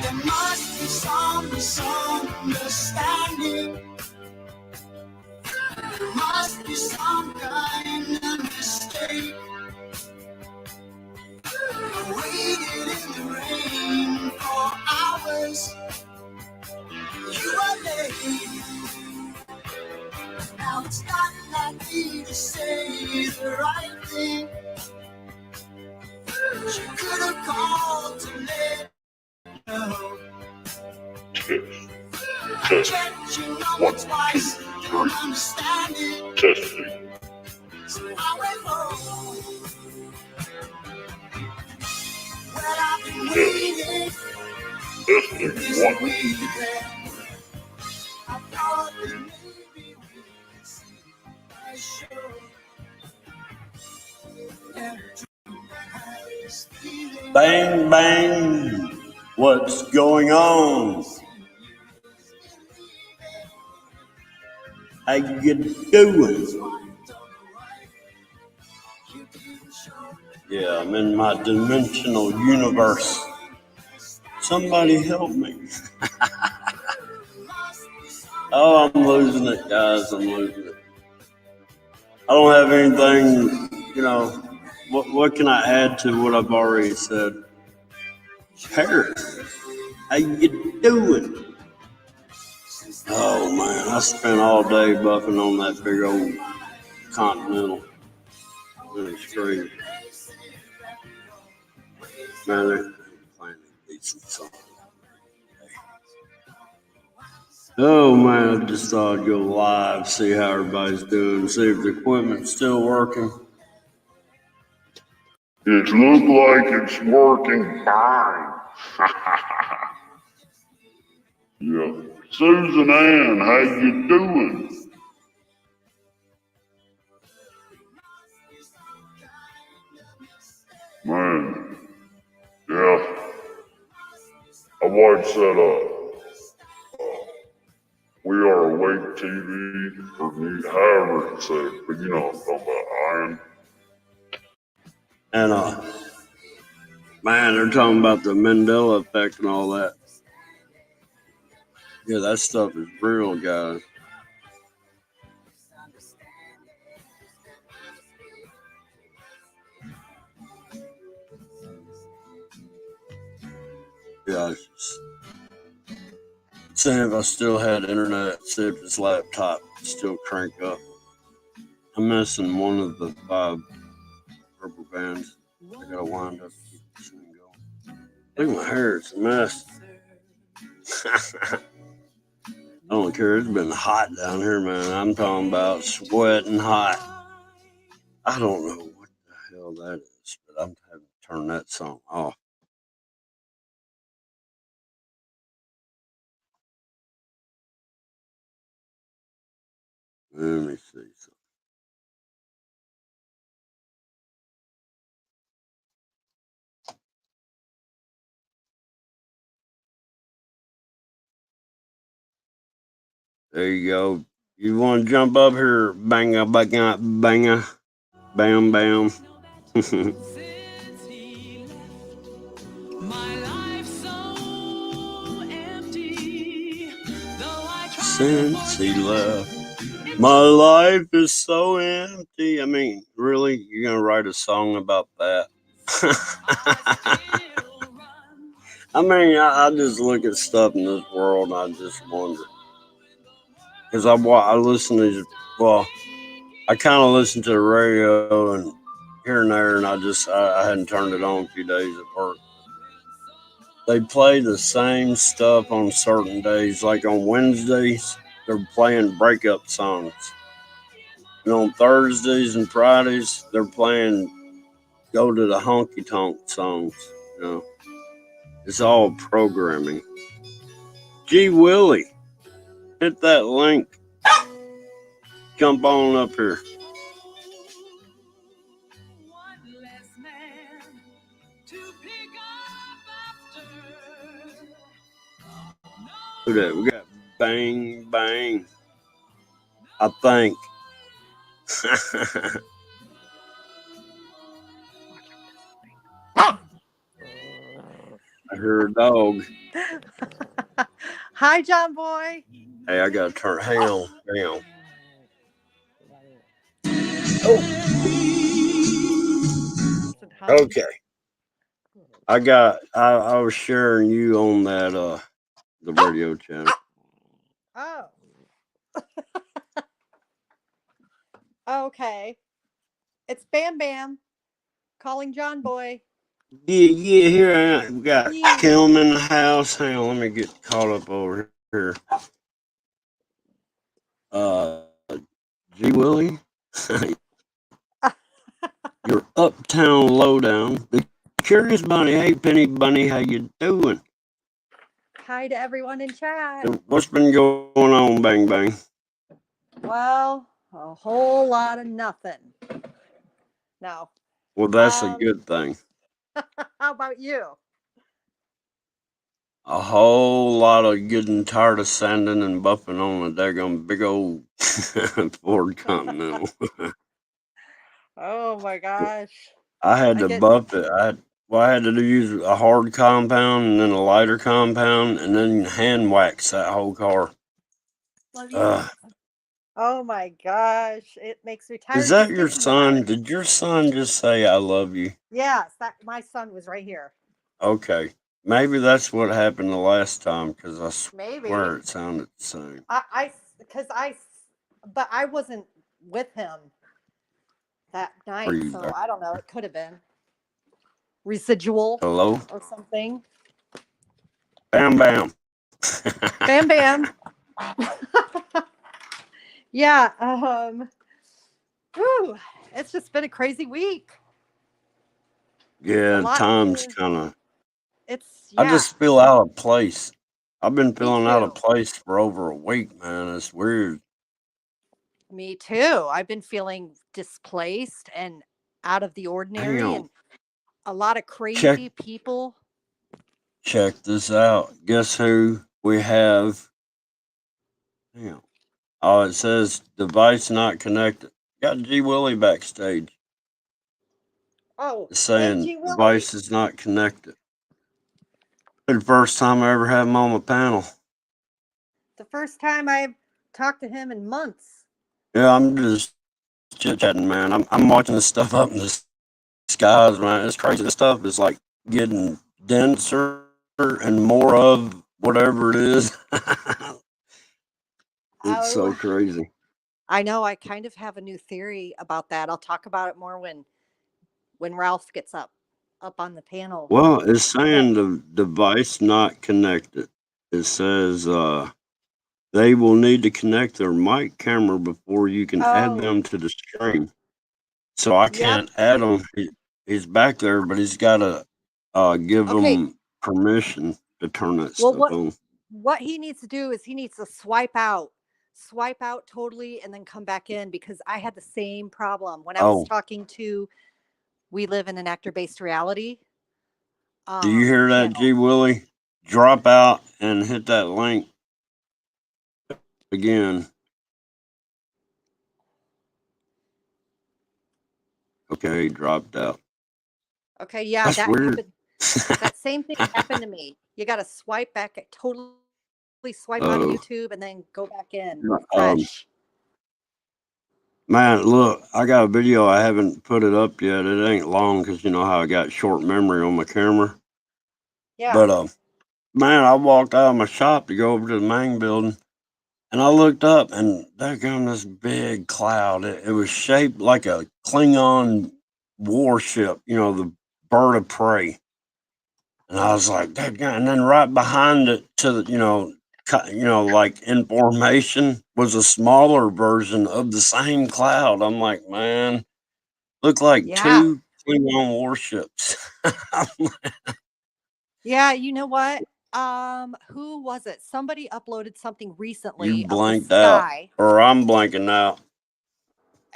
There must be some misunderstanding. There must be some kind of mistake. I waited in the rain for hours. You were late. Now it's not like me to say the right thing. She could have called to let you know. I checked your number twice, don't understand it. So I went home. Well, I've been waiting this weekend. I thought that maybe we could see a show. Bang, bang. What's going on? How you doing? Yeah, I'm in my dimensional universe. Somebody help me. Oh, I'm losing it, guys. I'm losing it. I don't have anything, what can I add to what I've already said? Paris, how you doing? Oh, man, I spent all day buffing on that big old Continental. It's crazy. Man, they're playing a decent song. Oh, man, I just thought I'd go live, see how everybody's doing, see if the equipment's still working. It looks like it's working fine. Yeah. Susan Ann, how you doing? Man, yeah. I watched that, We Are Awake TV, or however it's said, but I'm talking about Iron. And, man, they're talking about the Mandela effect and all that. Yeah, that stuff is real, guys. Yeah, I was just saying if I still had internet, see if this laptop still crank up. I'm missing one of the 5 rubber bands. I gotta wind up to keep this thing going. Look at my hair, it's a mess. I don't care, it's been hot down here, man. I'm talking about sweating hot. I don't know what the hell that is, but I'm having to turn that song off. Let me see something. There you go. You want to jump up here? Banga, banga, banga, bam, bam. Since he left, my life is so empty. I mean, really? You're going to write a song about that? I mean, I just look at stuff in this world and I just wonder. Because I listen to, I kind of listen to the radio and here and there, and I hadn't turned it on a few days at work. They play the same stuff on certain days. Like on Wednesdays, they're playing breakup songs. And on Thursdays and Fridays, they're playing go to the honky tonk songs. It's all programming. Gee Willie, hit that link. Jump on up here. Look at that. We got Bang Bang. I think. hear a dog. Hi, John Boy. Hey, I gotta turn. Hang on. Okay. I was sharing you on that the radio channel. Oh. Okay. It's Bam Bam calling John Boy. Yeah, here I am. We got Kim in the house. Hang on, let me get caught up over here. G Willie. Your uptown lowdown. The Curious Bunny. Hey Penny Bunny, how you doing? Hi to everyone in chat. What's been going on, Bang Bang? Well, a whole lot of nothing. No. Well, that's a good thing. How about you? A whole lot of getting tired of sanding and buffing on a daggone big old Ford Continental. Oh my gosh. I had to buff it. I had to use a hard compound and then a lighter compound and then hand wax that whole car. Oh my gosh. It makes me tired. Is that your son? Did your son just say I love you? Yes, my son was right here. Okay. Maybe that's what happened the last time because I swear it sounded the same. But I wasn't with him that night, so I don't know. It could have been residual. Hello? Or something. Bam Bam. Bam Bam. Yeah. Whew, it's just been a crazy week. Yeah, time's kind of. I just feel out of place. I've been feeling out of place for over a week, man. It's weird. Me too. I've been feeling displaced and out of the ordinary and a lot of crazy people. Check this out. Guess who we have? Damn. Oh, it says device not connected. Got G Willie backstage. Oh, it's saying device is not connected. The first time I ever had him on the panel. The first time I've talked to him in months. Yeah, I'm just chit-chatting, man. I'm watching this stuff up in the skies, man. It's crazy. This stuff is like getting denser and more of whatever it is. It's so crazy. I know. I kind of have a new theory about that. I'll talk about it more when Ralph gets up on the panel. Well, it's saying the device not connected. It says they will need to connect their mic camera before you can add them to the stream. So I can't add him. He's back there, but he's got to give him permission to turn that stuff on. What he needs to do is he needs to swipe out totally and then come back in, because I had the same problem when I was talking to We Live in an Actor-Based Reality. Do you hear that, G Willie? Drop out and hit that link again. Okay, he dropped out. Okay, yeah, that's weird. Happened. That same thing happened to me. You got to swipe back, totally swipe out of YouTube and then go back in. Man, look, I got a video. I haven't put it up yet. It ain't long because you know how I got short memory on my camera. Yeah. But man, I walked out of my shop to go over to the main building, and I looked up, and there came this big cloud. It was shaped like a Klingon warship, you know, the bird of prey. And I was like, that guy. And then right behind it, to the, you know, like in formation, was a smaller version of the same cloud. I'm like, man, look like two Klingon warships. Yeah, you know what? Who was it? Somebody uploaded something recently. You blanked out, or I'm blanking out.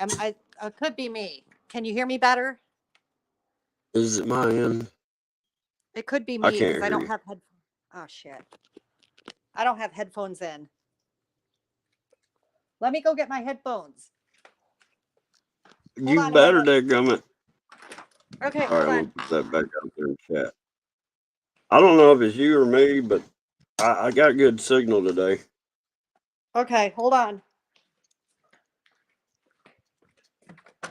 It could be me. Can you hear me better? Is it my end? It could be me because I don't have headphones. Oh shit! I don't have headphones in. Let me go get my headphones. You better, dadgummit. Okay, all right, we'll put that back out there in chat. I don't know if it's you or me, but I got good signal today. Okay, hold on.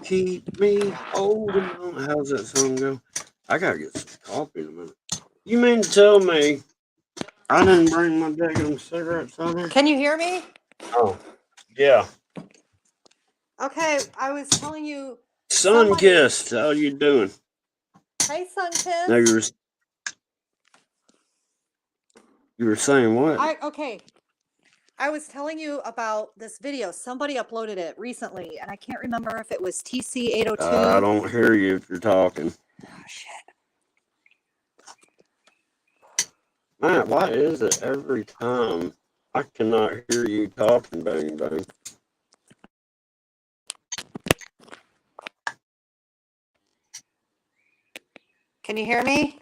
Keep me holding on. How's that song go? I gotta get some coffee in a minute. You mean to tell me I didn't bring my daggone cigarettes on here? Can you hear me? Oh, yeah. Okay, I was telling you. Sun kissed. How you doing? Hey, Sunkiss. No, you were saying what? I was telling you about this video. Somebody uploaded it recently, and I can't remember if it was TC802. I don't hear you if you're talking. Oh, shit. Matt, why is it every time I cannot hear you talking, bang bang? Can you hear me?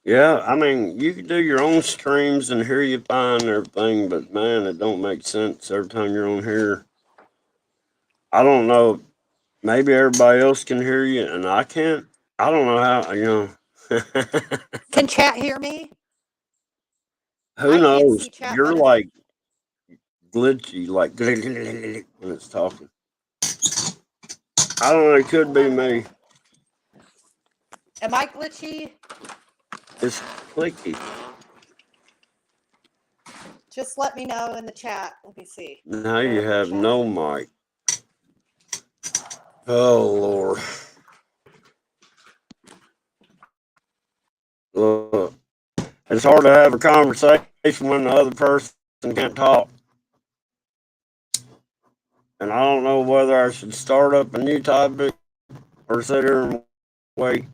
Yeah, I mean, you can do your own streams and hear you fine and everything, but man, it don't make sense every time you're on here. I don't know. Maybe everybody else can hear you and I can't. I don't know how, Can chat hear me? Who I can't knows? see chat, You're but like glitchy, like when it's talking. I don't know. It could be me. am I glitchy? It's clicky. Just let me know in the chat. Let me see. Now you have no mic. Oh, Lord. Look, it's hard to have a conversation when the other person can't talk. And I don't know whether I should start up a new topic or sit here and wait.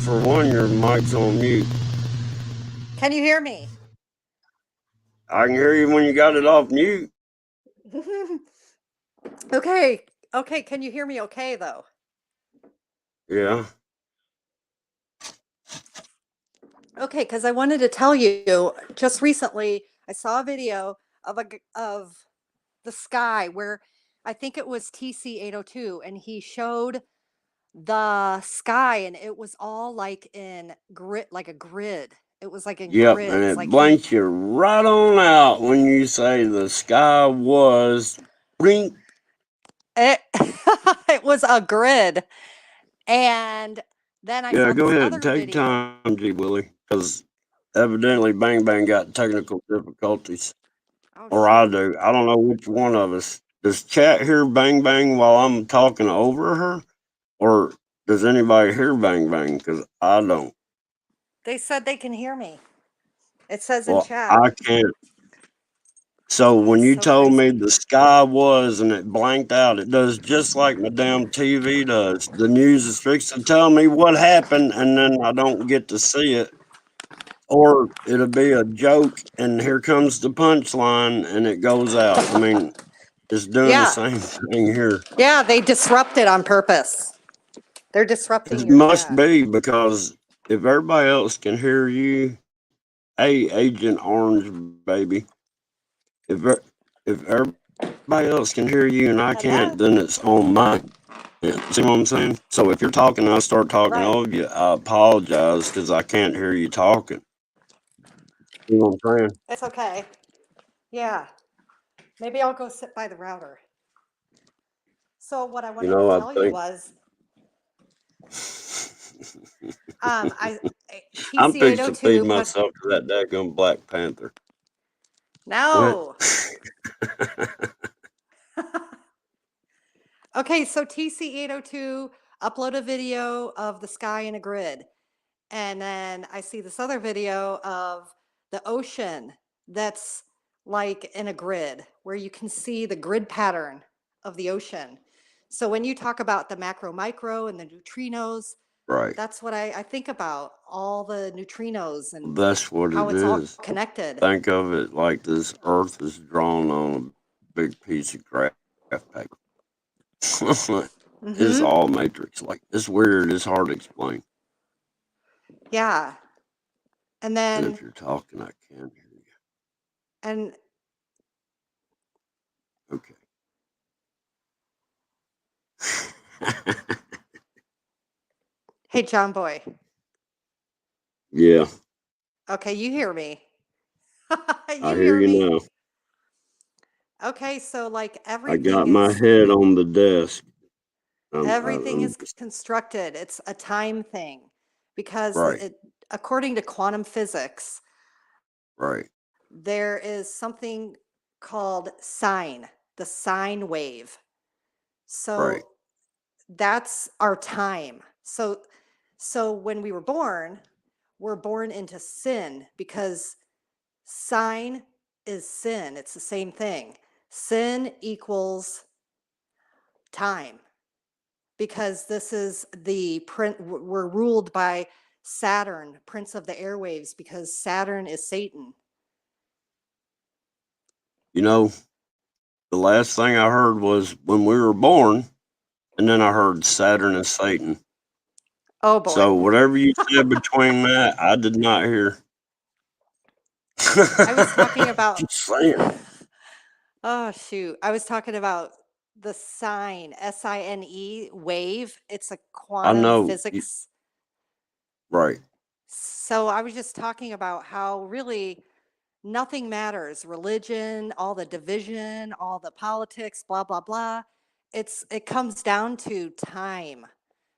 For one, your mic's on mute. Can you hear me? I can hear you when you got it off mute. Okay. Okay. Can you hear me okay, though? Yeah. Okay, because I wanted to tell you just recently I saw a video of of the sky where I think it was TC802, and he showed the sky, and it was all like in grid, like a grid. It was like in Yep, and grids, it like blanks you right on out when you say the sky was blink. it, it was a grid. And then I saw Go this ahead. other Take video. time, G. Willie, because evidently Bang Bang got technical difficulties. Oh, Or I shoot. do. I don't know which one of us. Does chat hear Bang Bang while I'm talking over her? Or does anybody hear Bang Bang? Because I don't. They said they can hear me. It says in Well, chat. I can't. So when That's you so told me crazy. the sky was and it blanked out, it does just like my damn TV does. The news is fixed to tell me what happened, and then I don't get to see it. Or it'll be a joke, and here comes the punchline, and it goes out. I mean, it's doing the Yeah. same thing here. Yeah, they disrupted on purpose. They're disrupting It your must chat. be because if everybody else can hear you, Agent Orange, baby. If everybody else can hear you and I Hello? can't, then it's on my end. See what I'm saying? So if you're talking and I start talking Right. over you, I apologize because I can't hear you talking. You know what I'm saying? It's okay. Yeah. Maybe I'll go sit by the router. So what I wanted to I tell you think was I I'm fixing to feed TC802 put myself to that daggone Black Panther. What? no. Okay, so TC802 upload a video of the sky in a grid. And then I see this other video of the ocean that's like in a grid where you can see the grid pattern of the ocean. So when you talk about the macro, micro, and the neutrinos, Right. that's what I think about, all the neutrinos and That's what how it it's all is. connected. Think of it like this earth is drawn on a big piece of graph paper. It's Mm-hmm. all matrix. Like, it's weird. It's hard to explain. Yeah. And And then, if you're talking, I can't hear and you. Okay. Hey, John Boy. Yeah, Okay, you hear me. I You hear hear you me. now. Okay, so like I got everything my is head on the desk. everything I'm is constructed. It's a time thing because right, according to quantum physics, right, there is something called sine, the sine wave. right. So that's our time. So when we were born, we're born into sin because sine is sin. It's the same thing. Sin equals time because this is we're ruled by Saturn, prince of the airwaves, because Saturn is Satan. You know, the last thing I heard was when we were born, and then I heard Saturn and Satan. Oh boy. So whatever you said between that, I did not hear. I was talking about Just saying. oh shoot. I was talking about the sine, SINE wave. It's a I quantum know. physics. Right. So I was just talking about how really nothing matters. Religion, all the division, all the politics, blah blah blah. It comes down to time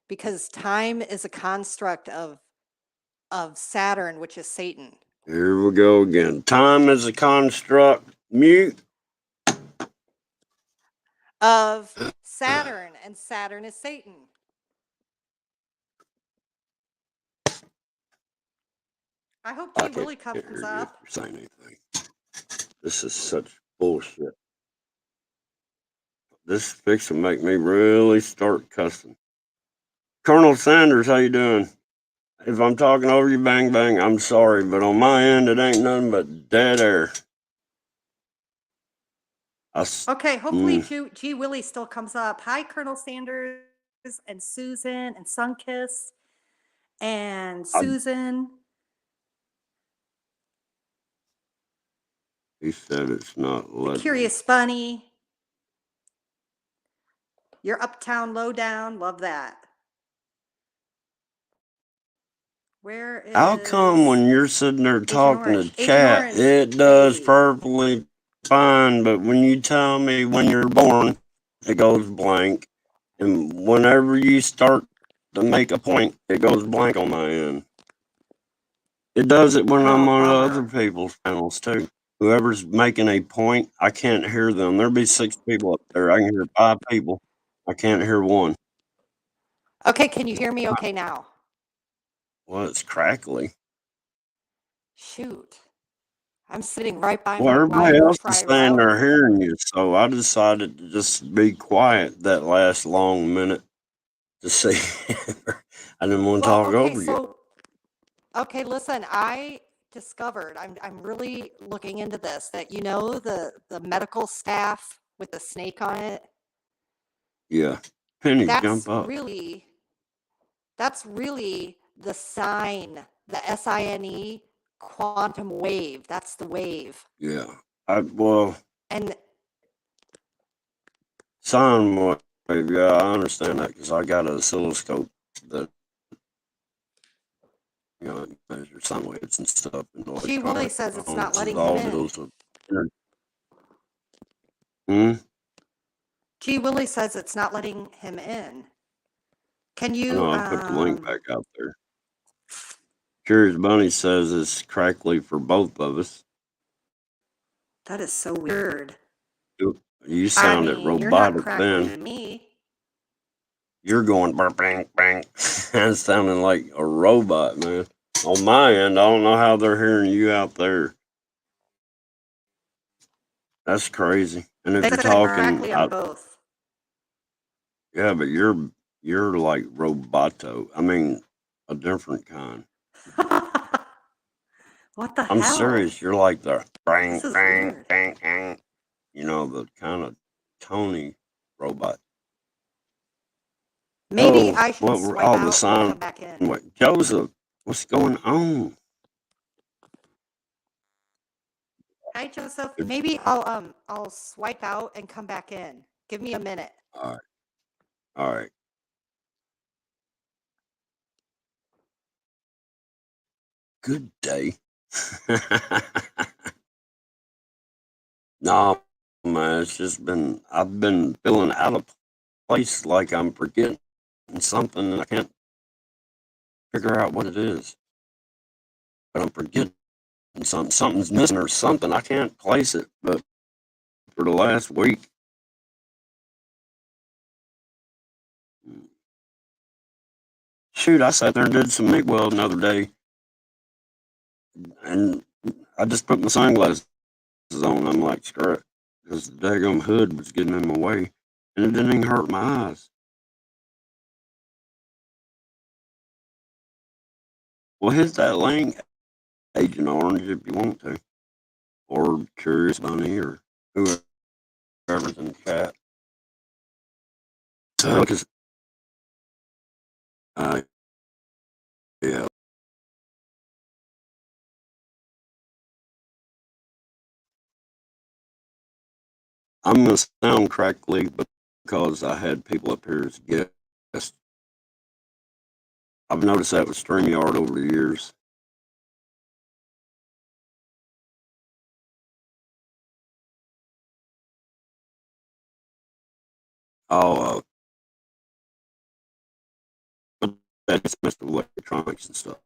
because time is a construct of Saturn, which is Satan. Here we go again. Time is a construct. Mute. Of Saturn, and Saturn is Satan. I hope I G can't Willie hear comes you if up. you're saying anything. This is such bullshit. This fix will make me really start cussing. Colonel Sanders, how you doing? If I'm talking over you, bang bang, I'm sorry, but on my end, it ain't nothing but dead air. Okay, hopefully Mm, G Willie still comes up. Hi, Colonel Sanders and Susan and Sunkiss and I, Susan. he said it's not The letting him. Curious Bunny. Your Uptown Lowdown. Love that. Where How come is when you're sitting there Agent talking to Orange? Agent chat, Orange. it does Hey. perfectly fine, but when you tell me when you're born, it goes blank. And whenever you start to make a point, it goes blank on my end. It does it when I'm Oh, on other bummer. people's panels too. Whoever's making a point, I can't hear them. There'll be 6 people up there. I can hear 5 people. I can't hear one. Okay, can you hear me okay now? Well, it's crackly. Shoot. I'm sitting right by Well, my everybody else is Wi-Fi saying they're router. hearing you, so I decided to just be quiet that last long minute to see. I didn't want to Well, talk over you. okay, listen, I discovered I'm really looking into this that the medical staff with the snake on it. Yeah. Penny, That's jump up. really that's really the sign, the SINE quantum wave. That's the wave. Yeah. Well, And sound wave. Yeah, I understand that because I got an oscilloscope that measures sound waves and stuff and G Willie electronics says it's not and letting him all in. those. Hmm? G Willie says it's not letting him in. Can I you know. I put the link back out there. Curious Bunny says it's crackly for both of us. That is so weird. You I sounded mean, you're not robotic crackly then. to me. You're going bang bang bang. That's sounding like a robot, man. On my end, I don't know how they're hearing you out there. That's crazy. And if They you're said I'm talking, crackly on both. yeah, but you're like roboto. I mean, a different kind. What the I'm hell? serious. You're like the bang This is bang weird. bang bang. The kind of Tony robot. Maybe Oh, I should what were swipe all the out and come sound? back in. What, Joseph? What's going on? Hi, Joseph. Maybe I'll swipe out and come back in. Give me a minute. All right, all right. good day. No, man, it's just been, I've been feeling out of place, like I'm forgetting something and I can't figure out what it is. But I'm forgetting something. Something's missing or something. I can't place it. But for the last week, shoot, I sat there and did some MIG weld another day, and I just put my sunglasses on. I'm like, screw it, because the daggum hood was getting in my way, and it didn't even hurt my eyes. Well, hit that link, Agent Orange, if you want to, or Curious Bunny, or whoever's in the chat. So, because, yeah. I'm going to sound crackly because I had people up here as guests. I've noticed that with StreamYard over the years. Oh, that's messed with electronics and stuff.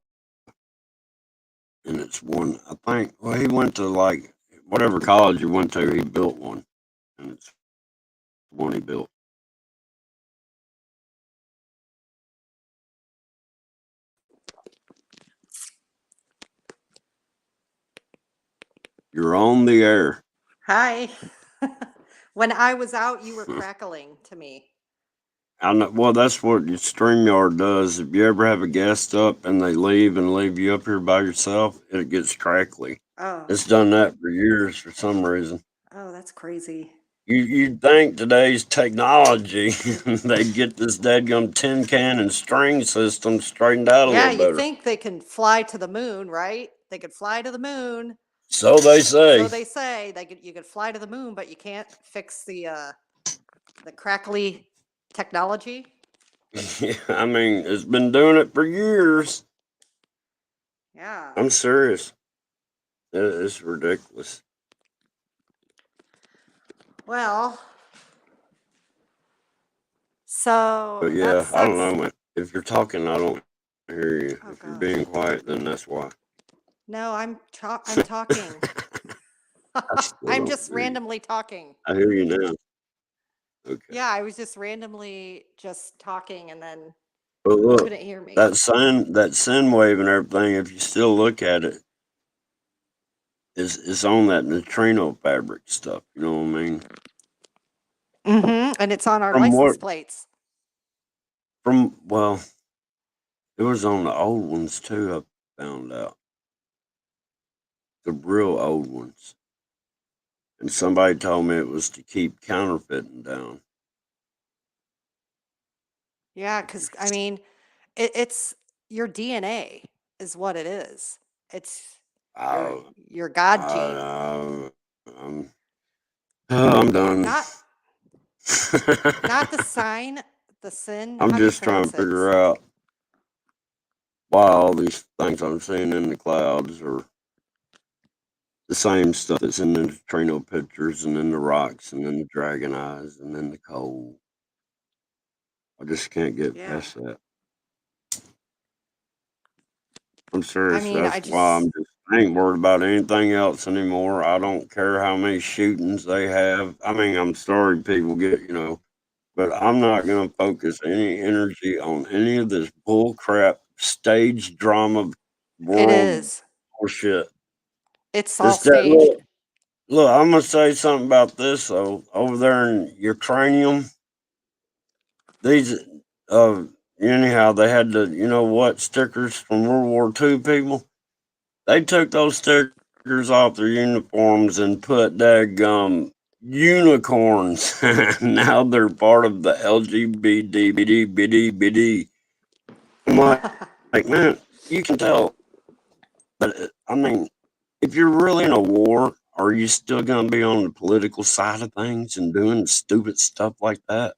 And it's one, I think, well, he went to like whatever college he went to, he built one. And it's the one he built. You're on the air. Hi. When I was out, you were crackling to me. I know, well, that's what your StreamYard does. If you ever have a guest up and they leave and leave you up here by yourself, it gets crackly. Oh, It's done that for years for some reason. oh, that's crazy. You'd think today's technology, they'd get this dadgum tin can and string system straightened out a Yeah, little you better. think they can fly to the moon, right? They could fly to the moon. So they say. So they say you could fly to the moon, but you can't fix the crackly technology. Yeah, I mean, it's been doing it for years. Yeah. I'm serious. It's ridiculous. Well, so But yeah, I don't know, man. If you're talking, I don't hear you. Oh, if you're gosh. being quiet, then that's why. No, I'm talking. I'm just randomly talking. I hear you now. Okay. Yeah, I was just randomly just talking, and then But you look, couldn't hear me. that sin wave and everything, if you still look at it, is on that neutrino fabric stuff. You know what I mean? And it's on our From license what? plates. Well, it was on the old ones too. I found out the real old ones, and somebody told me it was to keep counterfeiting down. Yeah, because I mean, it's your DNA is what it is. It's your God gene. I'm done. Not the sign, the sin. I'm How do you just trying to pronounce it? figure out why all these things I'm seeing in the clouds are the same stuff that's in the neutrino pictures and in the rocks and in the dragon eyes and in the coal. I just can't get past that. I'm serious. mean, That's why I ain't worried about anything else anymore. I don't care how many shootings they have. I mean, I'm sorry people get, but I'm not going to focus any energy on any of this bull crap stage drama world It is. bullshit. It's all staged. Look, I'm going to say something about this though. Over there in Ukrainian, these, anyhow, they had the, stickers from World War II people. They took those stickers off their uniforms and put daggum unicorns. Now they're part of the LGBT. I'm like, man, you can tell. But I mean, if you're really in a war, are you still going to be on the political side of things and doing stupid stuff like that?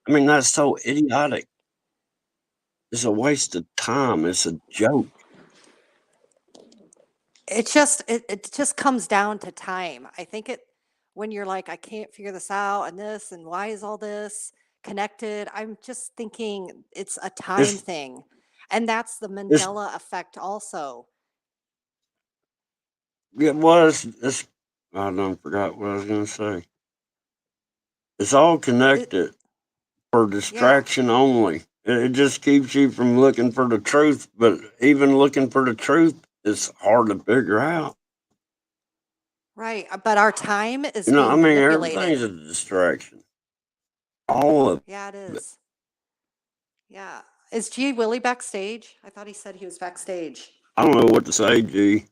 I mean, that's so idiotic. It's a waste of time. It's a joke. it just comes down to time. I think when you're like, I can't figure this out and this and why is all this connected? I'm just thinking it's a time It's thing. And that's the it's Mandela effect also. it was it's I done forgot what I was gonna say. It's all It connected for yeah, distraction only. It just keeps you from looking for the truth, but even looking for the truth is hard to figure out. right. But our time is You know, I being mean, everything's manipulated. a distraction. All of Yeah, it it. is. Yeah. Is G Willie backstage? I thought he said he was backstage. I don't know what to say, G.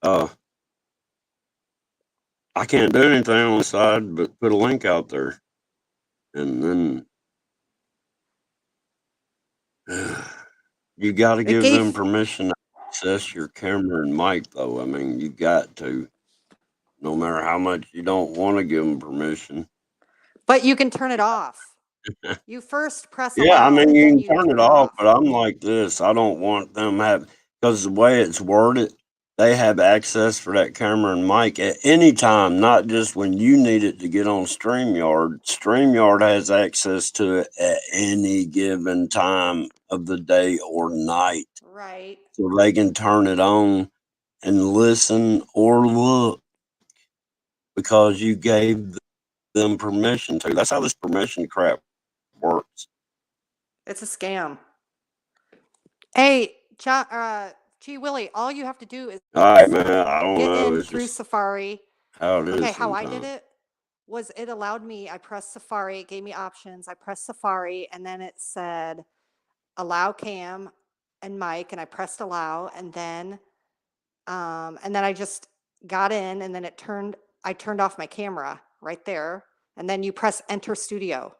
Uh, I can't do anything on the side but put a link out there, and then you got to It give them gave, permission to access your camera and mic, though. I mean, you got to, no matter how much you don't want to give them permission. but you can turn it off. You first press Yeah, I allow mean, and you then can you turn turn it it off, off. but I'm like this. I don't want them have because the way it's worded, they have access for that camera and mic at any time, not just when you need it to get on StreamYard. StreamYard has access to it at any given time of the day or night, Right. so they can turn it on and listen or look because you gave them permission to. That's how this permission crap works. It's a scam. Hey, G Willie, all you have to do is All right, man. I don't get know. in It's through just Safari. how it Okay, is how I did sometimes. it was it allowed me, I pressed Safari, it gave me options. I pressed Safari and then it said allow cam and mic and I pressed allow and then I just got in and then I turned off my camera right there and then you press enter studio.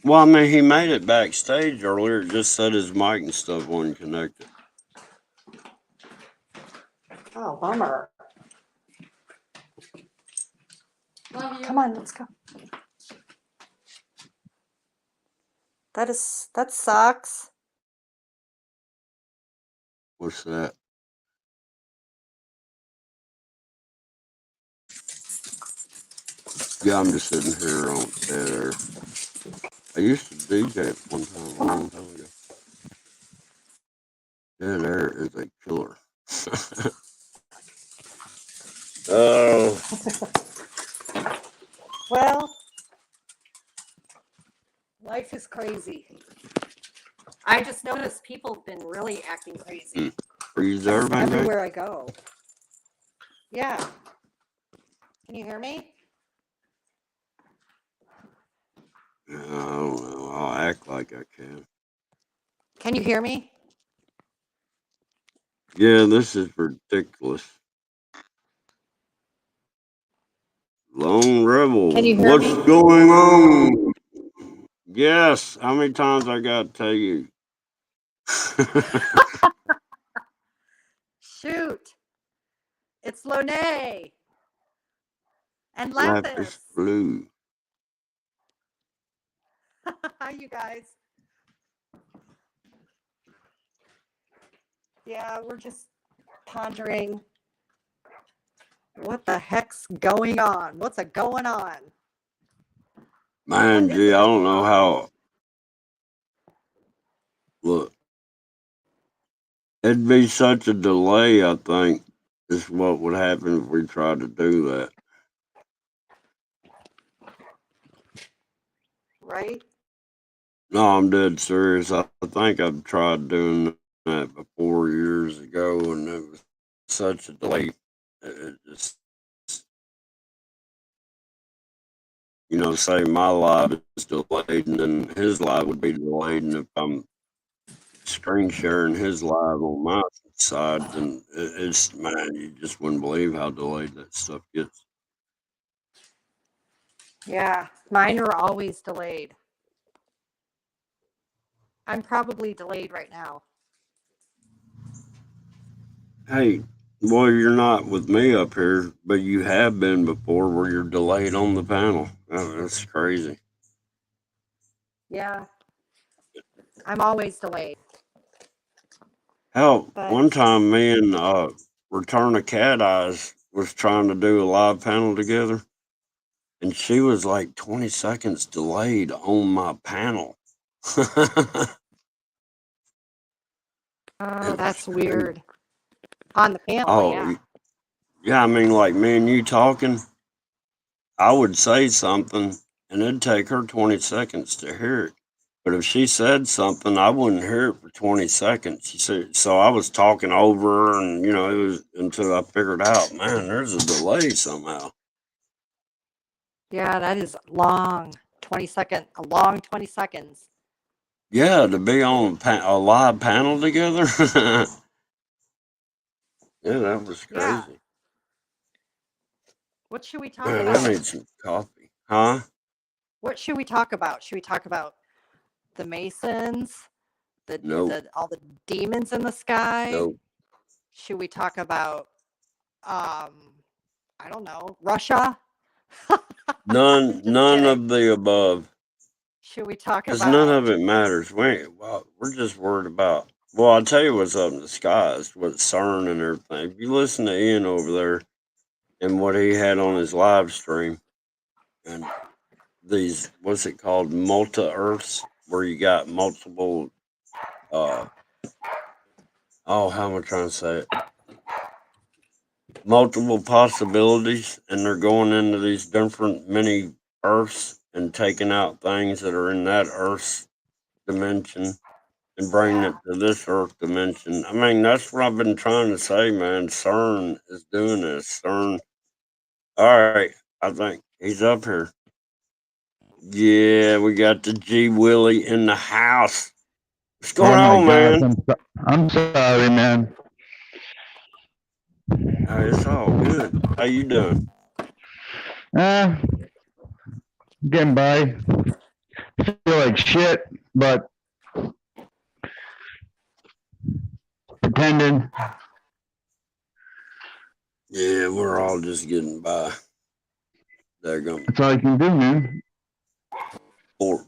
Well, I mean, he made it backstage earlier. It just said his mic and stuff wasn't connected. Oh, bummer. Come on, let's go. That sucks. What's that? Yeah, I'm just sitting here on dead air. I used to DJ one time, a long time ago. Dead air is a killer. Oh, Well, life is crazy. I just noticed people have been really acting crazy freeze everything back? everywhere I go. Yeah. Can you hear me? I don't know. I'll act like I can. Can you hear me? Yeah, this is ridiculous. Lone Rebel, Can you hear what's me? going on? Yes, how many times I got to tell you? Shoot. It's Lone and Lapis Lapis. blue. Hi, you guys. Yeah, we're just pondering what the heck's going on? What's a going on? Man, What is gee, a I don't going know on? how. Look, it'd be such a delay, I think, is what would happen if we tried to do that. Right? No, I'm dead serious. I think I've tried doing that before years ago, and it was such a delay. It just, say my live is delayed, and then his live would be delayed, and if I'm screen sharing his live on my side, then it's, man, you just wouldn't believe how delayed that stuff gets. Yeah, mine are always delayed. I'm probably delayed right now. Hey, well, you're not with me up here, but you have been before where you're delayed on the panel. Oh, that's crazy. Yeah, I'm always delayed. Hell, But one time me and Return of Cat Eyes was trying to do a live panel together, and she was like 20 seconds delayed on my panel. oh, It was that's crazy. weird. On the panel, Oh, yeah. yeah, I mean, like me and you talking, I would say something, and it'd take her 20 seconds to hear it. But if she said something, I wouldn't hear it for 20 seconds. She said, so I was talking over her, and it was until I figured out, man, there's a delay somehow. Yeah, that is long. 20-second, a long 20 seconds. Yeah, to be on a live panel together. Yeah, that was Yeah. crazy. What should we talk Man, I about? need some coffee. Huh? What should we talk about? Should we talk about the Masons, Nope. all the demons in the sky? Nope. Should we talk about I don't know, Russia? None Just none kidding. of the above. Should we talk Because none about of it matters. We're just worried about. Well, I'll tell you what's up in the skies with CERN and everything. If you listen to Ian over there and what he had on his live stream, and these, what's it called, multi Earths, where you got multiple. How am I trying to say it? Multiple possibilities, and they're going into these different mini Earths and taking out things that are in that Earth's dimension and bringing it to this Earth dimension. I mean, that's what I've been trying to say, man. CERN is doing this. CERN. All right, I think he's up here. Yeah, we got the G Willie in the house. What's going on, man? I'm sorry, man. It's all good. How you doing? Getting by. Feel like shit, but pretending. Yeah, we're all just getting by. There you go. That's all I can do, man. Four.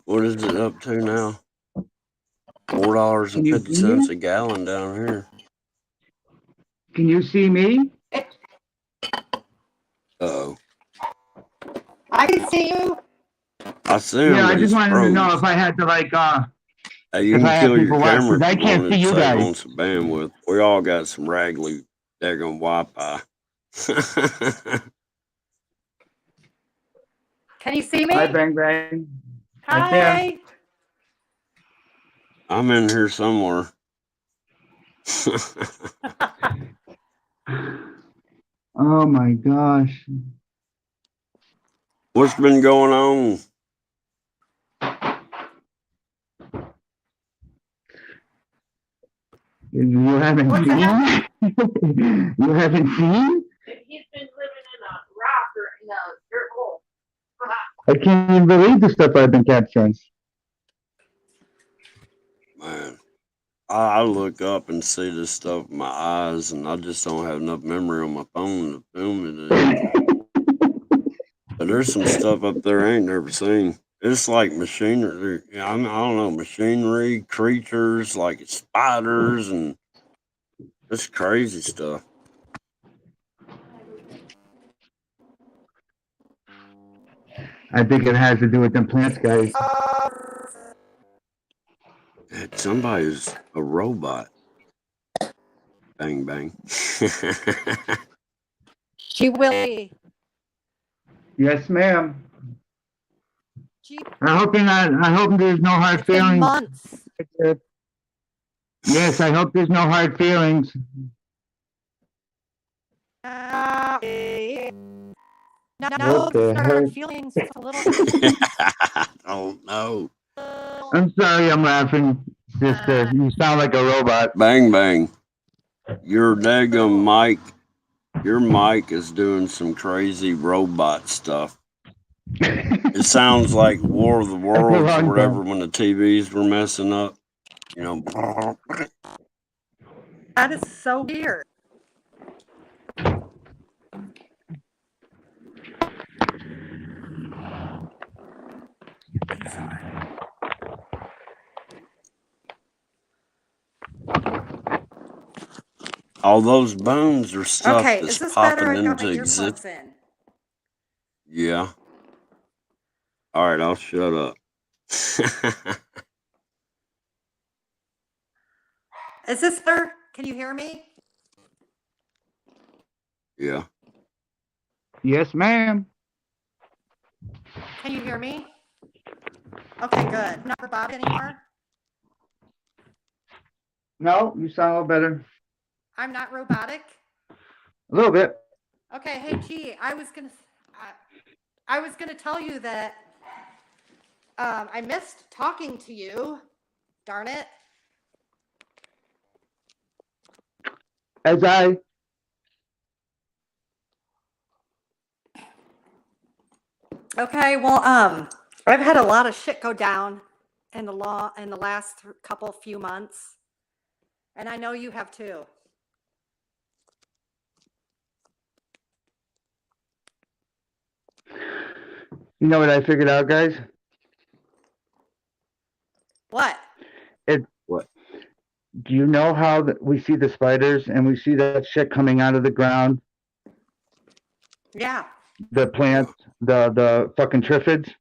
What is it up to now? $4.50 a gallon down here. Can you see me? Uh-oh. I can see you. I see him. Yeah, I He's just wanted to froze. know if I had to Hey, you if I can have kill your people watch, camera 'cause I if you can't want see to you save guys. on some bandwidth. We all got some raggedy daggone Wi-Fi. Can you see me? Hi, Bang Bang. Hi. I'm in here somewhere. Oh my gosh. What's been going on? You haven't What's seen? happening? You haven't seen? He's been living in a rock or in a dirt hole. I can't even believe the stuff I've been capturing. Man, I look up and see this stuff with my eyes, and I just don't have enough memory on my phone to film it. But there's some stuff up there I ain't never seen. It's like machinery. I don't know, machinery, creatures like spiders, and just crazy stuff. I think it has to do with them plants, guys. Somebody's a robot. Bang bang. G Willie. Yes, ma'am. G. I hope you're not. I hope there's no hard It's been feelings. months. Yes, I hope there's no hard feelings. No, What the hard heck? feelings just a little. I don't know. I'm sorry, I'm laughing, sister. You sound like a robot. Bang bang. Your daggum mic. Your mic is doing some crazy robot stuff. It sounds like War of the Worlds or whatever when the TVs were messing up. You know. That is so weird. All those bones are stuff Okay, that's is this better? popping I got my into earplugs existence. in. Yeah. All right, I'll shut up. Is this better? Can you hear me? Yeah. Yes, ma'am. Can you hear me? Okay, good. Not robotic anymore? No, you sound a little better. I'm not robotic? A little bit. Okay, hey, G, I was gonna tell you that I missed talking to you. Darn it. As I Okay, well, I've had a lot of shit go down in the last few months, and I know you have too. You know what I figured out, guys? What? What? Do you know how we see the spiders and we see that shit coming out of the ground? Yeah. The plants, the fucking triffids?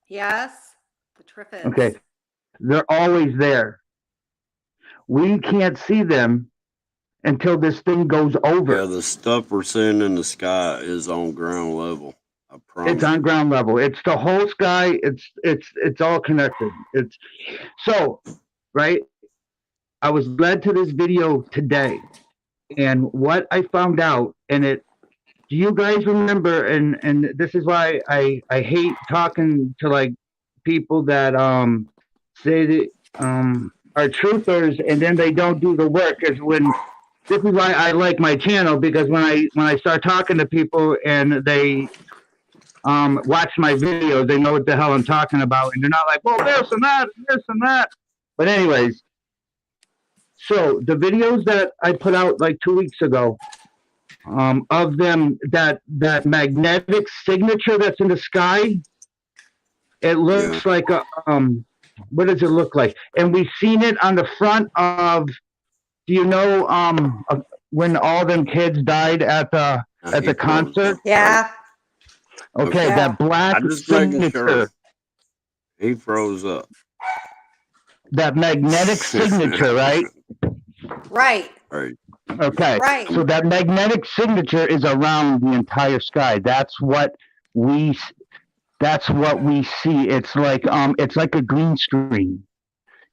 Yes. The triffids. Okay. They're always there. We can't see them until this thing goes over. Yeah, the stuff we're seeing in the sky is on ground level. I promise. It's on ground level. It's the whole sky. It's all connected. It's so right. I was led to this video today, and what I found out, and it. Do you guys remember? And this is why I hate talking to like people that say that are truthers, and then they don't do the work. Is when this is why I like my channel, because when I start talking to people and they watch my videos, they know what the hell I'm talking about, and they're not like, well, this and that. But anyways, so the videos that I put out like 2 weeks ago, of them, that magnetic signature that's in the sky, it looks like a what does it look like? And we've seen it on the front of, do you know when all them kids died at the concert? Yeah. Okay, Yeah. that black I'm just making signature, sure. He froze up. that magnetic signature, right? Right. Right. Okay. Right. So that magnetic signature is around the entire sky. That's what we see. It's like a green screen.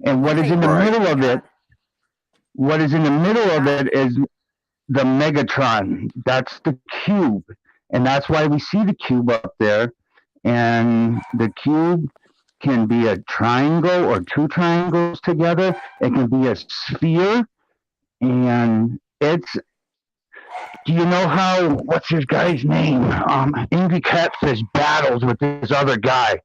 And what is in the Right. middle of it? What is in the middle of it is the Megatron. That's the cube. And that's why we see the cube up there. And the cube can be a triangle or two triangles together. It can be a sphere. And it's, do you know how, what's his guy's name? Angry Catfish battles with this other guy.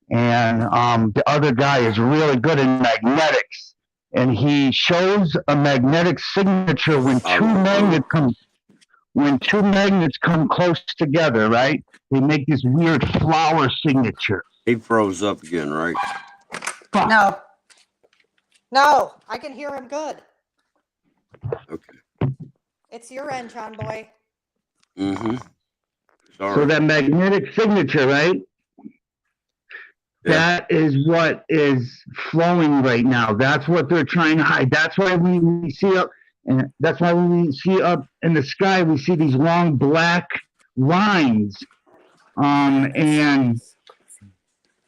And the other guy is really good in magnetics. And he shows a magnetic signature when two magnets come close together, right? They make this weird flower signature. He froze up again, right? Fuck. No, I can hear him good. Okay. It's your end, John Boy. Mm-hmm. Sorry. So that magnetic signature, right? Yeah. That is what is flowing right now. That's what they're trying to hide. That's why we see up, and that's why when we see up in the sky, we see these long black lines. And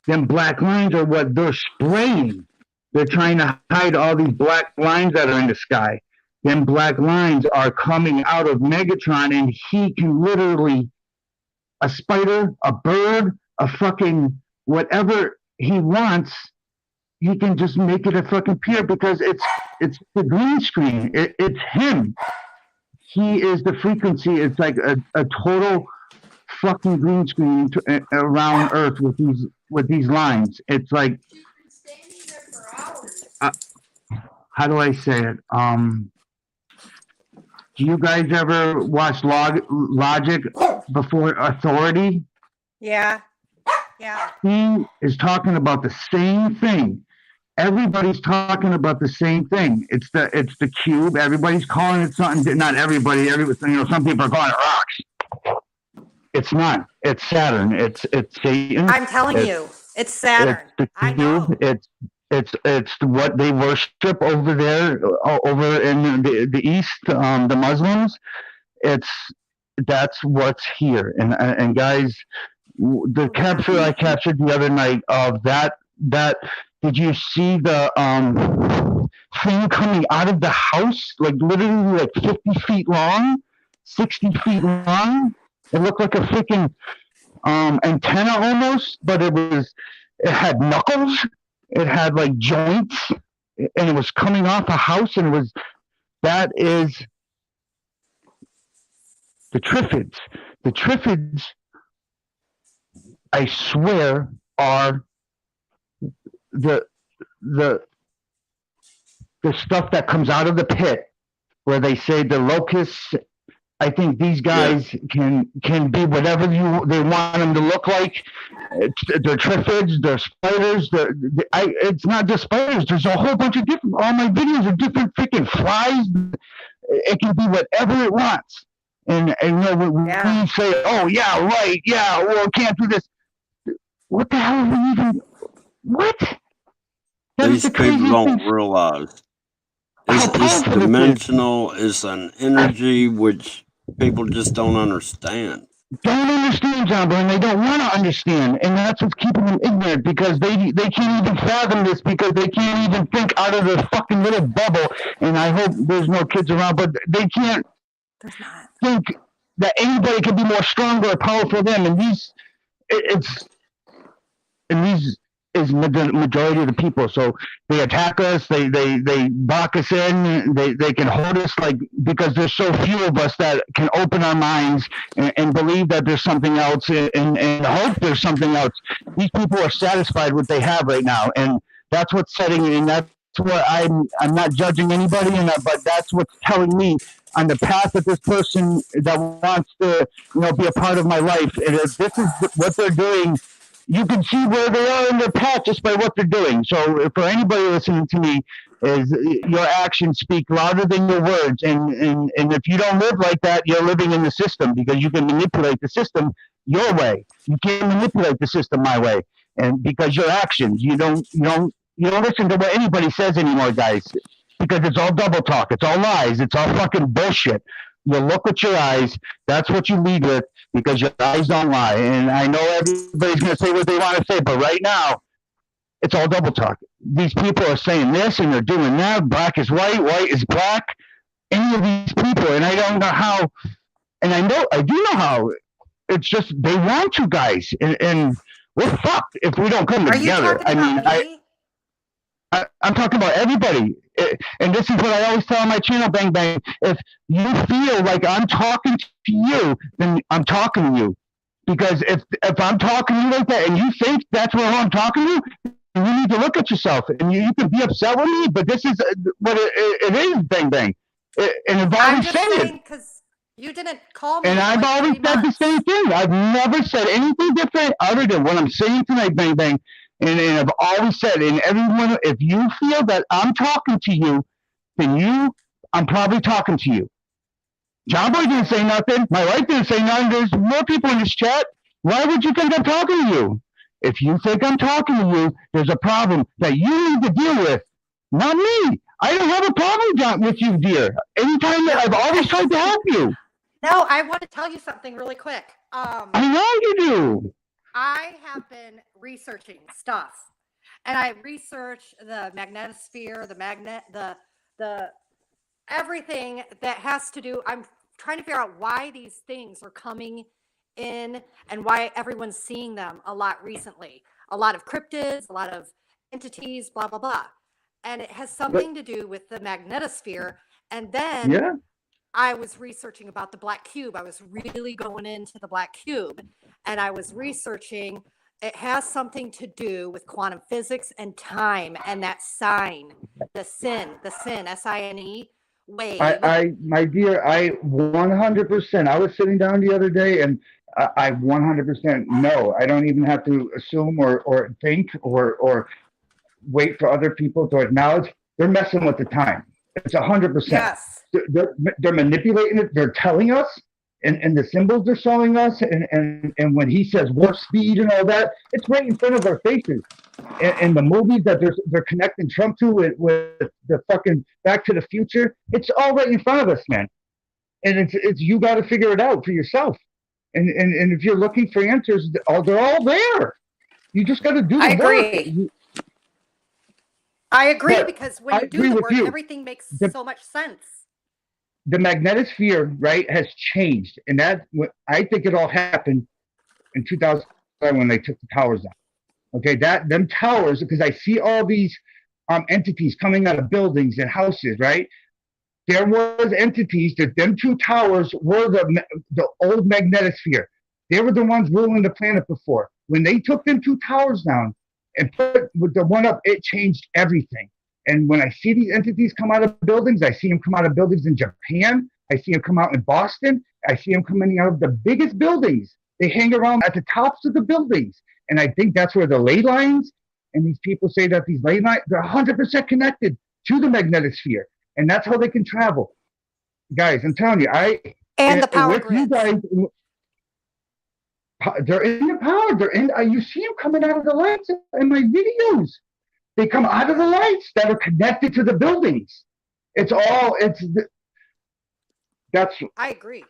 them black lines are what they're spraying. They're trying to hide all these black lines that are in the sky. Them black lines are coming out of Megatron, and he can literally, a spider, a bird, a fucking whatever he wants, he can just make it a fucking appear, because it's the green screen. It's him. He is the frequency. It's like a total fucking green screen around Earth with these lines. It's like, how do I say it? Do you guys ever watch Logic Before Authority? Yeah. Yeah. He is talking about the same thing. everybody's talking about the same thing. It's the cube. Everybody's calling it something. Not everybody. Some people are calling it rocks. It's not. It's Saturn. It's Satan. I'm telling you, it's Saturn. It's the I know. cube. It's what they worship over there, over in the East, the Muslims. That's what's here. And guys, the capture I captured the other night of that. Did you see the thing coming out of the house, like literally like 50 feet long, 60 feet long? It looked like a freaking antenna almost, but it had knuckles, it had like joints, and it was coming off a house, and that is the Triffids. The Triffids, I swear, are the stuff that comes out of the pit, where they say the locusts. I think these guys can be whatever they want them to look like. They're Triffids, they're spiders. It's not just spiders. There's a whole bunch of different. All my videos are different freaking flies. It can be whatever it wants. And when we say, oh yeah, right, yeah, well, can't do this. What the hell are we even? What? These people don't realize it's dimensional. It's an energy which people just don't understand. Don't understand, John, and they don't want to understand, and that's what's keeping them ignorant, because they can't even fathom this, because they can't even think out of their fucking little bubble. And I hope there's no kids around, but they can't think that anybody can be more stronger or powerful than them. And these is the majority of the people. So they attack us, they box us in, they can hold us, like, because there's so few of us that can open our minds and believe that there's something else and hope there's something else. These people are satisfied with what they have right now, and that's what's setting, and that's what I'm not judging anybody, but that's what's telling me on the path that this person that wants to be a part of my life. And if this is what they're doing, you can see where they are in their path just by what they're doing. So for anybody listening to me, is your actions speak louder than your words. And if you don't live like that, you're living in the system, because you can manipulate the system your way. You can't manipulate the system my way. And because your actions, you don't listen to what anybody says anymore, guys, because it's all double talk. It's all lies. It's all fucking bullshit. You look with your eyes. That's what you lead with, because your eyes don't lie. And I know everybody's going to say what they want to say, but right now, it's all double talk. These people are saying this and they're doing that. Black is white, white is black. Any of these people, and I don't know how, and I do know how. It's just they want to, guys, and we're fucked if we don't come together. I'm talking about everybody. And this is what I always tell on my channel, Bang Bang. If you feel like I'm talking to you, then I'm talking to you. Because if I'm talking to you like that and you think that's where I'm talking to you, you need to look at yourself. And you can be upset with me, but this is what it is, Bang Bang. And I've always said it. Because you didn't call me. And I've always said the same thing. I've never said anything different other than what I'm saying tonight, Bang Bang. And I've always said, and everyone, if you feel that I'm talking to you, then I'm probably talking to you. John Boy didn't say nothing. My wife didn't say nothing. There's more people in this chat. Why would you think I'm talking to you? If you think I'm talking to you, there's a problem that you need to deal with, not me. I don't have a problem, John, with you, dear. Anytime that I've always tried to help you. No, I want to tell you something really quick. I know you do. I have been researching stuff, and I researched the magnetosphere, the everything that has to do. I'm trying to figure out why these things are coming in and why everyone's seeing them a lot recently. A lot of cryptids, a lot of entities, blah, blah, blah. And it has something to do with the magnetosphere. And then I was researching about the black cube. I was really going into the black cube, and I was researching. It has something to do with quantum physics and time, and that sign, the sin, S-I-N-E wave. My dear, I 100%. I was sitting down the other day, and I 100% know. I don't even have to assume or think or wait for other people to acknowledge, they're messing with the time. It's 100%. Yes. They're manipulating it. They're telling us, and the symbols they're showing us, and when he says warp speed and all that, it's right in front of our faces. And the movies that they're connecting Trump to with the fucking Back to the Future, it's all right in front of us, man. And it's you got to figure it out for yourself. And if you're looking for answers, they're all there. You just got to do the I work. agree. I agree But because when I you do agree the with work, you. everything makes so much sense. The magnetosphere, right, has changed, and I think it all happened in 2007 when they took the towers down. Okay, them towers, because I see all these entities coming out of buildings and houses, right? There was entities that them two towers were the old magnetosphere. They were the ones ruling the planet before. When they took them two towers down and put the one up, it changed everything. And when I see these entities come out of buildings, I see them come out of buildings in Japan. I see them come out in Boston. I see them coming out of the biggest buildings. They hang around at the tops of the buildings. And I think that's where the ley lines, and these people say that these ley lines, they're 100% connected to the magnetosphere. And that's how they can travel. Guys, I'm telling you, And the power with you grids. guys, they're in the power. You see them coming out of the lights in my videos. They come out of the lights that are connected to the buildings. I agree.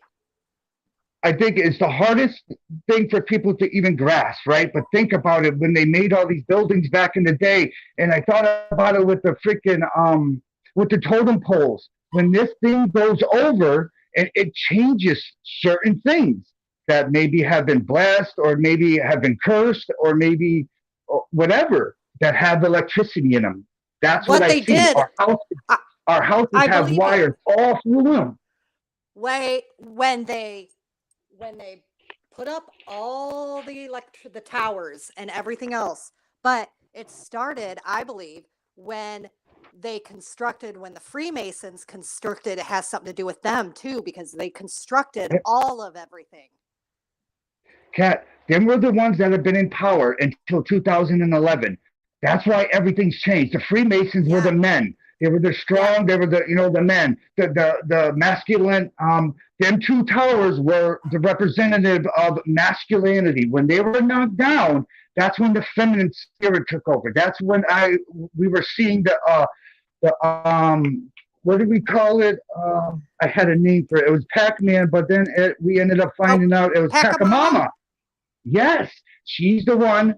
I think it's the hardest thing for people to even grasp, right? But think about it when they made all these buildings back in the day, and I thought about it with the freaking with the totem poles. When this thing goes over, and it changes certain things that maybe have been blessed, or maybe have been cursed, or maybe whatever, that have electricity in them. That's what I they see. did. Our houses I have believe wires all through them. When they put up all the the towers and everything else, but it started, I believe, when the Freemasons constructed. It has something to do with them too, because they constructed all of everything. Kat, them were the ones that have been in power until 2011. That's why everything's changed. The Freemasons were the men. They were the strong. They were the men. The masculine. Them two towers were the representative of masculinity. When they were knocked down, that's when the feminine spirit took over. That's when we were seeing the what did we call it? I had a name for it. It was Pac-Man, but then we ended up finding out it was Pachamama. Yes, she's the one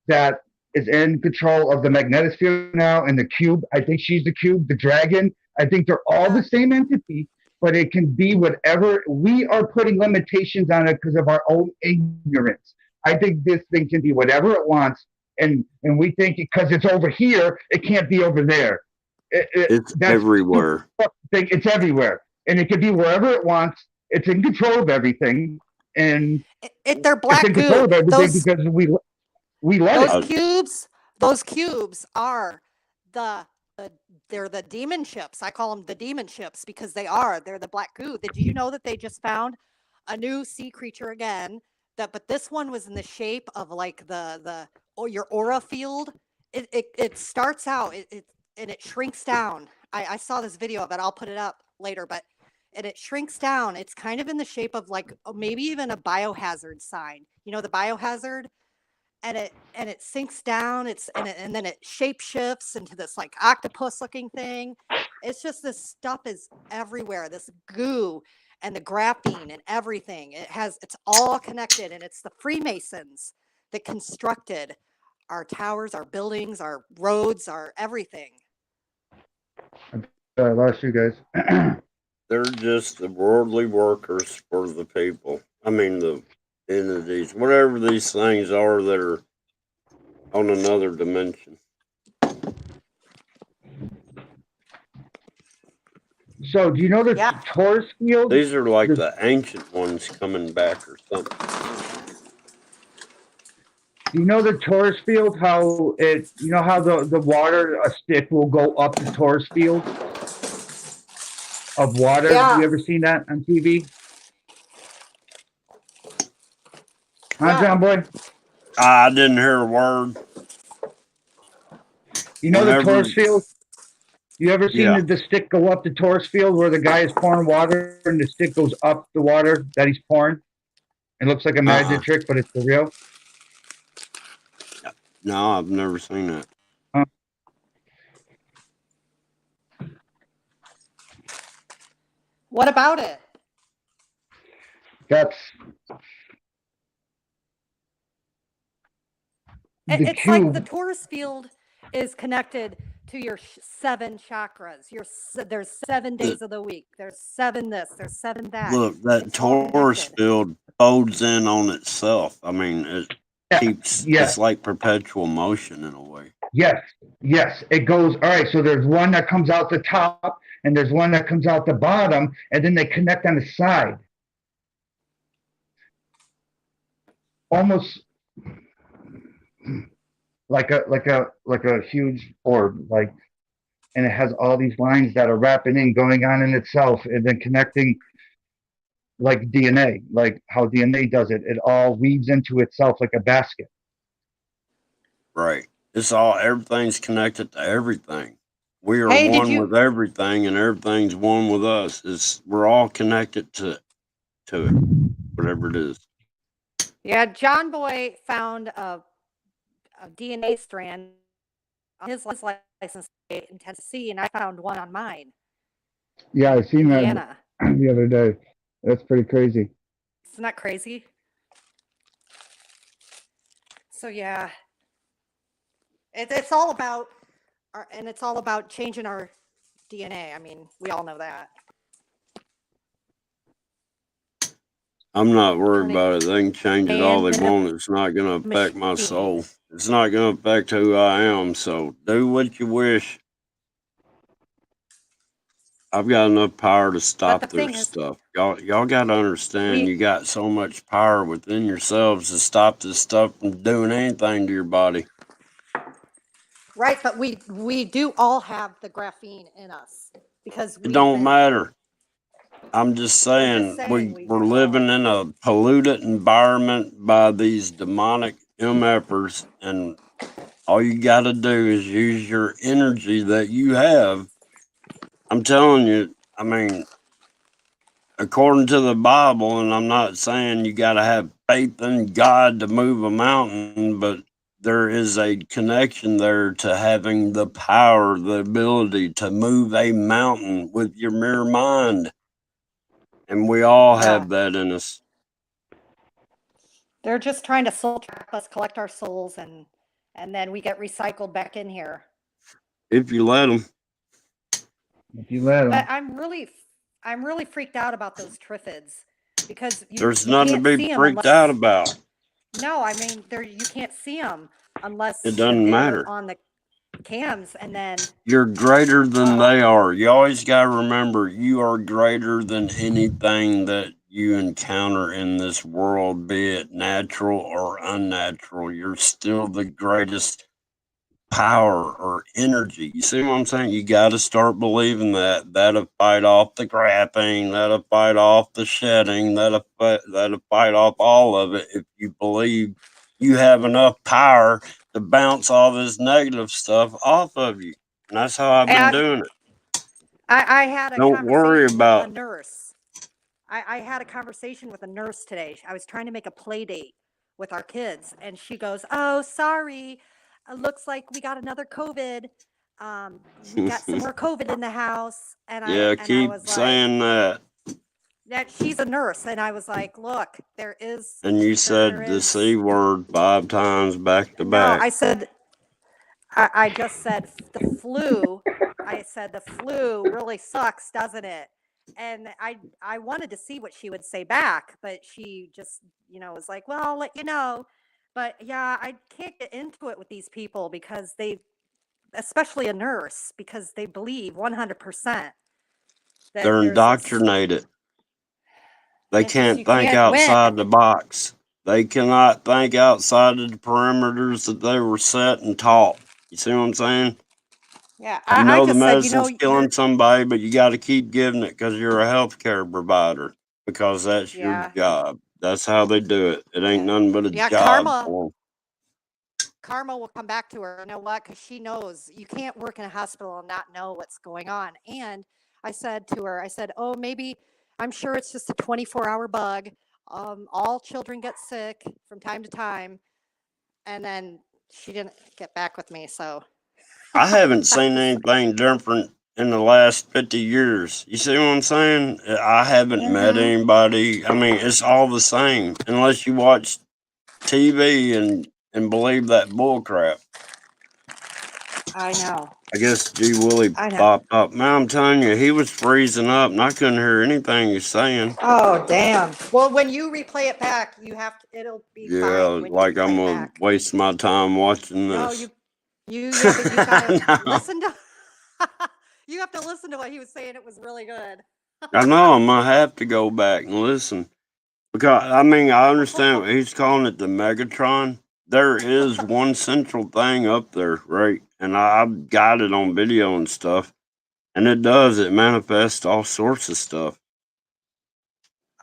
that is in control of the magnetosphere now, and the cube. I think she's the cube, the dragon. I think they're all the same entity, but it can be whatever. We are putting limitations on it because of our own ignorance. I think this thing can be whatever it wants, and we think because it's over here, it can't be over there. It's everywhere. It's everywhere, and it can be wherever it wants. It's in control of everything, and they're black goo. Because we let those cubes are they're the demon ships. I call them the demon ships because they're the black goo. Did you know that they just found a new sea creature again? But this one was in the shape of like your aura field. It starts out and it shrinks down. I saw this video of it. I'll put it up later, and it shrinks down. It's kind of in the shape of like maybe even a biohazard sign. You know, the biohazard, and it sinks down. And then it shape shifts into this like octopus looking thing. It's just this stuff is everywhere. This goo and the graphene and everything. It's all connected, and it's the Freemasons that constructed our towers, our buildings, our roads, our everything. I lost you guys. They're just the worldly workers for the people. I mean, the entities, whatever these things are that are on another dimension. So, do you know the Taurus field? These are like the ancient ones coming back or something. Do you know the Taurus field? How the water, a stick will go up the Taurus field of water? Yeah. Have you ever seen that on TV? Huh, John Boy? I didn't hear a word. You know the whenever, Taurus field? You ever seen yeah, the stick go up the Taurus field where the guy is pouring water and the stick goes up the water that he's pouring? It looks like a magic trick, but it's for real. no, I've never seen that. What about it? That's the It's like the cube. Taurus field is connected to your 7 chakras. There's 7 days of the week. There's 7 this. There's 7 that. Look, that It's all Taurus connected. field folds in on itself. I mean, it keeps, Yes. it's like perpetual motion in a way. Yes. It goes, all right, so there's one that comes out the top and there's one that comes out the bottom, and then they connect on the side. Almost like a huge orb, like, and it has all these lines that are wrapping in, going on in itself, and then connecting like DNA, like how DNA does it. It all weaves into itself like a basket. Right. It's all, everything's connected to everything. We are Hey, did one you- with everything, and everything's one with us. We're all connected to it, whatever it is. Yeah, John Boy found a DNA strand on his license plate in Tennessee, and I found one on mine. Yeah, I seen that Indiana. the other day. That's pretty crazy. Isn't that crazy? So yeah, it's all about, and it's all about changing our DNA. I mean, we all know that. I'm not worried Turning about it. They can change it all they into want. It's not going to affect my machines. soul. It's not going to affect who I am. So do what you wish. I've got enough power to stop the their thing is, stuff. Y'all got to understand, we- you got so much power within yourselves to stop this stuff from doing anything to your body. Right, but we do all have the graphene in us because It don't matter. I'm just saying, saying we we're do living in a polluted environment by these demonic MFers, and all you got to do is use your energy that you have. I'm telling you, I mean, according to the Bible, and I'm not saying you got to have faith in God to move a mountain, but there is a connection there to having the power, the ability to move a mountain with your mere mind. And we all have that in us. They're just trying to soul trap us, collect our souls, and then we get recycled back in here. If you let them. If you let them. But I'm really freaked out about those triffids because There's you nothing to can't be see 'em freaked out about. No, I mean you can't see them unless It doesn't they're matter. on the cams, and then You're greater than they are. You always got to remember, you are greater than anything that you encounter in this world, be it natural or unnatural. You're still the greatest power or energy. You see what I'm saying? You got to start believing that. That'll fight off the graphing. That'll fight off the shedding. That'll fight off all of it if you believe you have enough power to bounce all this negative stuff off of you. And that's how I've been And doing it. I had a Don't worry conversation about- with a nurse. I had a conversation with a nurse today. I was trying to make a play date with our kids, and she goes, "Oh, sorry, looks like we got another COVID. We got some more COVID in the house." And I Keep was saying that. that she's a nurse, and I was like, "Look, there is." And you said the C word 5 times back to back. No, I said. I just said the flu. I said the flu really sucks, doesn't it? And I wanted to see what she would say back, but she just, was like, "Well, I'll let you know." But yeah, I can't get into it with these people because especially a nurse, because they believe 100% that They're there's this- indoctrinated. They It's just can't you think can't win. outside the box. They cannot think outside of the perimeters that they were set and taught. You see what I'm saying? Yeah, You know I the just medicine's said, killing somebody, but you got to keep giving it because you're a healthcare provider, because that's Yeah. your job. That's how they do it. It ain't nothing but a Yeah, job karma. for 'em. karma will come back to her. You know what? Because she knows you can't work in a hospital and not know what's going on. And I said to her, I said, oh, maybe I'm sure it's just a 24-hour bug. All children get sick from time to time. And then she didn't get back with me. So I haven't seen anything different in the last 50 years. You see what I'm saying? I haven't met anybody. I mean, it's all the same unless you watch TV and believe that bull crap. I know. I guess G. Willie I know. popped up. Man, I'm telling you, he was freezing up and I couldn't hear anything you're saying. Oh, damn. Well, when you replay it back, it'll be fine. Yeah, when you like I'm replay it gonna back. waste my time watching No, this. you gotta No. listen to. You have to listen to what he was saying. It was really good. I know I'm gonna have to go back and listen because I mean I understand he's calling it the Megatron. There is one central thing up there, right? And I've got it on video and stuff, and it manifests all sorts of stuff.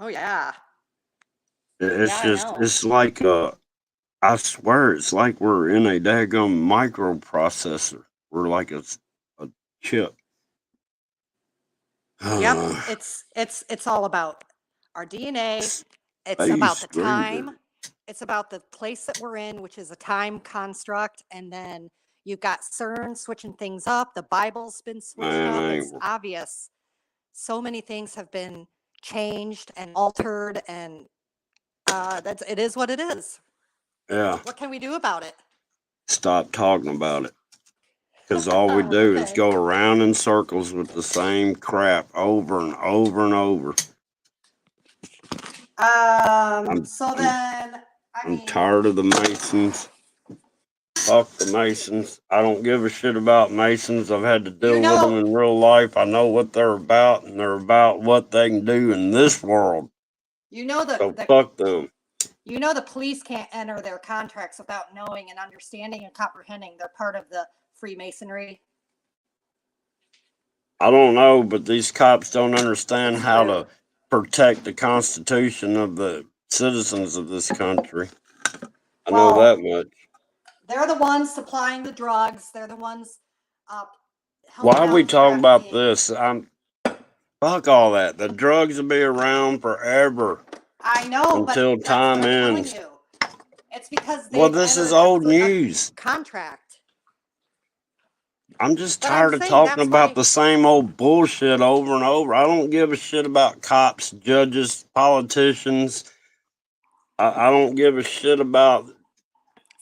Oh yeah. It's Yeah, I just know. it's like I swear it's like we're in a daggum microprocessor. We're like a chip. Yep. It's all about our DNA. It's about the Space Ranger. time. It's about the place that we're in, which is a time construct, and then you've got CERN switching things up. The Bible's been switched up. It's obvious. So many things have been changed and altered, and it is what it is. Yeah. What can we do about it? Stop talking about it. Because all we do is go around in circles with the same crap over and over and over. I'm tired of the Masons. Fuck the Masons. I don't give a shit about Masons. I've had to deal with them in real life. I know what they're about, and they're about what they can do in this world. So fuck them. You know the police can't enter their contracts without knowing and understanding and comprehending they're part of the Freemasonry. I don't know, but these cops don't understand how to protect the Constitution of the citizens of this country. I know that much. They're the ones supplying the drugs. They're the ones. Why are we talking about this? Fuck all that. The drugs will be around forever. I know, until but time that's what I'm ends. telling you. It's because This is old news. Contract. I'm just tired of talking about the same old bullshit over and over. I don't give a shit about cops, judges, politicians. I don't give a shit about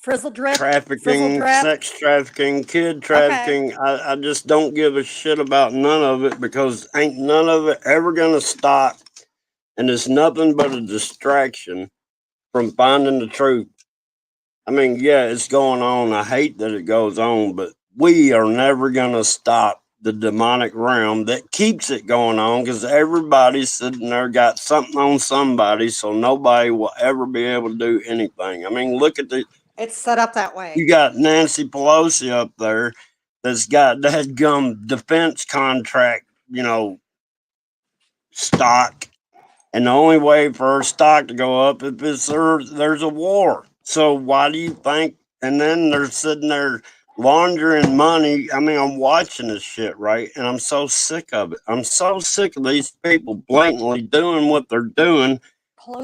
trafficking, sex trafficking, kid trafficking. Okay. I just don't give a shit about none of it because ain't none of it ever gonna stop. And it's nothing but a distraction from finding the truth. I mean, yeah, it's going on. I hate that it goes on, but we are never going to stop the demonic realm that keeps it going on because everybody's sitting there got something on somebody, so nobody will ever be able to do anything. I mean, look at it's set up that way. You got Nancy Pelosi up there that's got that gum defense contract, stock. And the only way for her stock to go up is if there's a war. So why do you think? And then they're sitting there laundering money. I mean, I'm watching this shit, right? And I'm so sick of it. I'm so sick of these people blatantly doing what they're doing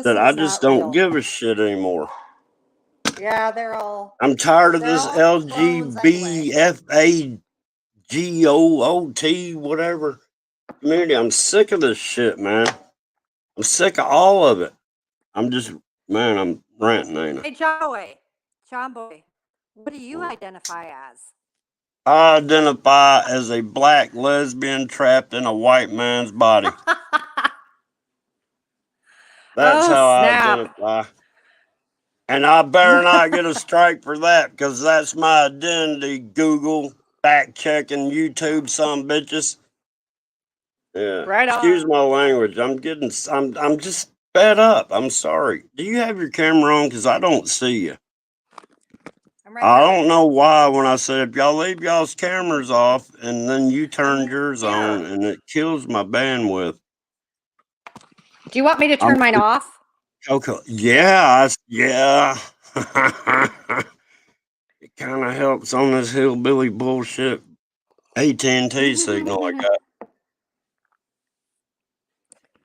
that I just don't give a shit anymore. Yeah, they're all. I'm tired of this LGBTFAGOOT, whatever community. I'm sick of this shit, man. I'm sick of all of it. I'm ranting, ain't I? Hey, John Boy, what do you identify as? I identify as a black lesbian trapped in a white man's body. That's how I identify. And I better not get a strike for that because that's my identity, Google, fact-checking, YouTube, some bitches. Yeah. Right on. Excuse my language. I'm just fed up. I'm sorry. Do you have your camera on? Because I don't see you. I don't know why when I said, if y'all leave y'all's cameras off and then you turned yours on and it kills my bandwidth. Do you want me to turn mine off? Okay. Yeah. kind of helps on this hillbilly bullshit AT&T signal I got.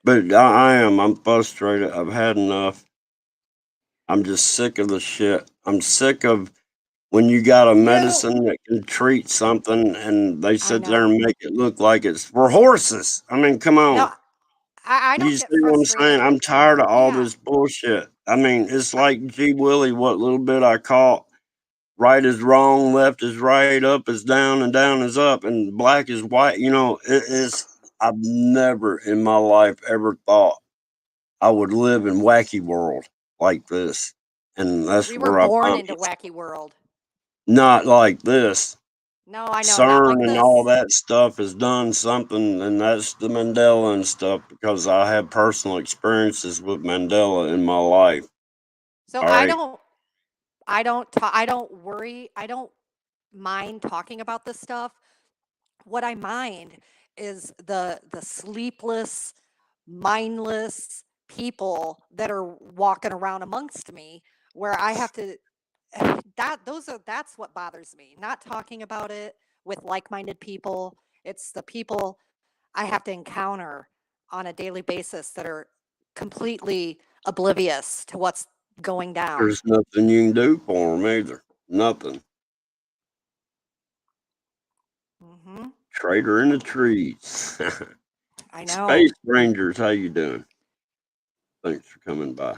But I'm frustrated. I've had enough. I'm just sick of the shit. I'm sick of when you got a You know, medicine that can treat something and they I sit there know. and make it look like it's for horses. I mean, come No, on. I You don't see get what I'm saying? frustrated. I'm tired of all Yeah. this bullshit. I mean, it's I like G Willie, what little bit I caught. Right is wrong, left is right, up is down, and down is up, and black is white. You know, it is. I've never in my life ever thought I would live in wacky world like this, and that's We were where I born found into myself. wacky world. Not like this. No, I know, not CERN like and all this. that stuff has done something, and that's the Mandela and stuff because I have personal experiences with Mandela in my life. So All right, I don't worry. I don't mind talking about this stuff. What I mind is the sleepless, mindless people that are walking around amongst me where I have to that's what bothers me. Not talking about it with like-minded people. It's the people I have to encounter on a daily basis that are completely oblivious to what's going down. there's nothing you can do for them either. Nothing. Mhm. Trader in the trees. I know. Space Rangers, how you doing? Thanks for coming by.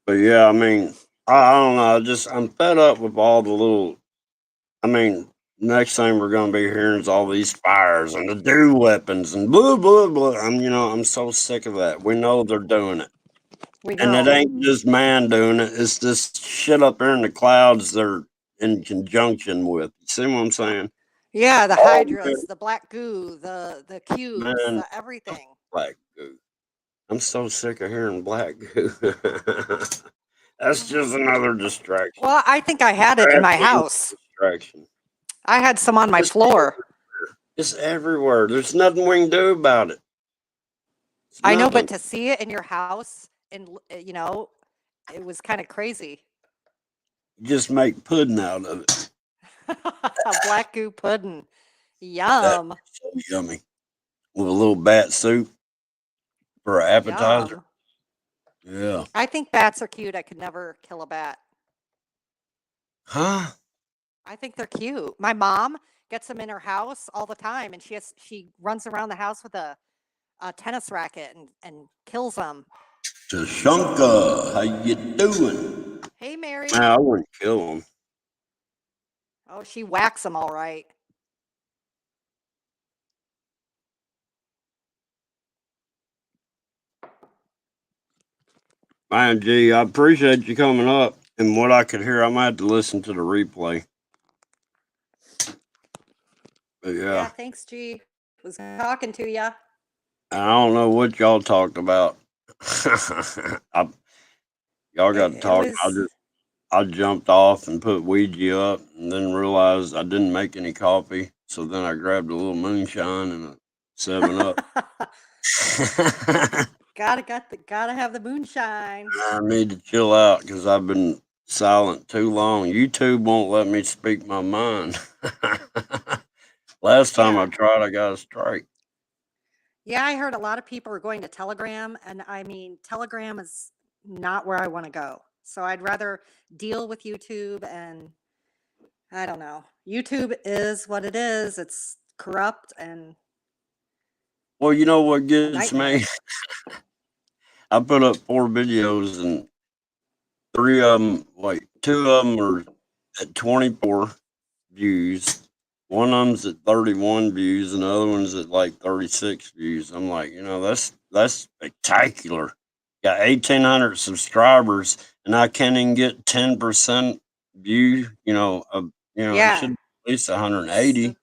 But yeah, I mean, I don't know. I'm fed up with all the little. I mean, next thing we're gonna be hearing is all these fires and the do weapons and blah blah blah. I'm so sick of that. We know they're doing it, We and it know. ain't just man doing it. It's this shit up there in the clouds. They're in conjunction with. You see what I'm saying? Yeah, the All hydras, the black goo, the cubes, man, the everything. black goo. I'm so sick of hearing black goo. That's just another distraction. Well, I think I had it in my Distraction, house. distraction. I had some on my It's floor. everywhere. It's everywhere. There's nothing we can do about it. It's I know, but nothing. to see it in your house and it was kind of crazy. You just make pudding out of it. Black goo pudding. That Yum. so yummy. With a little bat soup for an appetizer. Yum. Yeah. I think bats are cute. I could never kill a bat. Huh? I think they're cute. My mom gets them in her house all the time, and she runs around the house with a tennis racket and kills them. Tashanka, how you doing? Hey, Mary. Man, I wouldn't kill them. Oh, she whacks them all right. Man, gee, I appreciate you coming up. And what I could hear, I might have to listen to the replay. But Yeah, yeah, thanks, G. Was talking to you. I don't know what y'all talked about. Y'all got to It talk. was I jumped off and put Ouija up, and then realized I didn't make any coffee. So then I grabbed a little moonshine and a 7-Up. gotta have the moonshine. I need to chill out because I've been silent too long. YouTube won't let me speak my mind. Last time I Yeah. tried, I got a strike. Yeah, I heard a lot of people are going to Telegram, and I mean, Telegram is not where I want to go. So I'd rather deal with YouTube, and I don't know. YouTube is what it is. It's corrupt and Well, you know what a gets me? nightmare. I put up 4 videos and 3 of them, wait, 2 of them are at 24 views. One of them's at 31 views, and the other one's at like 36 views. I'm like, that's spectacular. Got 1,800 subscribers, and I can't even get 10% view. It Yeah. should be at least So, 180.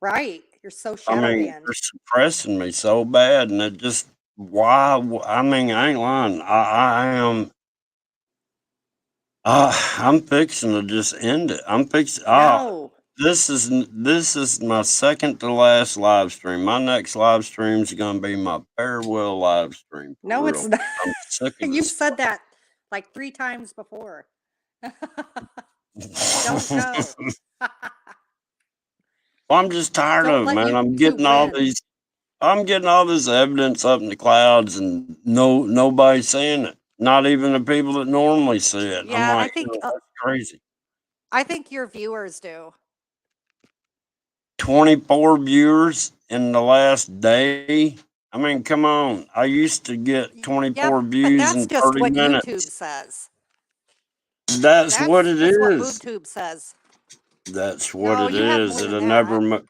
right. You're so I shadow mean, banned. they're suppressing me so bad, and it just why? I mean, I ain't lying. I am. I'm fixing to just end it. I'm fixing. No. This is my second to last live stream. My next live stream is gonna be my farewell live stream. For No, it's real. not. I'm sick of You've this. said that like 3 times before. Don't go. I'm just tired Don't of it, let man. YouTube I'm getting all this evidence up in the clouds, and nobody's saying it. Not even the people that normally say it. I'm Yeah, like, that's crazy. I think your viewers do. 24 viewers in the last day. I mean, come on. I used to get 24 But views that's in just 30 what minutes. YouTube says. That's what it That's what is. BoobTube says. That's what No, it you have is. more It'll than never.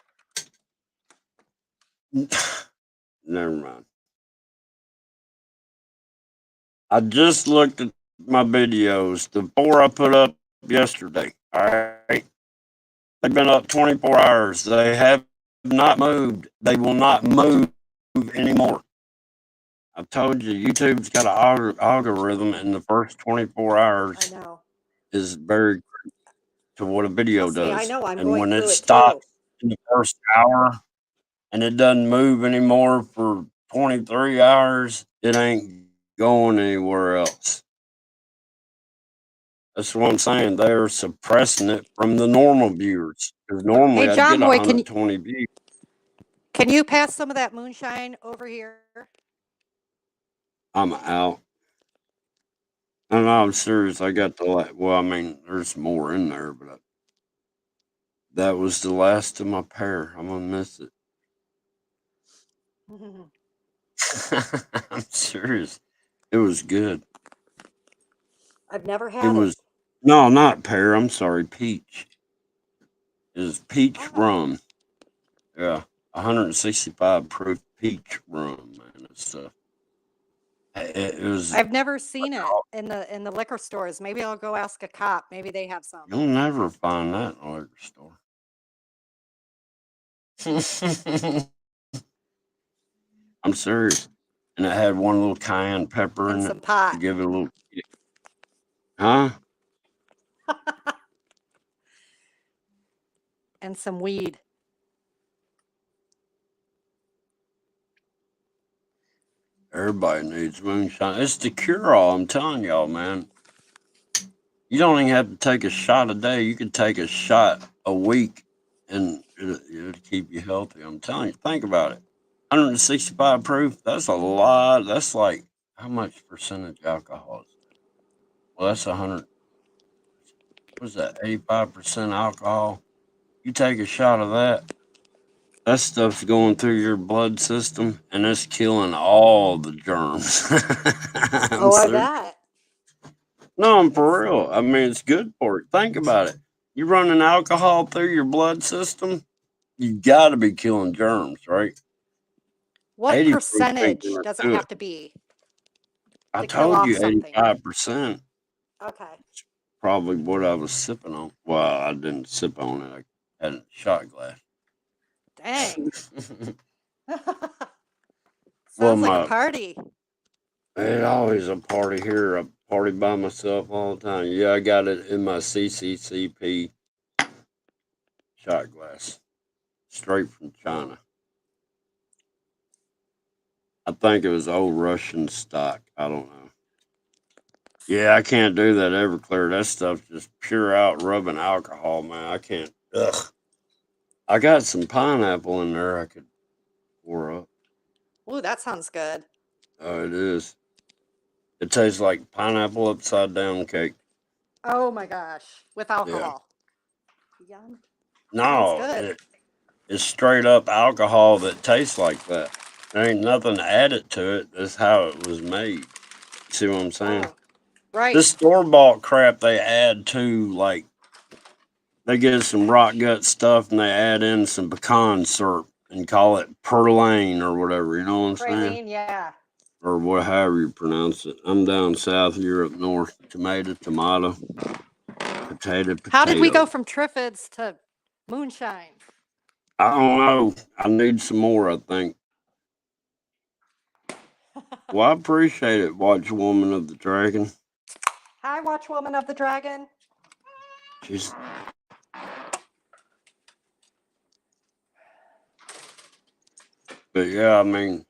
Never mind. I just looked at my videos, the 4 I put up yesterday. All right. They've been up 24 hours. They have not moved. They will not move anymore. I told you, YouTube's got an algorithm, and the first 24 hours I know. is very critical to what a video Trust me, I does. know. I'm And going when it through it stops too. in the first hour and it doesn't move anymore for 23 hours, it ain't going anywhere else. That's what I'm saying. They're suppressing it from the normal viewers. Because normally Hey, I'd John get Boy, 120 views. can you pass some of that moonshine over here? I'm out. And I'm serious. I got the well, I mean, there's more in there, but that was the last of my pair. I'm gonna miss it. I'm serious. It was good. I've never It had it. was no, not pear. I'm sorry, peach. It was peach rum. Yeah, 165 proof peach rum, man. It's it was. I've never seen it in the liquor stores. Maybe I'll go ask a cop. Maybe they have some. You'll never find that in a liquor store. I'm serious. And it had one little cayenne pepper And in some it pot. to give it a little kick. Huh? And some weed. Everybody needs moonshine. It's the cure all, I'm telling y'all, man. You don't even have to take a shot a day. You could take a shot a week and it'll keep you healthy. I'm telling you, think about it. 165 proof, that's a lot. That's like, how much percentage alcohol is that? Well, that's 100. What's that, 85% alcohol? You take a shot of that stuff's going through your blood system and it's killing all the germs. Oh, I bet. No, I'm for real. I mean, it's good for it. Think about it. You running alcohol through your blood system, you got to be killing germs, right? What 80 proof ain't percentage gonna does it do have it. to be I to kill told off you something? 85%. Okay. Probably what I was sipping on. Well, I didn't sip on it. I had a shot glass. Dang. Well, Sounds like a party. it's always a party here. I party by myself all the time. Yeah, I got it in my CCCP shot glass, straight from China. I think it was old Russian stock. I don't know. Yeah, I can't do that Everclear. That stuff's just pure out rubbing alcohol, man. I can't. Ugh. I got some pineapple in there I could pour up. Ooh, that sounds good. Oh, it is. It tastes like pineapple upside down cake. Oh my gosh. With Yeah. alcohol. Yum. No, Sounds good. it's straight up alcohol that tastes like that. There ain't nothing added to it. That's how it was made. See what I'm saying? Oh, right. This store bought crap they add to, like, they get some rock gut stuff and they add in some pecan syrup and call it Perlane or whatever. You know what I'm saying? Praline, yeah. Or however you pronounce it. I'm down south, you're up north. Tomato, potato. How did we go from Triffids to moonshine? I don't know. I need some more, I think. Well, I appreciate it, Watch Woman of the Dragon. Hi, Watchwoman of the Dragon. She's. But yeah, I mean,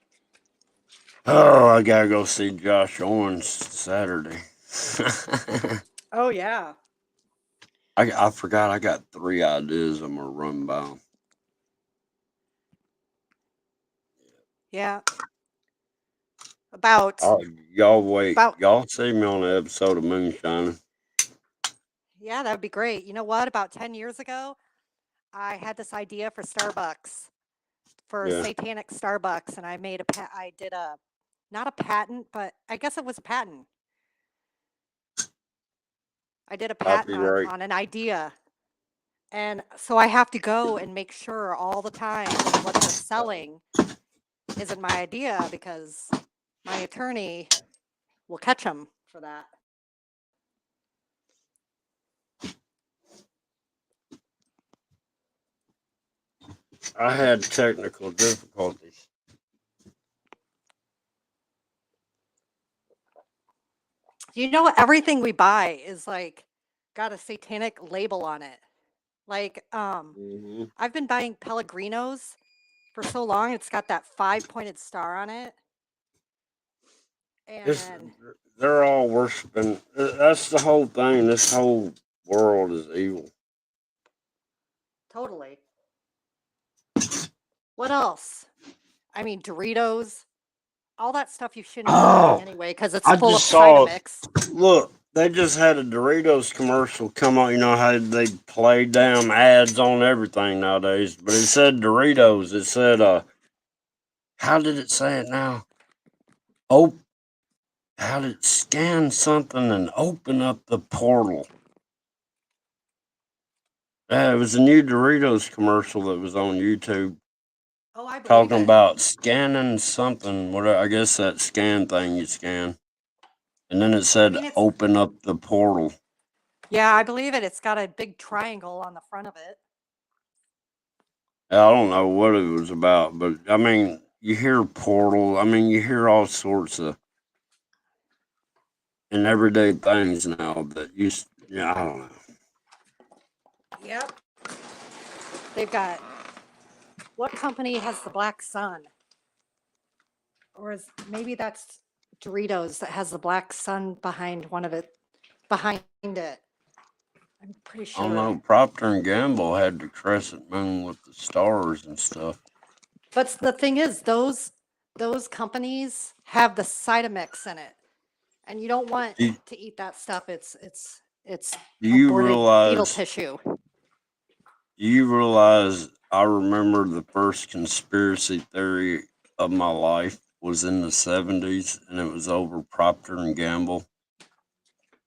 oh, I gotta go see Josh Owens Saturday. Oh, yeah. I forgot I got 3 ideas I'm gonna run by 'em. Yeah. About Y'all wait. about Y'all see me on an episode of Moonshine. yeah, that would be great. You know what? About 10 years ago, I had this idea for Starbucks, for Yeah. satanic Starbucks, and I did a not a patent, but I guess it was a patent. I did a patent Copyright. on an idea. And so I have to go and make sure all the time that what they're selling isn't my idea because my attorney will catch them for that. I had technical difficulties. You know what? Everything we buy is like got a satanic label on it. Like, hmm I've been buying Pellegrinos for so long. It's got that 5-pointed star on it. This, And they're all worshiping. That's the whole thing. This whole world is evil. totally. What else? I mean, Doritos, all that stuff you shouldn't be buying Oh, anyway because it's I full of just saw. Cytomix. Look, they just had a Doritos commercial come on. You know how they play damn ads on everything nowadays, but it said Doritos. It said, how did it say it now? Oh, how did it scan something and open up the portal? Yeah, it was a new Doritos commercial that was on YouTube Oh, I believe talking it. about scanning something. Whatever, I guess that scan thing you scan, and then it I said mean, it's open up the portal. yeah, I believe it. It's got a big triangle on the front of it. I don't know what it was about, but I mean, you hear portal. I mean, you hear all sorts of and everyday things now that yeah, I don't know. Yep. They've got what company has the black sun? Or is maybe that's Doritos that has the black sun behind it. I'm pretty I don't sure. know. Procter and Gamble had the crescent moon with the stars and stuff. But the thing is, those companies have the Cytomix in it, and you don't want Do, to eat that stuff. It's do you aborted fetal realize? tissue. Do you realize? I remember the first conspiracy theory of my life was in the 70s, and it was over Procter and Gamble,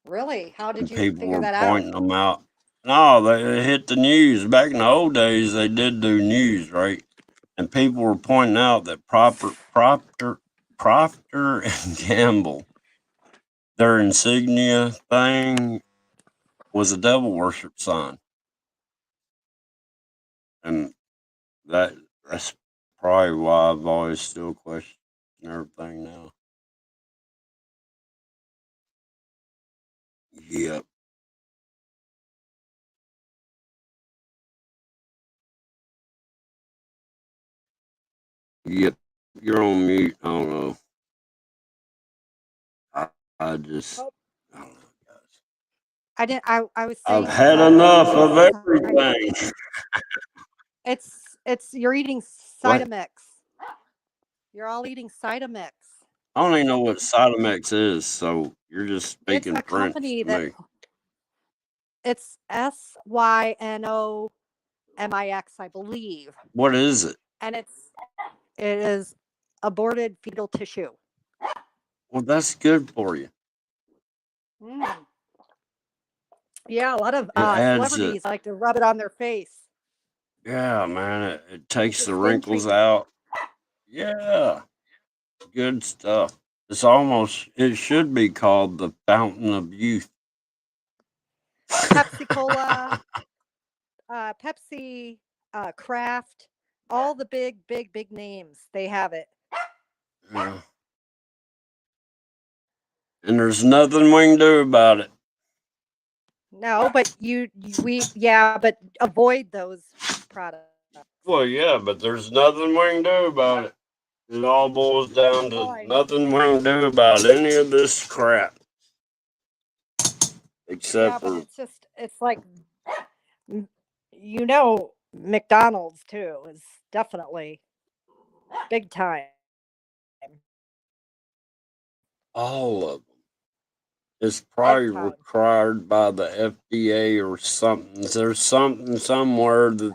Really? How did and you people figure were that out? pointing them out. No, they hit the news. Back in the old days, they did do news, right? And people were pointing out that Procter and Gamble, their insignia thing was a devil worship sign, and that's probably why I've always still questioned everything now. Yep, yep. You're on mute. I don't know. I, I just, Oh, I don't know, guys. I didn't. I was I've saying had enough of it's everything. it's you're eating What? Cytomix. You're all eating Cytomix. I don't even know what Cytomex is, so you're just It's speaking a French company to that me. it's SYNOMIX, I believe, What is it? and it is aborted fetal tissue. Well, that's good for you. Mm. Yeah, a lot of It adds it. celebrities like to rub it on their face. Yeah, man. It takes The the skin wrinkles treatment. out. Yeah, good stuff. It should be called the Fountain of Youth. Pepsi Cola, Pepsi, Kraft, all the big names, they have it. Yeah. And there's nothing we can do about it. No, but but avoid those products. Well, yeah, but there's nothing we can do about it. It all boils down Oh, to I know. nothing we can do about any of this crap. Yeah, Except but for, it's like You know, McDonald's too is definitely big time. All of them. It's Big probably time. required by the FDA or something. There's something somewhere that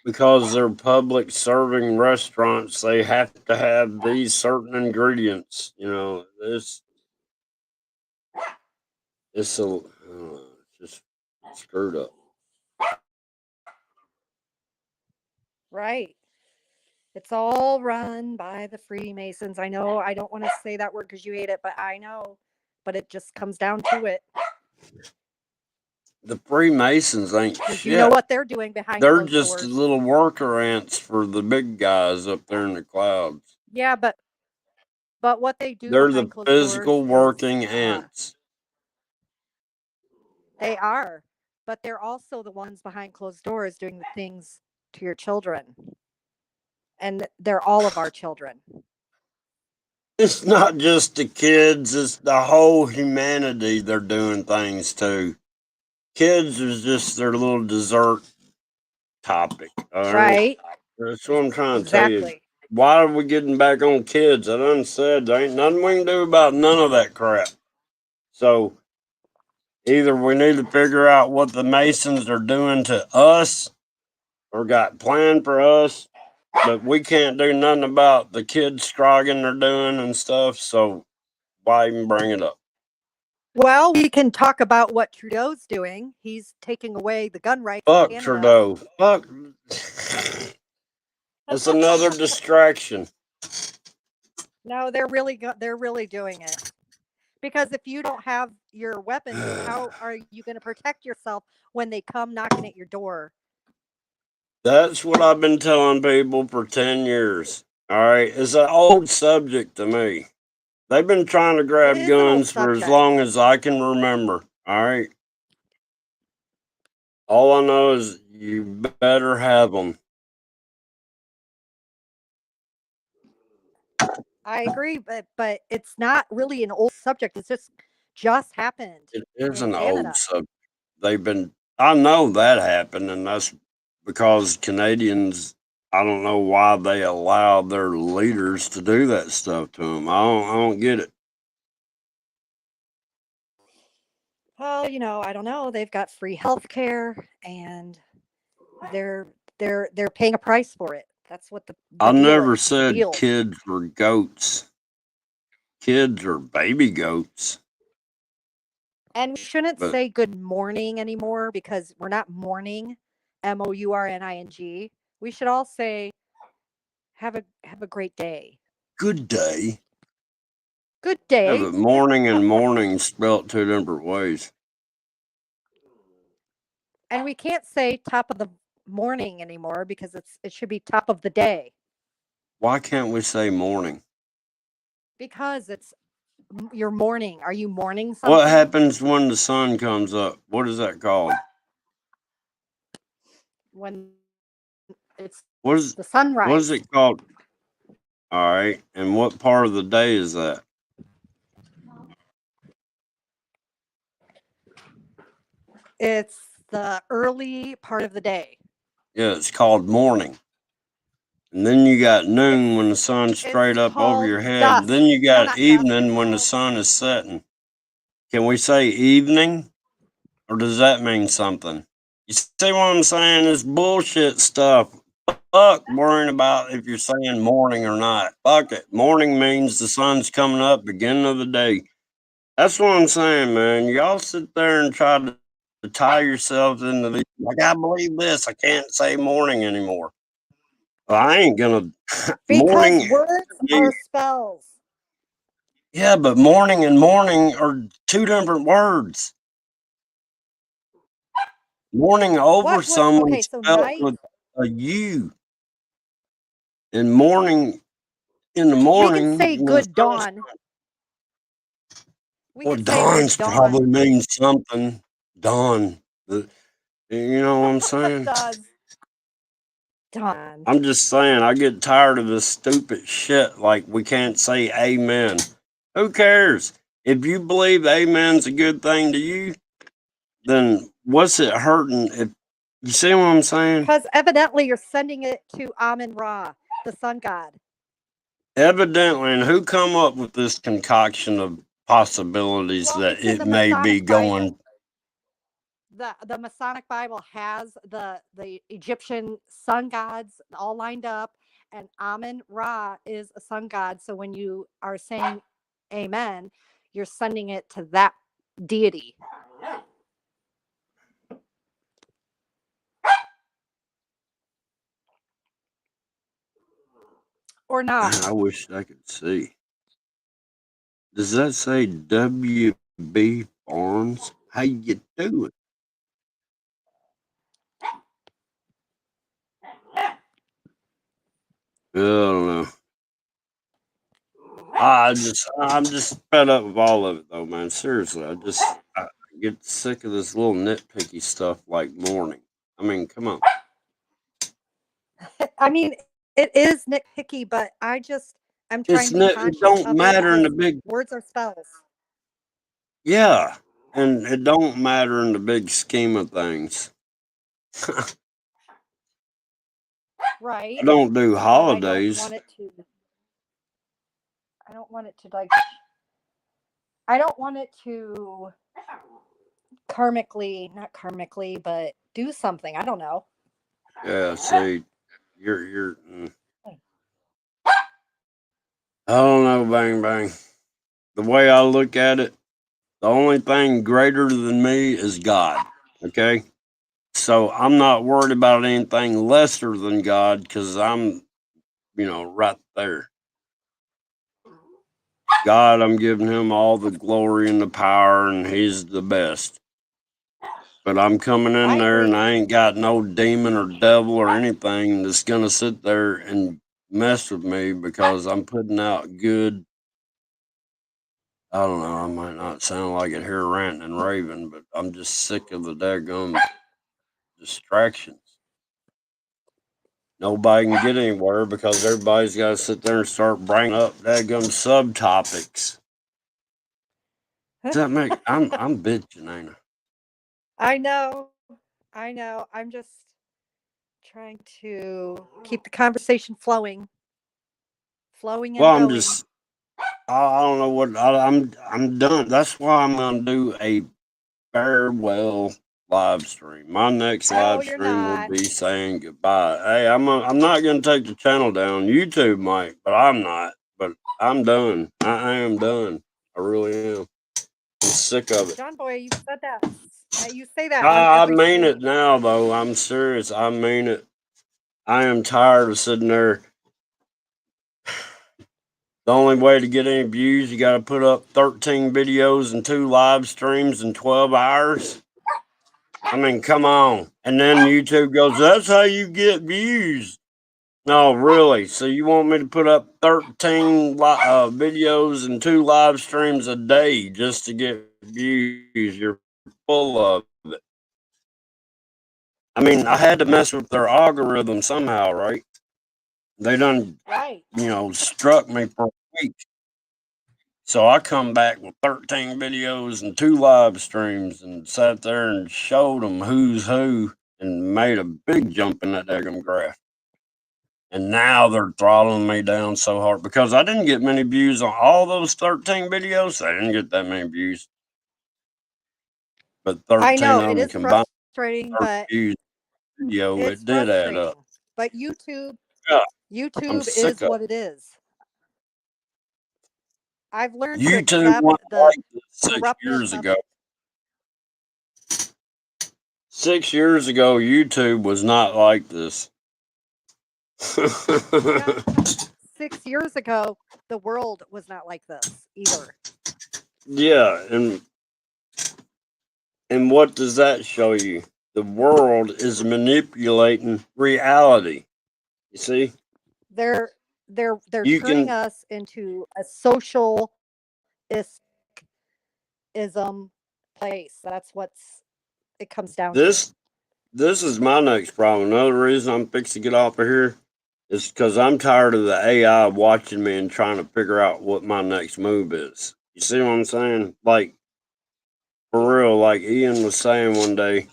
because they're public serving restaurants, they have to have these certain ingredients. You know, it's just screwed up. Right. It's all run by the Freemasons. I know I don't want to say that word because you hate it, but I know. But it just comes down to it. The Freemasons ain't 'Cause you know shit. what they're doing behind They're closed just doors. little worker ants for the big guys up there in the clouds. Yeah, but what they do They're the behind closed doors physical is working ants. they are, but they're also the ones behind closed doors doing the things to your children. And they're all of our children. It's not just the kids, it's the whole humanity they're doing things to. Kids is just their little dessert topic. All right. Right? That's what I'm trying to tell you. Exactly. Why are we getting back on kids? I done said there ain't nothing we can do about none of that crap. So either we need to figure out what the Masons are doing to us or got planned for us, but we can't do nothing about the kids scrogging they're doing and stuff. So why even bring it up? Well, we can talk about what Trudeau's doing. He's taking away the gun rights in Fuck Canada. Trudeau. Fuck. That's another distraction. No, they're really doing it. Because if you don't have your weapons, how are you going to protect yourself when they come knocking at your door? That's what I've been telling people for 10 years. All right. It's an old subject to me. They've been trying to grab It is an old guns for as subject. long as I can remember. All right. All I know is you better have them. I agree, but it's not really an old subject. It's just happened It is in an old Canada. subject. I know that happened, and that's because Canadians, I don't know why they allow their leaders to do that stuff to them. I don't get it. Well, I don't know. They've got free health care and they're paying a price for it. That's what the I deal never is. The said deal. kids were goats. Kids are baby goats. And we shouldn't But say good morning anymore because we're not mourning, MOURNING. We should all say have a great day. good day. Good Yeah, day. but morning and morning spelt two different ways. And we can't say top of the morning anymore because it should be top of the day Why can't we say morning? because you're mourning. Are you mourning something? What happens when the sun comes up? What is that called? When it's What is the sunrise. what is it called? All right. And what part of the day is that? It's the early part of the day. Yeah, it's called morning. And then you got noon when the sun's straight up over your head. Dusk. Then you got not evening dusk. when the sun is setting. Can we say evening? Or does that mean something? You see what I'm saying? This bullshit stuff. Fuck worrying about if you're saying morning or not. Fuck it. Morning means the sun's coming up, beginning of the day. That's what I'm saying, man. Y'all sit there and try to tie yourselves into these. Like, I believe this. I can't say morning anymore. Well, I ain't gonna. Because morning. words are spells. Yeah, but morning and morning are two different words. Morning over someone okay, so spelled night. with a U. And morning in the We morning. can say when the good sun's dawn. We Well, can say good dawn's dawn. probably means something. Dawn. You know what I'm saying? Does. Dawn. I'm just saying, I get tired of this stupid shit. Like, we can't say amen. Who cares? If you believe amen's a good thing to you, then what's it hurting if You see what I'm saying? Because evidently you're sending it to Amun Ra, the sun god. Evidently, and who come up with this concoction of possibilities Well, that it's in it the may be Masonic going? Bible. The Masonic Bible has the Egyptian sun gods all lined up, and Amun Ra is a sun god. So when you are saying Amen, you're sending it to that deity. Or not. I wish I could see. Does that say WB Farms? How you doing? I don't know. I'm just fed up with all of it, though, man. Seriously, I get sick of this little nitpicky stuff like morning. I mean, come on. I mean, it is nitpicky, but I'm trying It's to be it conscious don't of it matter in the because big, words are spells. yeah, and it don't matter in the big scheme of things. Right. I don't do But I don't holidays. want it to. I don't want it to like. I don't want it to not karmically, but do something. I don't know. Yeah, see, you're. I don't know, bang bang. The way I look at it, the only thing greater than me is God. Okay, so I'm not worried about anything lesser than God because I'm, right there. God, I'm giving him all the glory and the power, and he's the best. But I'm coming in I there and agree. I ain't got no demon or devil or anything that's going to sit there and mess with me because I'm putting out good. I don't know. I might not sound like it here ranting and raving, but I'm just sick of the daggum distractions. Nobody can get anywhere because everybody's got to sit there and start bringing up daggum subtopics. Does that make? I'm bitching, ain't I? I know. I know. I'm just trying to keep the conversation flowing and Well, I'm going. just. I don't know what I'm done. That's why I'm gonna do a farewell live stream. My next No, live you're stream will not. be saying goodbye. Hey, I'm not gonna take the channel down. YouTube might, but I'm not. But I'm done. I am done. I really am. I'm sick of it. John Boy, you said that. You say that on I every mean it stream. now, though. I'm serious. I mean it. I am tired of sitting there. The only way to get any views, you got to put up 13 videos and 2 live streams in 12 hours. I mean, come on. And then YouTube goes, that's how you get views. No, really. So you want me to put up 13 videos and 2 live streams a day just to get views? You're full of it. I mean, I had to mess with their algorithm somehow, right? They done, Right. struck me for a week. So I come back with 13 videos and 2 live streams and sat there and showed them who's who and made a big jump in that daggum graph. And now they're throttling me down so hard because I didn't get many views on all those 13 videos. I didn't get that many views. But 13 I know of it them is combined frustrating, 30 but views video, it's it did add frustrating. up. But YouTube Yeah, I'm is sick of what it is. I've learned to YouTube accept wasn't the like this 6 corruptness years of ago. 6 years ago, YouTube was not like this. Yeah, 6 years ago, the world was not like this either. Yeah, and what does that show you? The world is manipulating reality. You see? They're You turning can us into a social ism place. That's what's it comes down to. this is my next problem. Another reason I'm fixing to get off of here is because I'm tired of the AI watching me and trying to figure out what my next move is. You see what I'm saying? Like, for real, like Ian was saying one day,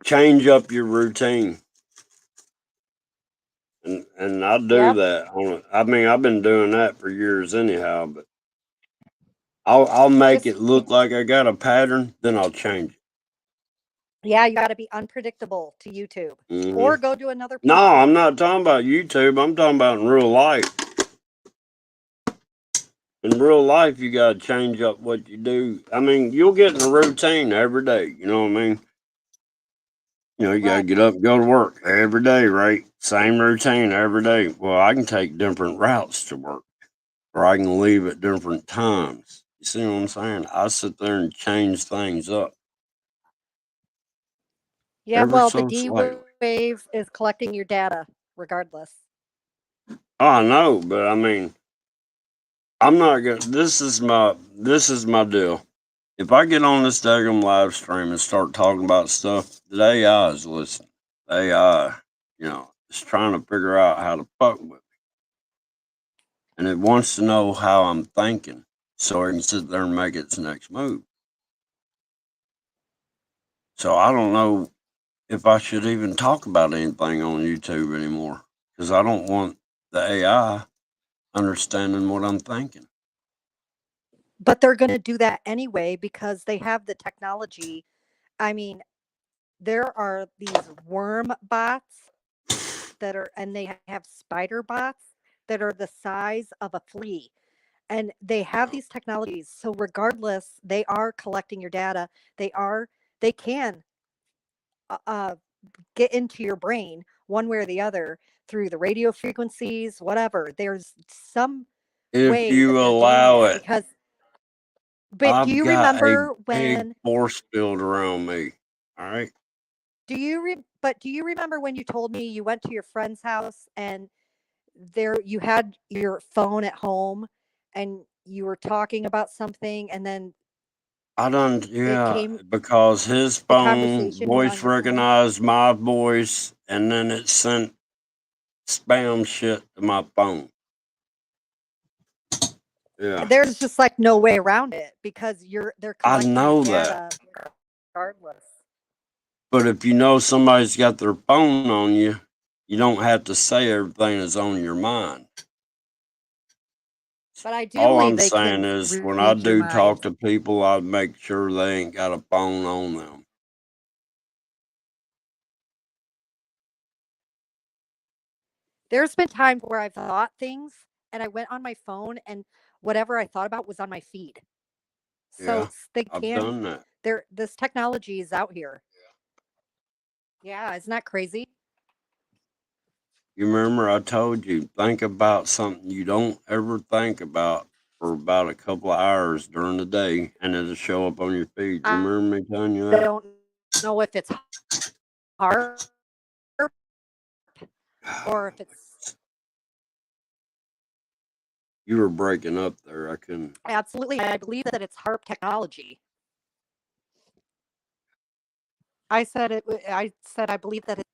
change up your routine. And I do Yep. that on it. I mean, I've been doing that for years anyhow, but I'll make Just it look like I got a pattern, then I'll change it. yeah, you got to be unpredictable to YouTube Hmm or go to another No, platform. I'm not talking about YouTube. I'm talking about in real life. In real life, you got to change up what you do. I mean, you'll get in a routine every day. You know what I mean? You know, you got to Right. get up and go to work every day, right? Same routine every day. Well, I can take different routes to work, or I can leave at different times. You see what I'm saying? I sit there and change things up Yeah, ever well, the so D slightly. wave is collecting your data regardless. Oh, I know, but I mean, I'm not gonna. This is my deal. If I get on this daggum live stream and start talking about stuff, the AI is listening. The AI, is trying to figure out how to fuck with me, and it wants to know how I'm thinking, so it can sit there and make its next move. So I don't know if I should even talk about anything on YouTube anymore because I don't want the AI understanding what I'm thinking. But they're going to do that anyway because they have the technology. I mean, there are these worm bots that are, and they have spider bots that are the size of a flea. And they have these technologies. So regardless, they are collecting your data. They can uh, get into your brain one way or the other through the radio frequencies, whatever. There's some If way that you they're doing allow it it, because, but do I've you got a remember big when, force field around me. All right. but do you remember when you told me you went to your friend's house and there you had your phone at home and you were talking about something and then I done, it yeah, came, because his the phone conversation went on voice your phone? recognized my voice and then it sent spam shit to my phone. Yeah. There's just like no way around it because they're I collecting your know that. data regardless. But if you know somebody's got their phone on you, you don't have to say everything that's on your mind. But I do All believe I'm they saying can is when I read your do talk mind. to people, I make sure they ain't got a phone on them. There's been times where I've thought things and I went on my phone and whatever I thought about was on my feed. So Yeah, they I've can, done that. this technology is out here. Yeah, isn't that crazy? You remember I told you, think about something you don't ever think about for about a couple of hours during the day, and it'll show up on your feed. You I remember me telling you that? don't know if it's HARP or if it's You were breaking up there. I couldn't. absolutely, I believe that it's HARP technology. I said I believe that it,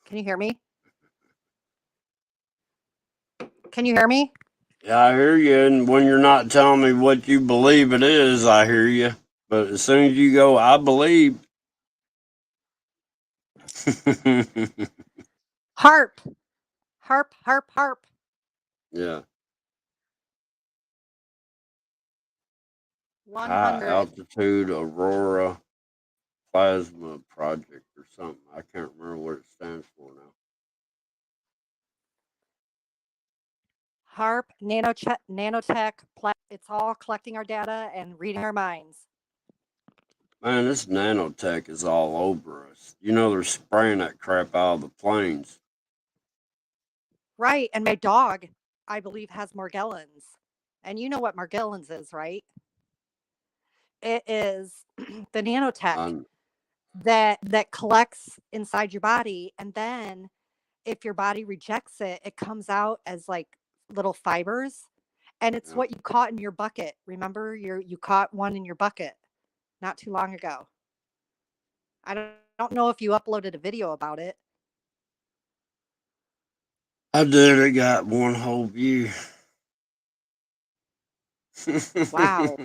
can you hear me? Can you hear me? Yeah, I hear you. And when you're not telling me what you believe it is, I hear you. But as soon as you go, I believe. HARP, HARP, HARP, HARP. Yeah. High 100. altitude aurora plasma project or something. I can't remember what it stands for now. HARP, nanotech, it's all collecting our data and reading our minds. Man, this nanotech is all over us. You know they're spraying that crap out of the planes. Right. And my dog, I believe, has Morgellons. And you know what Morgellons is, right? It is the nanotech I, that collects inside your body. And then if your body rejects it, it comes out as like little fibers. And it's yeah. what you caught in your bucket. Remember, you caught one in your bucket not too long ago. I don't know if you uploaded a video about it. I did. It got one whole view. Wow.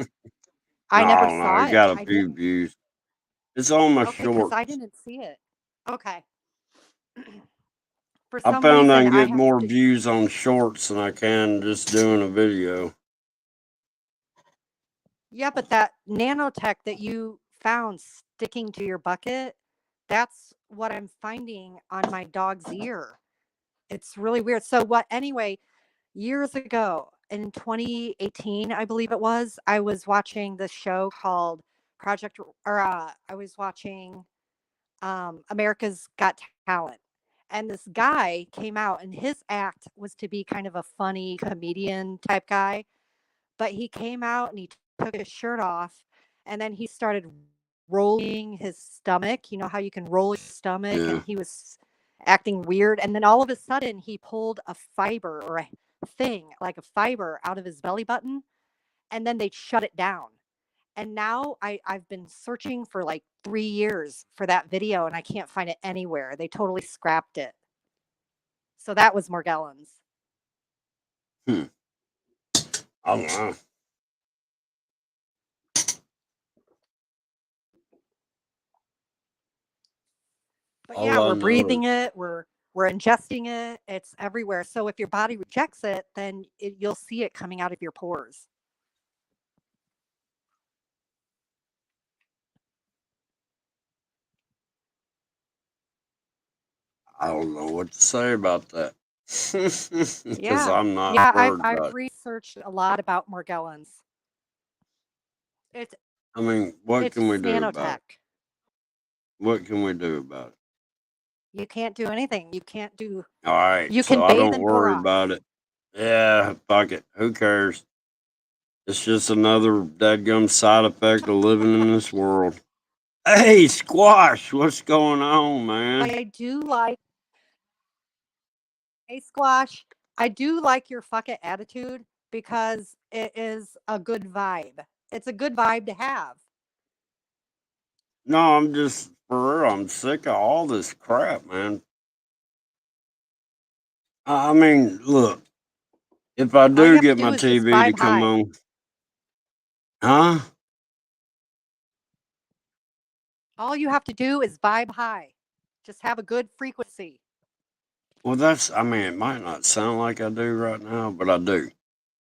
No, I never no, saw it it. got a I few didn't. views. It's on my Okay, because I shorts. didn't see it. Okay. For I some found I reason, can I get have more to. views on shorts than I can just doing a video. Yeah, but that nanotech that you found sticking to your bucket, that's what I'm finding on my dog's ear. It's really weird. So what anyway, years ago in 2018, I believe it was, I was watching this show called I was watching America's Got Talent. And this guy came out and his act was to be kind of a funny comedian type guy, but he came out and he took his shirt off and then he started rolling his stomach. You know how you can roll your stomach? Yeah. And he was acting weird. And then all of a sudden, he pulled a fiber or a thing like a fiber out of his belly button and then they shut it down. And now I've been searching for like 3 years for that video and I can't find it anywhere. They totally scrapped it. So that was Morgellons. I don't know. But All yeah, I we're know breathing is it, we're ingesting it, it's everywhere. So if your body rejects it, then you'll see it coming out of your pores. I don't know what to say about that. Because Yeah. I'm not Yeah, worried I've about it. researched a lot about Morgellons. It's I mean, what it's can we just do about nanotech. it? What can we do about it? You can't do anything. You can't do All right, you so can I bathe don't in worry boron. about it. Yeah, fuck it. Who cares? It's just another dadgum side effect of living in this world. Hey, Squash, what's going on, But man? I do like Hey Squash, I do like your fuck it attitude because it is a good vibe. It's a good vibe to have. No, I'm just for real. I'm sick of all this crap, man. I mean, look, if I All you do have to get do my is just TV to vibe come high. on, huh? All you have to do is vibe high. Just have a good frequency. Well, I mean, it might not sound like I do right now, but I do.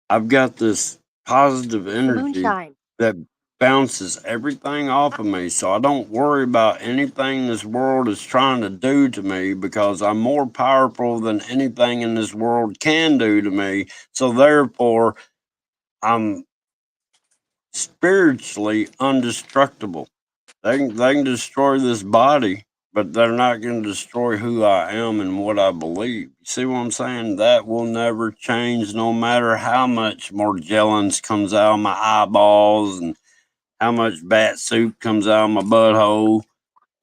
I've got this positive It's the energy moonshine. that bounces everything off of me. So I don't worry about anything this world is trying to do to me because I'm more powerful than anything in this world can do to me. So therefore, I'm spiritually undestructible. They can destroy this body, but they're not going to destroy who I am and what I believe. You see what I'm saying? That will never change, no matter how much Morgellons comes out of my eyeballs and how much bat soup comes out of my butthole.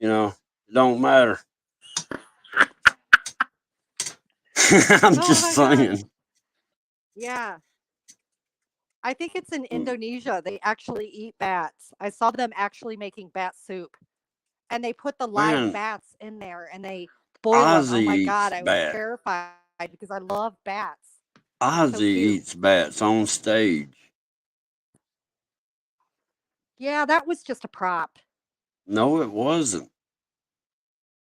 You know, it don't matter. I'm Oh just my god. saying. Yeah. I think it's in Mm, Indonesia. They actually eat bats. I saw them actually making bat soup. And they put the live Man, bats in there and they boil them. Oh Ozzy my eats god, I was bat. terrified because I love bats. So Ozzy cute. eats bats on stage. Yeah, that was just a prop. No, it wasn't.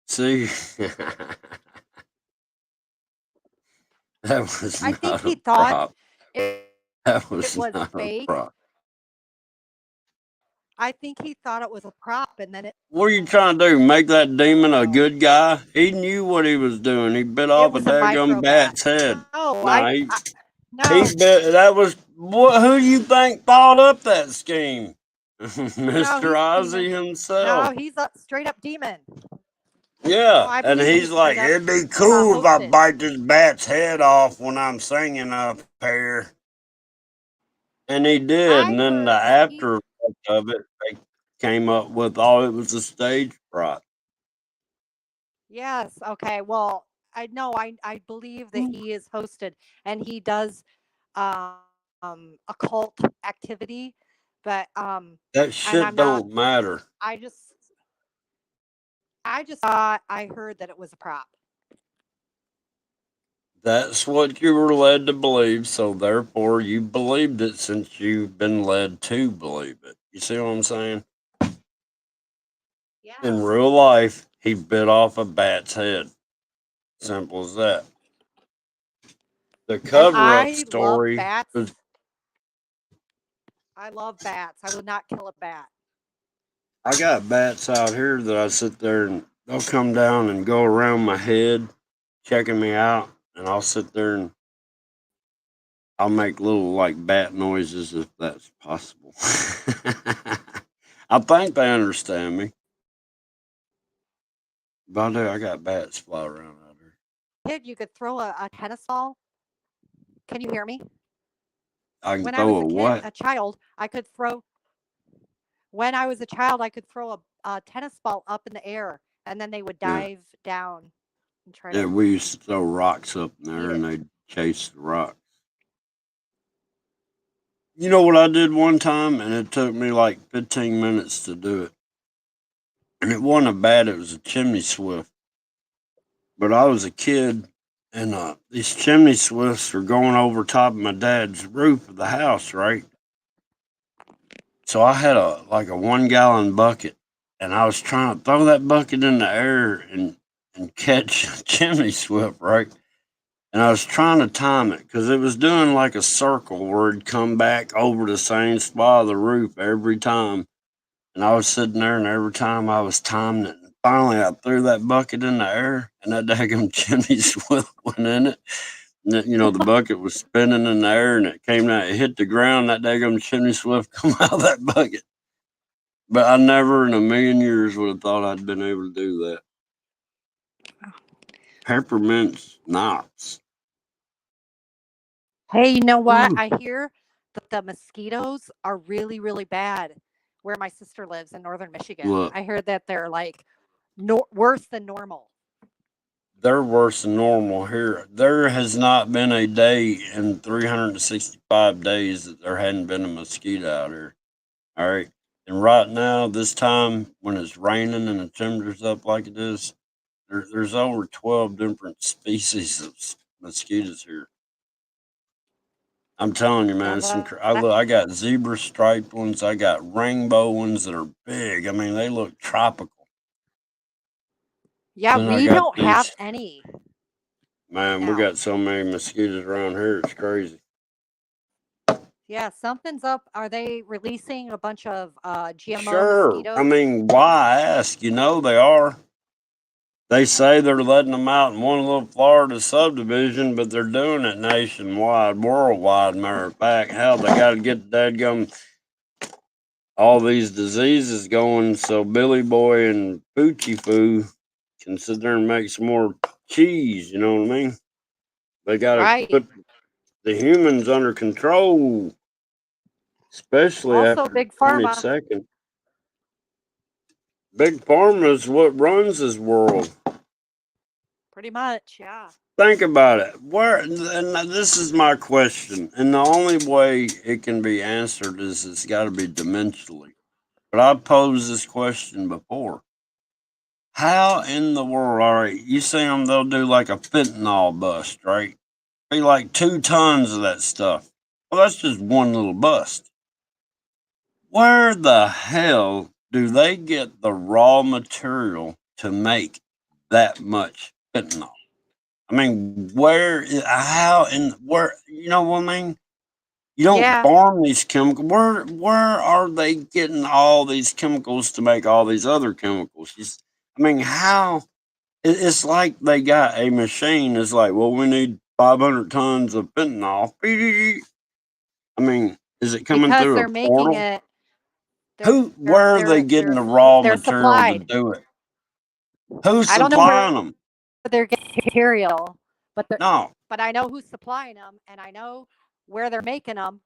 See, that was I think not a he thought prop. it, That it was was not a fake. prop. I think he thought it was a prop and then What are you trying to do? Make that demon a oh, good guy? He knew what he was doing. He bit it off a was a daggum microbat. bat's head. No, Nah, I he no, bit. That was what? Who do you think thought up that scheme? no, Mr. he's Ozzy demon. himself. No, he's a straight up demon. No, Yeah, I and believe he he's like, straight up it'd be cool if I hosted. bite this bat's head off when I'm singing up here. And he did, and I then the heard that he after effect of it, they came up with, oh, it was a stage prop. Yes, okay. Well, I know I believe that he is hosted and he does occult activity, but That and shit I'm not don't matter. I just I just thought I heard that it was a prop. That's what you were led to believe, so therefore you believed it since you've been led to believe it. You see what I'm saying? Yeah. In real life, he bit off a bat's head. Simple as that. The And cover up I love story bats. was I love bats. I would not kill a bat. I got bats out here that I sit there and they'll come down and go around my head, checking me out, and I'll sit there and I'll make little like bat noises if that's possible. I think they understand me. But I got bats fly around out here. Kid, you could throw a tennis ball. Can you hear me? I can When I was throw a what? a child, I could throw. When I was a child, I could throw a tennis ball up in the air, and then they would Yeah. dive down and try Yeah, to we used to throw rocks up in eat there and it. they'd chase the rocks. You know what I did one time, and it took me like 15 minutes to do it. And it wasn't a bat, it was a chimney swift. But I was a kid, and these chimney swifts were going over top of my dad's roof of the house, right? So I had a 1 gallon bucket, and I was trying to throw that bucket in the air and catch a chimney swift, right? And I was trying to time it because it was doing like a circle where it'd come back over the same spot of the roof every time. And I was sitting there, and every time I was timing it. And finally, I threw that bucket in the air, and that daggum chimney swift went in it. And the bucket was spinning in the air, and it came down, it hit the ground. That daggum chimney swift come out of that bucket. But I never in a million years would have thought I'd been able to do that. Peppermint knots. Hey, you know what? Ooh. I hear that the mosquitoes are really, really bad where my sister lives in northern Michigan. Look, I heard that they're like worse than normal. they're worse than normal here. There has not been a day in 365 days that there hadn't been a mosquito out here. All right. And right now, this time when it's raining and the temperature's up like it is, there's over 12 different species of mosquitoes here. I'm telling you, man, Yeah, I got zebra striped ones. I got rainbow ones that are big. I mean, they look tropical. yeah, Then I we got don't have these. any Man, we now. got so many mosquitoes around here. It's crazy. Yeah, something's up. Are they releasing a bunch of GMO Sure. I mosquitoes? mean, why ask? You know they are. They say they're letting them out in one little Florida subdivision, but they're doing it nationwide, worldwide. Matter of fact, hell, they got to get the dadgum all these diseases going so Billy Boy and Poochie Foo can sit there and make some more cheese. You know what I mean? They got to Right. put the humans under control, especially Also, after Big the Pharma. 22nd. Big Pharma is what runs this world. Pretty much, yeah. Think about it. And this is my question, and the only way it can be answered is it's got to be dimensionally. But I've posed this question before. How in the world, all right, you see them, they'll do like a fentanyl bust, right? Be like 2 tons of that stuff. Well, that's just one little bust. Where the hell do they get the raw material to make that much fentanyl? I mean, where, how, and where, you know what I mean? You don't Yeah. farm these chemicals. Where are they getting all these chemicals to make all these other chemicals? I mean, how? It's like they got a machine. It's like, well, we need 500 tons of fentanyl. I mean, is it coming Because through a they're making portal? it. They're, Where are they getting the raw they're material to supplied. do it? Who's I don't know supplying where them? they're getting material, but No, I know who's supplying them, and I know where they're making them.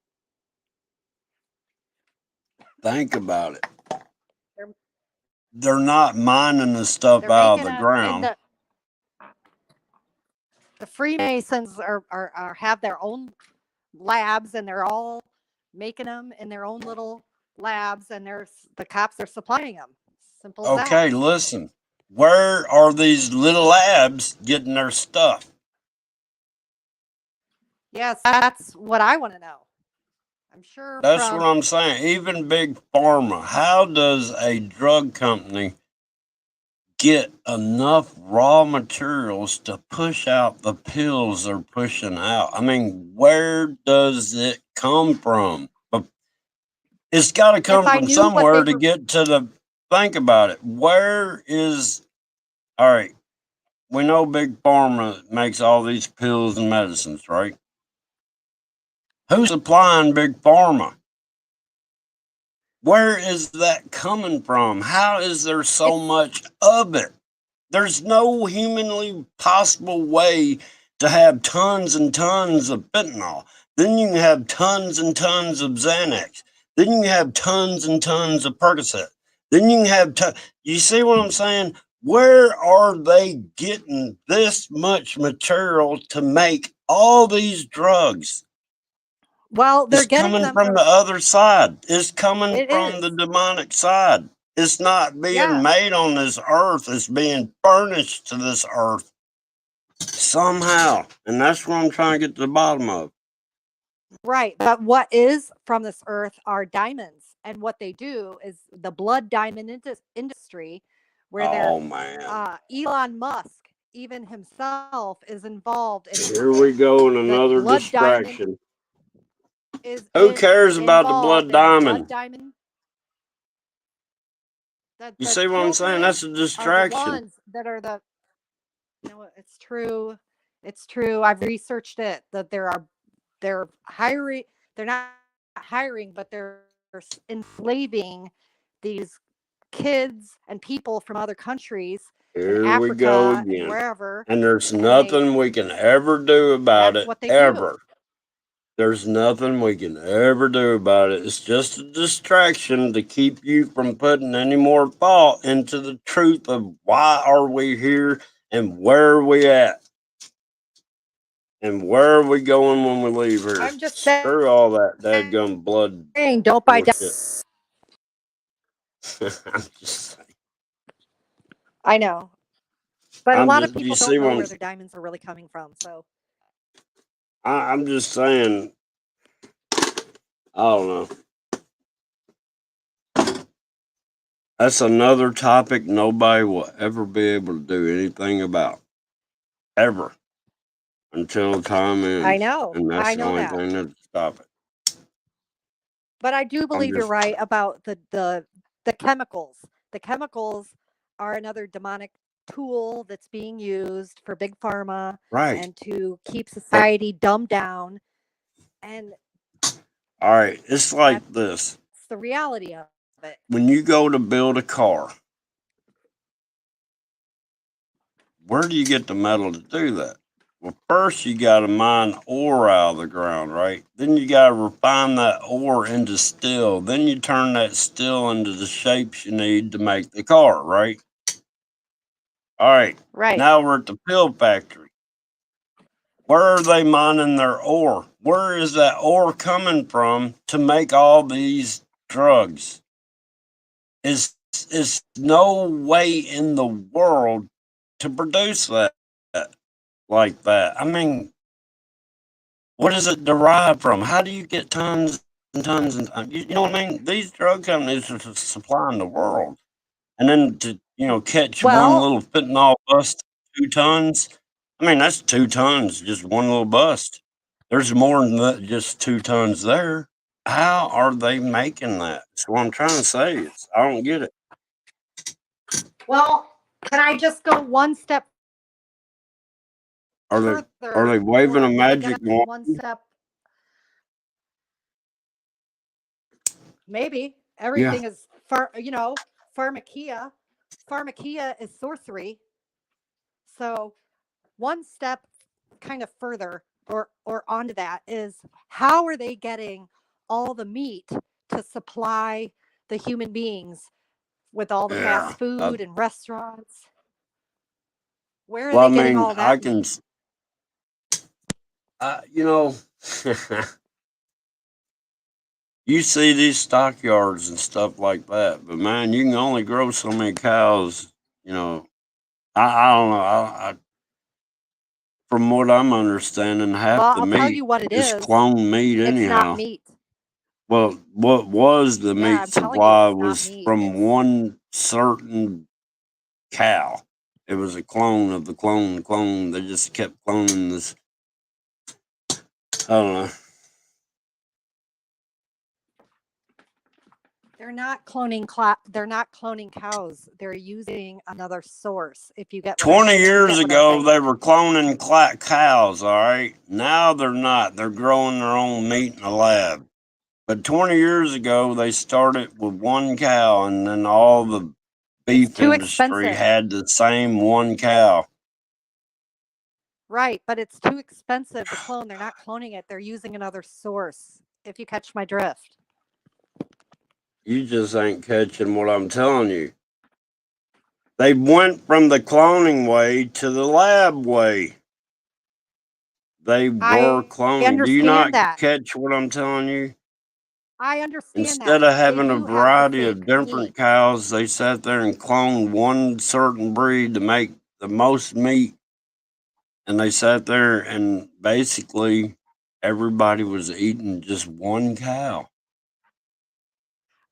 think about it. They're, They're not mining the stuff they're out of making the them in ground. the Freemasons are have their own labs, and they're all making them in their own little labs, and the cops are supplying them. Simple as Okay, that. listen. Where are these little labs getting their stuff? Yes, that's what I want to know. I'm sure That's from what I'm saying. Even big pharma. How does a drug company get enough raw materials to push out the pills they're pushing out? I mean, where does it come from? It's got to come If I from knew what they somewhere to were, get to the. Think about it. Where is. All right. We know Big Pharma makes all these pills and medicines, right? Who's supplying Big Pharma? Where is that coming from? How is there so it's much of it? There's no humanly possible way to have tons and tons of fentanyl. Then you can have tons and tons of Xanax. Then you can have tons and tons of Percocet. Then you can have you see what I'm saying? Where are they getting this much material to make all these drugs? well, they're It's getting coming them from from. the other side. It's coming It from the is, demonic side. It's not being yeah, made on this earth. It's being furnished to this earth somehow. And that's what I'm trying to get to the bottom of. right. But what is from this earth are diamonds, and what they do is the blood diamond industry, where they're Oh, man. Elon Musk, even himself, is involved in Here we go in the another blood diamond distraction. Who is cares about the involved blood in the blood diamond? diamond. That You the see what I'm saying? children That's a are the distraction. ones that are the. No, it's true. It's true. I've researched it that they're hiring. They're not hiring, but they're enslaving these kids and people from other countries in Here we go Africa and again. wherever, And there's and they nothing we can ever do about that's it, what they do. ever. There's nothing we can ever do about it. It's just a distraction to keep you from putting any more thought into the truth of why are we here and where are we at and where are we going when we leave here. I'm just Screw all that dadgum blood saying, don't buy. bullshit. I'm just saying. I know, but a lot of You people see don't know what where their diamonds are really coming from. So I'm just saying, I don't know. That's another topic nobody will ever be able to do anything about. Ever. Until time I ends. know, And I that's the know only that. thing that'll stop it. But I do I'm believe you're just right about the chemicals. The chemicals are another demonic tool that's being used for big pharma right. and to keep society dumbed down. And All right. It's like that's this. the reality of it. When you go to build a car, where do you get the metal to do that? Well, first you got to mine ore out of the ground, right? Then you got to refine that ore into steel. Then you turn that steel into the shapes you need to make the car, right? All right. Right. Now we're at the pill factory. Where are they mining their ore? Where is that ore coming from to make all these drugs? Is no way in the world to produce that like that. I mean, what does it derive from? How do you get tons and tons and you know what I mean? These drug companies are supplying the world, and then to catch one Well, little fentanyl bust, 2 tons. I mean, that's 2 tons, just one little bust. There's more than that, just 2 tons there. How are they making that? That's what I'm trying to say. I don't get it. well, can I just go one step Are further, they waving a or will I get magic up wand? one step? Maybe Yeah. everything is pharmakia. Pharmakia is sorcery. So one step kind of further or onto that is, how are they getting all the meat to supply the human beings with all the Yeah. fast food and restaurants? Where are Well, I they getting mean, all I that can, meat? you know, you see these stockyards and stuff like that, but man, you can only grow so many cows. You know, I don't know. From what I'm understanding, half Well, the I'll tell meat you what it is is. cloned meat It's not anyhow. meat. Well, what was the Yeah, meat I'm telling you, supply it's not was meat. from It's one certain cow. It was a clone of the clone. They just kept cloning this. I don't know. They're not cloning cows. They're using another source. If you get what I'm 20 if you years get what I'm ago, saying. they were cloning cows, all right? Now they're not. They're growing their own meat in a lab. But 20 years ago, they started with one cow, and then all the beef too industry expensive. had the same one cow. Right, but it's too expensive to clone. They're not cloning it. They're using another source. If you catch my drift. You just ain't catching what I'm telling you. They went from the cloning way to the lab way. They were I cloning. Do you not understand that. catch what I'm telling you? I understand Instead that. of They having a do have the variety of fake different meat. cows, they sat there and cloned one certain breed to make the most meat. And they sat there and basically everybody was eating just one cow.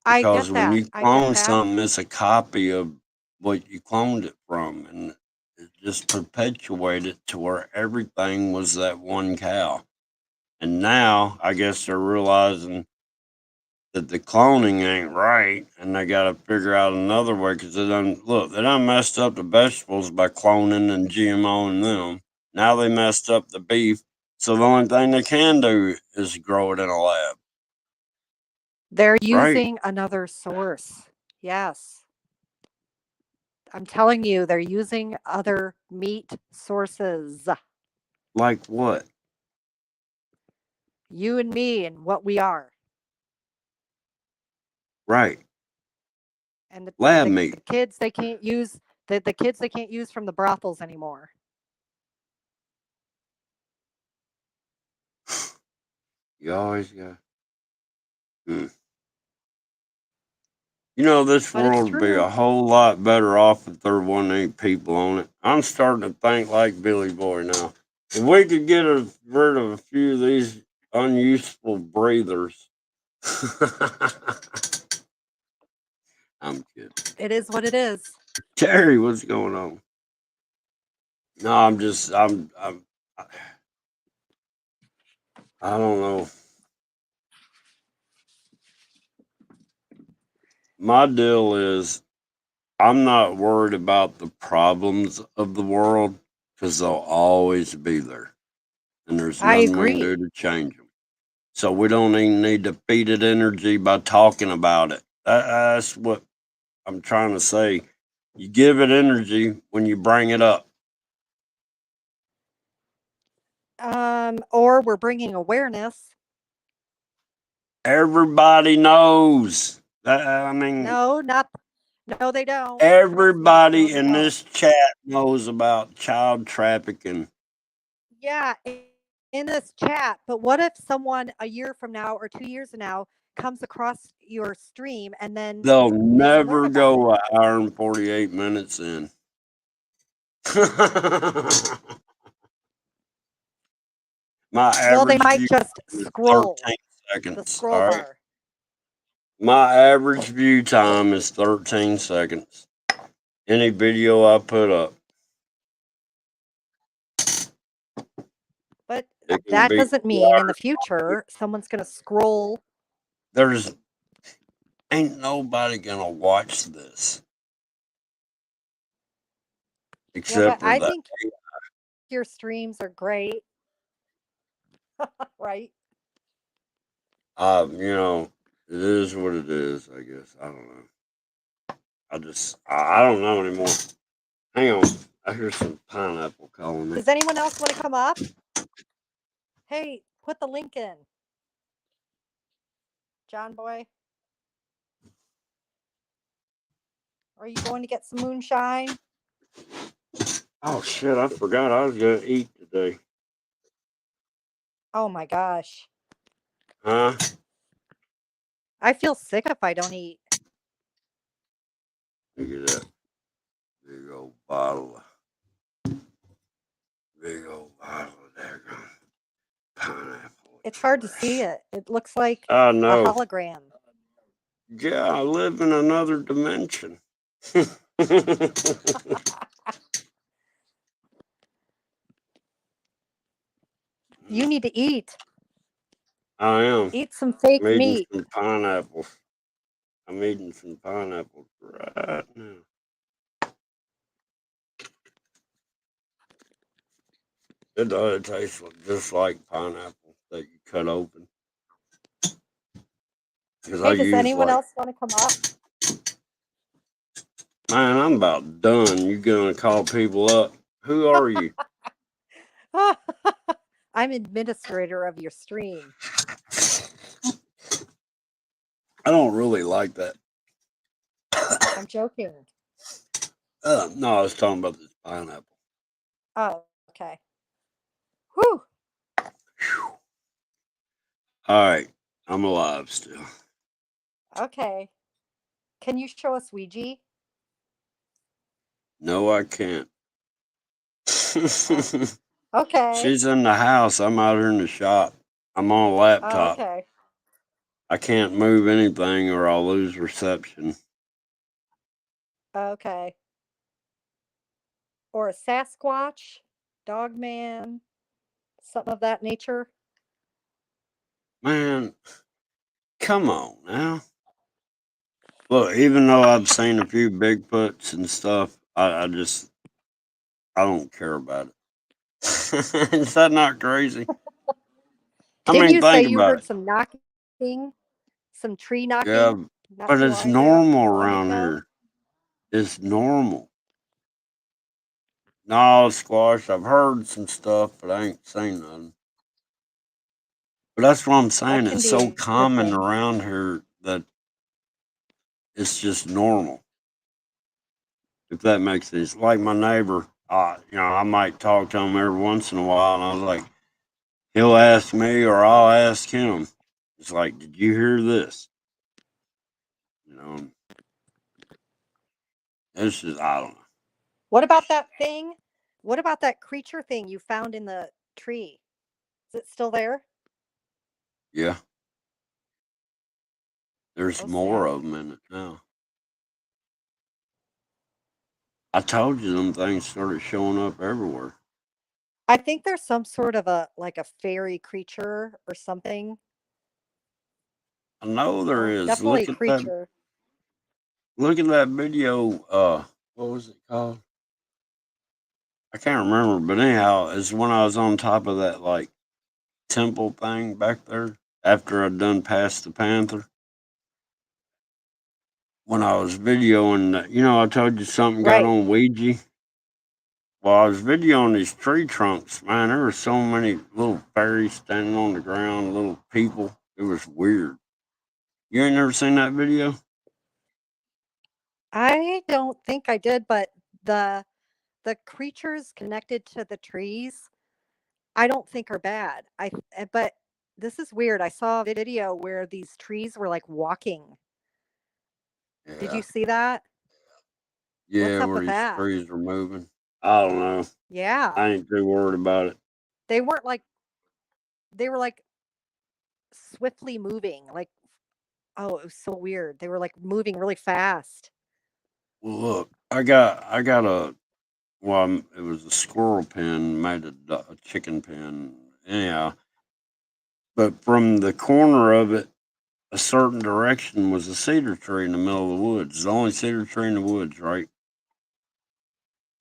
I Because get when that. you I get clone that. something, it's a copy of what you cloned it from. And it just perpetuated to where everything was that one cow. And now I guess they're realizing that the cloning ain't right, and they got to figure out another way because they done messed up the vegetables by cloning and GMOing them. Now they messed up the beef, so the only thing they can do is grow it in a lab, They're right? using another source. Yes. I'm telling you, they're using other meat sources. Like what? You and me and what we are. Right, And lab the meat. kids they can't use the kids they can't use from the brothels anymore. You always got. Hmm. You know, this But it's world would be a true. whole lot better off if there wasn't any people on it. I'm starting to think like Billy Boy now. If we could get rid of a few of these unuseful breathers. I'm kidding. It is what it is. Terry, what's going on? No, I don't know. My deal is I'm not worried about the problems of the world because they'll always be there. And there's I nothing we can agree. do to change them. So we don't even need to feed it energy by talking about it. That's what I'm trying to say. You give it energy when you bring it up. Or we're bringing awareness. Everybody knows. I mean, No, not no, they don't. Trust me. No, everybody they in don't. this chat knows about child trafficking. Yeah, in this chat. But what if someone a year from now or 2 years from now comes across your stream and then They'll they learn never about it? go an hour and 48 minutes in. My Well, they average might view just is scroll 13 the seconds. scroll All right. bar. My average view time is 13 seconds. Any video I put up. But It can that be doesn't mean in the future someone's going to scroll. there's ain't nobody gonna watch this Yeah, except but for I that. think your streams are great, right? You know, it is what it is, I guess. I don't know. I don't know anymore. Hang on. I hear some pineapple calling me. Does anyone else want to come up? Hey, put the link in. John Boy. Are you going to get some moonshine? Oh shit, I forgot I was gonna eat today. Oh my gosh. Huh? I feel sick if I don't eat. Look at that. Big old bottle of daggone pineapple. It's hard to see it. It looks like I a know. hologram. Yeah, I live in another dimension. You need to eat. I am. Eat some fake I'm eating meat. some pineapples. I'm eating some pineapples right now. It does taste just like pineapple that you cut open. Because I Hey, does use anyone like, else want to come up? man, I'm about done. You gonna call people up? Who are you? I'm administrator of your stream. I don't really like that. I'm joking. No, I was talking about this pineapple. Oh, okay. Whew. All right, I'm alive still. Okay. Can you show us Ouija? No, I can't. Okay. She's in the house. I'm out here in the shop. I'm on a Oh, laptop. okay. I can't move anything or I'll lose reception. Okay. Or a Sasquatch, Dogman, something of that nature. Man, come on now. Look, even though I've seen a few Bigfoots and stuff, I don't care about it. Is that not crazy? I Didn't mean, you say think you about heard it. some knocking, some tree Yeah, knocking not but too it's long ago? normal Long around ago? here. It's normal. No, squash. I've heard some stuff, but I ain't seen nothing. But that's what I'm That saying. can It's be so a good common thing. around here that it's just normal. If that makes sense. Like my neighbor, I might talk to him every once in a while, and I was like, he'll ask me or I'll ask him. It's like, did you hear this? You know, it's just, I don't know. What about that thing? What about that creature thing you found in the tree? Is it still there? Yeah, there's Oh, more sad. of them in it now. I told you them things started showing up everywhere. I think there's some sort of a like a fairy creature or something. I know there is. Definitely a creature. Look at that video. What was it called? I can't remember, but anyhow, it's when I was on top of that like temple thing back there after I'd done past the panther. When I was videoing, I told you something got Right. on Ouija. Well, I was videoing these tree trunks. Man, there were so many little fairies standing on the ground, little people. It was weird. You ain't never seen that video? I don't think I did, but the the creatures connected to the trees, I don't think are bad. But this is weird. I saw a video where these trees were like walking. Did Yeah. you see that? What's Yeah, up where with these that? trees are moving. I don't know. Yeah. I ain't too worried about it. They weren't like they were like swiftly moving. Like oh, it was so weird. They were like moving really fast. Well, look, I got it was a squirrel pen, made a chicken pen. Anyhow, but from the corner of it, a certain direction was a cedar tree in the middle of the woods. The only cedar tree in the woods, right?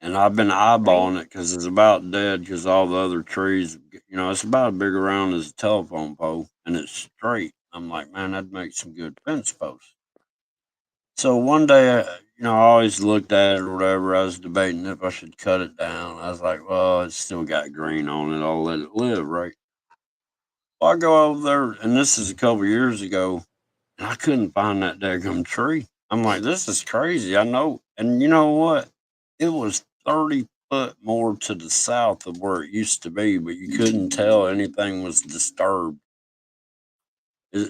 And I've been Right? eyeballing it because it's about dead because all the other trees, it's about as big around as a telephone pole and it's straight. I'm like, man, that'd make some good fence posts. So one day, I always looked at it or whatever. I was debating if I should cut it down. I was like, well, it's still got green on it. I'll let it live, right? Well, I go over there, and this is a couple years ago, and I couldn't find that daggum tree. I'm like, this is crazy. I know. And you know what? It was 30 foot more to the south of where it used to be, but you couldn't tell anything was disturbed.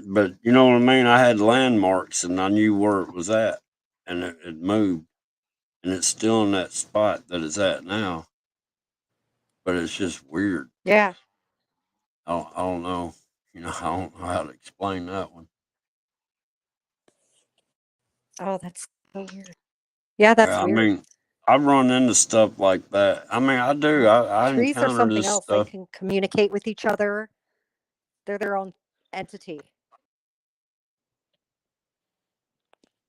But you know what I mean? I had landmarks and I knew where it was at, and it moved. And it's still in that spot that it's at now, but it's just weird. Yeah. I don't know. I don't know how to explain that one. Oh, that's so weird. Yeah, that's Yeah, I weird. mean, I run into stuff like that. I mean, I do. I Trees are encounter something this else. They stuff. can communicate with each other. They're their own entity,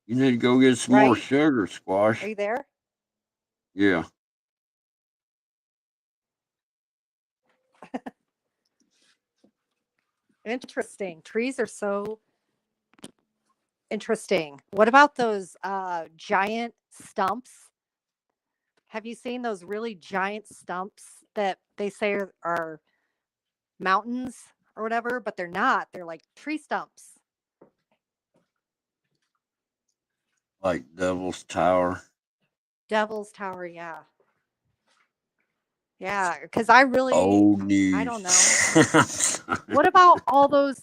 You need to go get some more right? sugar, Are Squash. you there? Yeah. Interesting. Trees are so interesting. What about those giant stumps? Have you seen those really giant stumps that they say are mountains or whatever, but they're not. They're like tree stumps. Like Devil's Tower. Devil's Tower, yeah. Yeah, because I really, Old I don't know. news. What about all those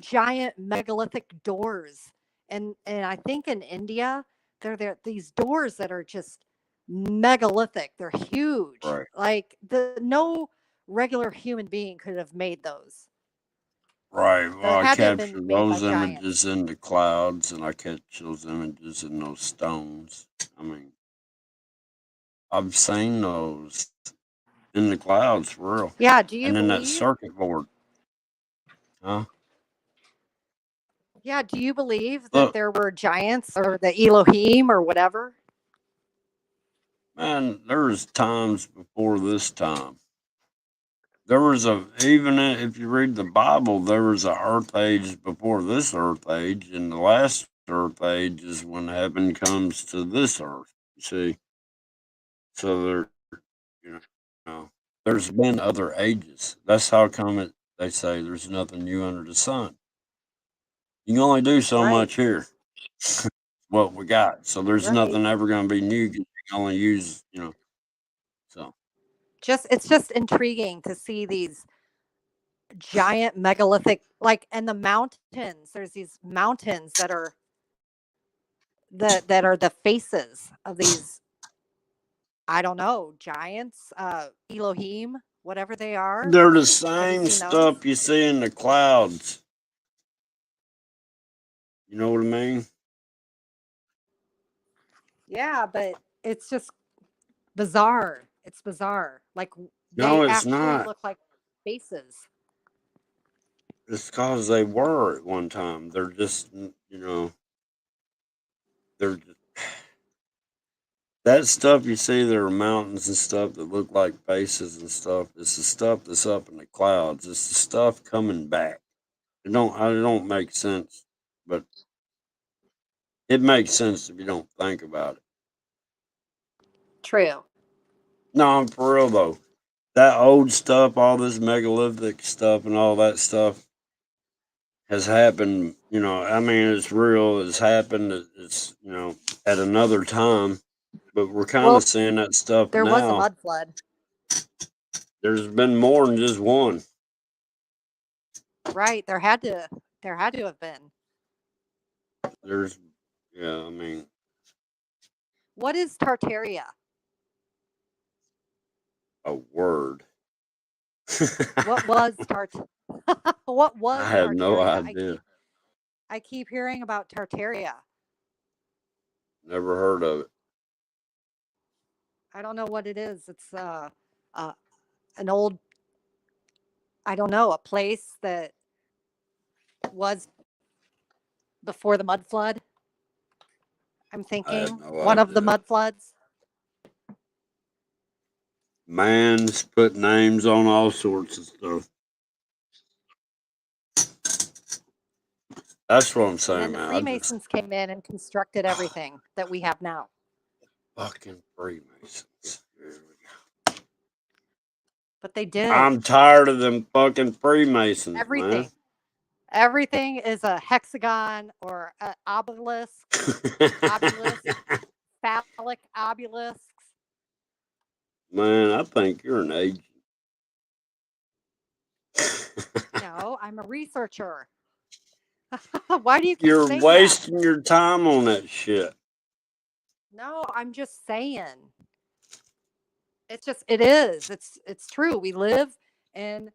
giant megalithic doors? And I think in India, there these doors that are just megalithic. They're huge. Right. Like the no regular human being could have made those. Right. They Well, I had to have been capture made by those giants. images in the clouds and I catch those images in those stones. I mean, I've seen those in the clouds for real. Yeah, do you And then that believe? circuit board. Huh? Yeah, do you believe that Look, there were giants or the Elohim or whatever? man, there was times before this time. There was if you read the Bible, there was a earth age before this earth age, and the last earth age is when heaven comes to this earth. You see, so you know, there's been other ages. That's how come they say there's nothing new under the sun. You can only do so Right, much here. What we got, so there's right. nothing ever going to be new. 'Cause you can only use, so Just it's just intriguing to see these giant megalithic like and the mountains. There's these mountains that are the faces of these I don't know, giants, Elohim, whatever they are. they're the Have you same seen those? stuff you see in the clouds. You know what I mean? Yeah, but it's just bizarre. It's bizarre. Like No, they it's actually not. look like faces. It's because they were at one time. They're just, they're that stuff you see. There are mountains and stuff that look like faces and stuff. It's the stuff that's up in the clouds. It's the stuff coming back. It don't make sense, but it makes sense if you don't think about it. True. No, I'm for real though. That old stuff, all this megalithic stuff, and all that stuff has happened. I mean, it's real. It's happened. It's at another time, but we're kind Well, of seeing that stuff there was a now. mud flood. There's been more than just one. Right. There had to have been. There's, yeah. I mean, What is Tartaria? a word. What was Tart what was I have no Tartaria? idea. I keep hearing about Tartaria. Never heard of it. I don't know what it is. It's uh an old I don't know, a place that was before the mud flood. I'm I have thinking no one of the idea. mud floods. Man's put names on all sorts of stuff. That's what I'm And saying, then the man. I just Freemasons came in and constructed everything that we have now. fucking Freemasons. Here we go. But they did I'm tired of them fucking Freemasons, man. everything. Everything is a hexagon or an obelisk, phallic obelisks. Man, I think you're an agent. No, I'm a researcher. Why do you keep You're saying that? wasting your time on that shit. No, I'm just saying. It is. It's true. We live in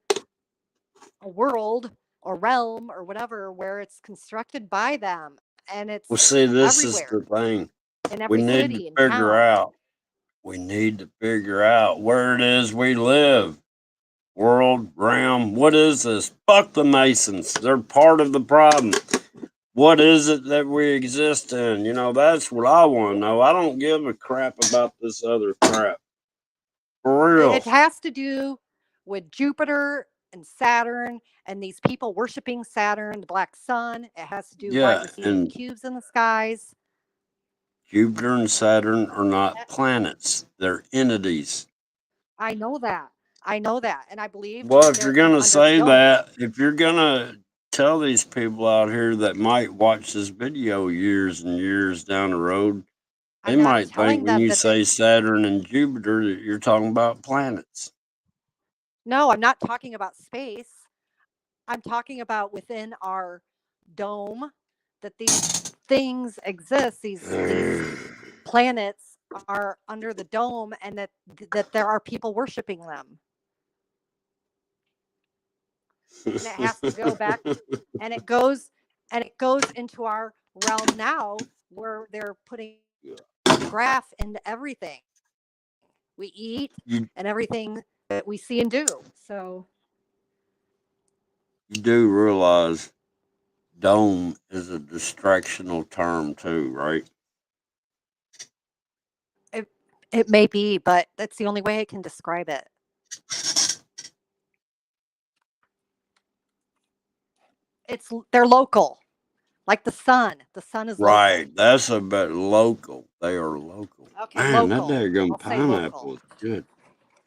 a world or realm or whatever where it's constructed by them and Well, it's see, this is everywhere. the thing. in We every need to city and figure town. out. We need to figure out where it is we live. World, realm, what is this? Fuck the Masons. They're part of the problem. What is it that we exist in? You know, that's what I want to know. I don't give a crap about this other crap. For real. It has to do with Jupiter and Saturn and these people worshiping Saturn, the black sun. It has to do why Yeah, we're seeing and cubes in the skies. Jupiter and Saturn are not planets. They're entities. I know that. I know that. And I believe Well, if you're they're gonna under the say dome. that, if you're gonna tell these people out here that might watch this video years and years down the road, they I'm not might telling think when them you that they, say Saturn and Jupiter that you're talking about planets. no, I'm not talking about space. I'm talking about within our dome that these things exist, these planets are under the dome and that there are people worshiping them. And it has to go back and it goes into our realm now where they're putting graph into everything we eat you, and everything that we see and do. So you do realize dome is a distractional term too, right? it may be, but that's the only way I can describe it. They're local, like the sun. The sun is local. Right. That's a bit local. They are local. Okay, Man, that local. daggum I'll say pineapple local. is good.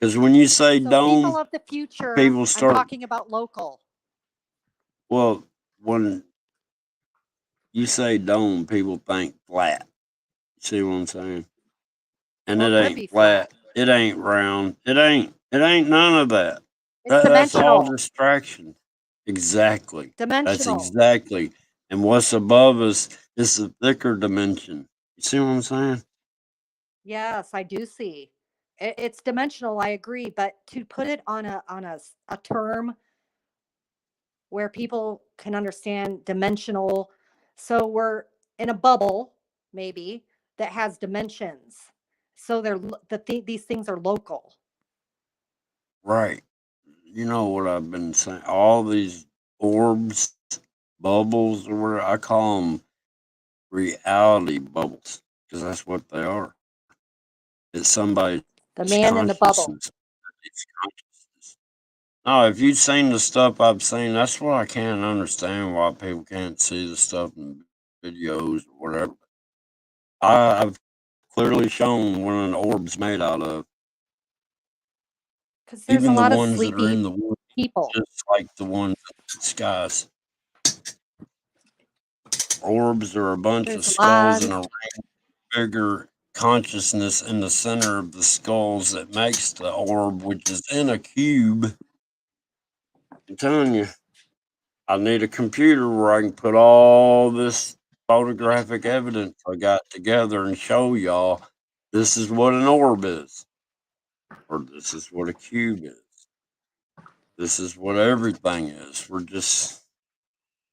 Because when you say So people dome, of the future, people I'm start, talking about local. well, when you say dome, people think flat. See what I'm saying? And Well, it it could be ain't flat. flat. It ain't round. It ain't none of that. It's That's all dimensional. distraction. Exactly. That's Dimensional. exactly. And what's above us is a thicker dimension. You see what I'm saying? Yes, I do see. It's dimensional. I agree, but to put it on a term where people can understand dimensional, so we're in a bubble maybe that has dimensions. So these things are local. Right. You know what I've been saying? All these orbs, bubbles, or whatever, I call them reality bubbles because that's what they are. It's somebody's The man in the bubble. consciousness. It's consciousness. No, if you've seen the stuff I've seen, that's what I can't understand why people can't see the stuff in videos or whatever. I've clearly shown what an orb's made out of. Because there's a Even the lot of ones that are sleepy in the woods, people. just like the ones in the skies. Orbs are a bunch of There's a skulls lot. and a bigger consciousness in the center of the skulls that makes the orb, which is in a cube. I'm telling you, I need a computer where I can put all this photographic evidence I got together and show y'all this is what an orb is, or this is what a cube is. This is what everything is. We're just,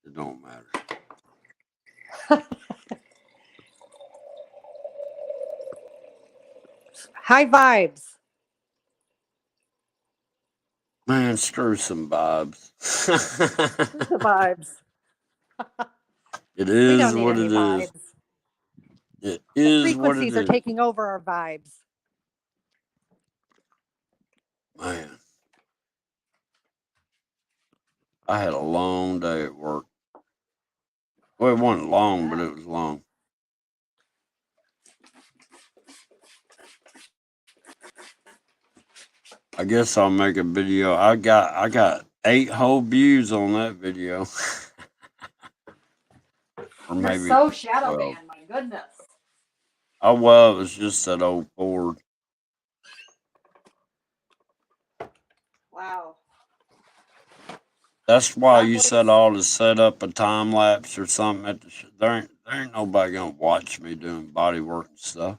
it don't matter. High vibes. Man, screw some vibes. The vibes. It We is don't need what any it is. vibes. It The is what it frequencies are is. taking over our vibes. Man, I had a long day at work. Well, it wasn't long, but it was long. I guess I'll make a video. I got 8 whole views on that video. Or You're maybe so shadow 12. man, my goodness. Oh well, it was just that old Ford. Wow. That's why That you said was I ought to set up a time lapse or something at the there ain't nobody gonna watch me doing body work and stuff.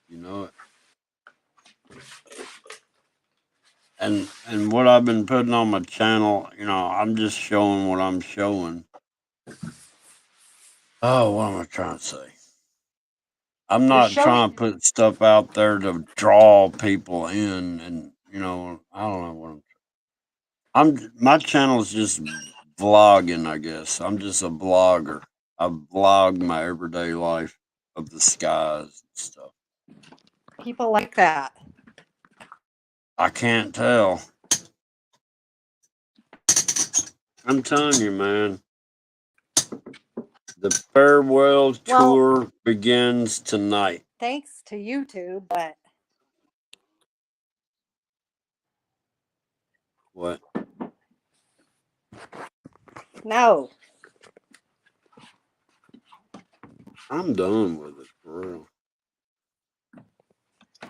You know it. and what I've been putting on my channel, you know, I'm just showing what I'm showing. Oh, what am I trying to say? I'm You're not trying showing to put stuff out there to draw people in, and you know, I don't know what my channel is just vlogging, I guess. I'm just a vlogger. I vlog my everyday life of the skies and stuff. people like that. I can't tell. I'm telling you, man. The farewell Well, tour begins tonight. thanks to YouTube, but What? no. I'm done with it for real.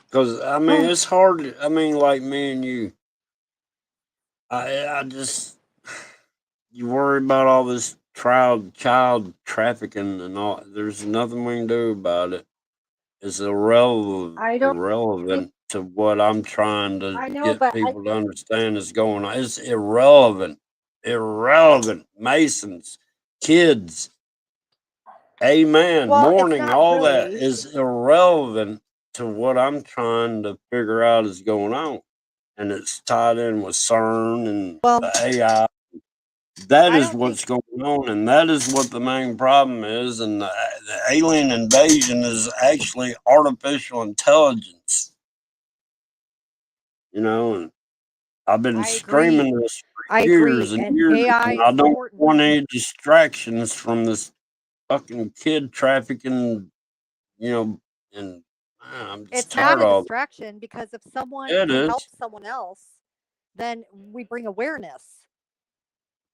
Because I mean, it's hard. I mean, like me and you, I just you worry about all this child trafficking and all. There's nothing we can do about it. It's I don't. irrelevant to what I'm trying to I know, get but people to understand is going on. It's irrelevant. Irrelevant. Masons, kids, amen, well, it's mourning, not all that really. is irrelevant to what I'm trying to figure out is going on. And it's tied in with CERN and Well, the AI. That I is don't think. what's going on, and that is what the main problem is. And the alien invasion is actually artificial intelligence, you know. And I've been I agree. screaming this for I years agree. and And years, AI and is I don't important. want any distractions from this fucking kid trafficking, you know. And man, I'm just It's not tired a of distraction because if someone it. can Is help someone else, then we bring awareness.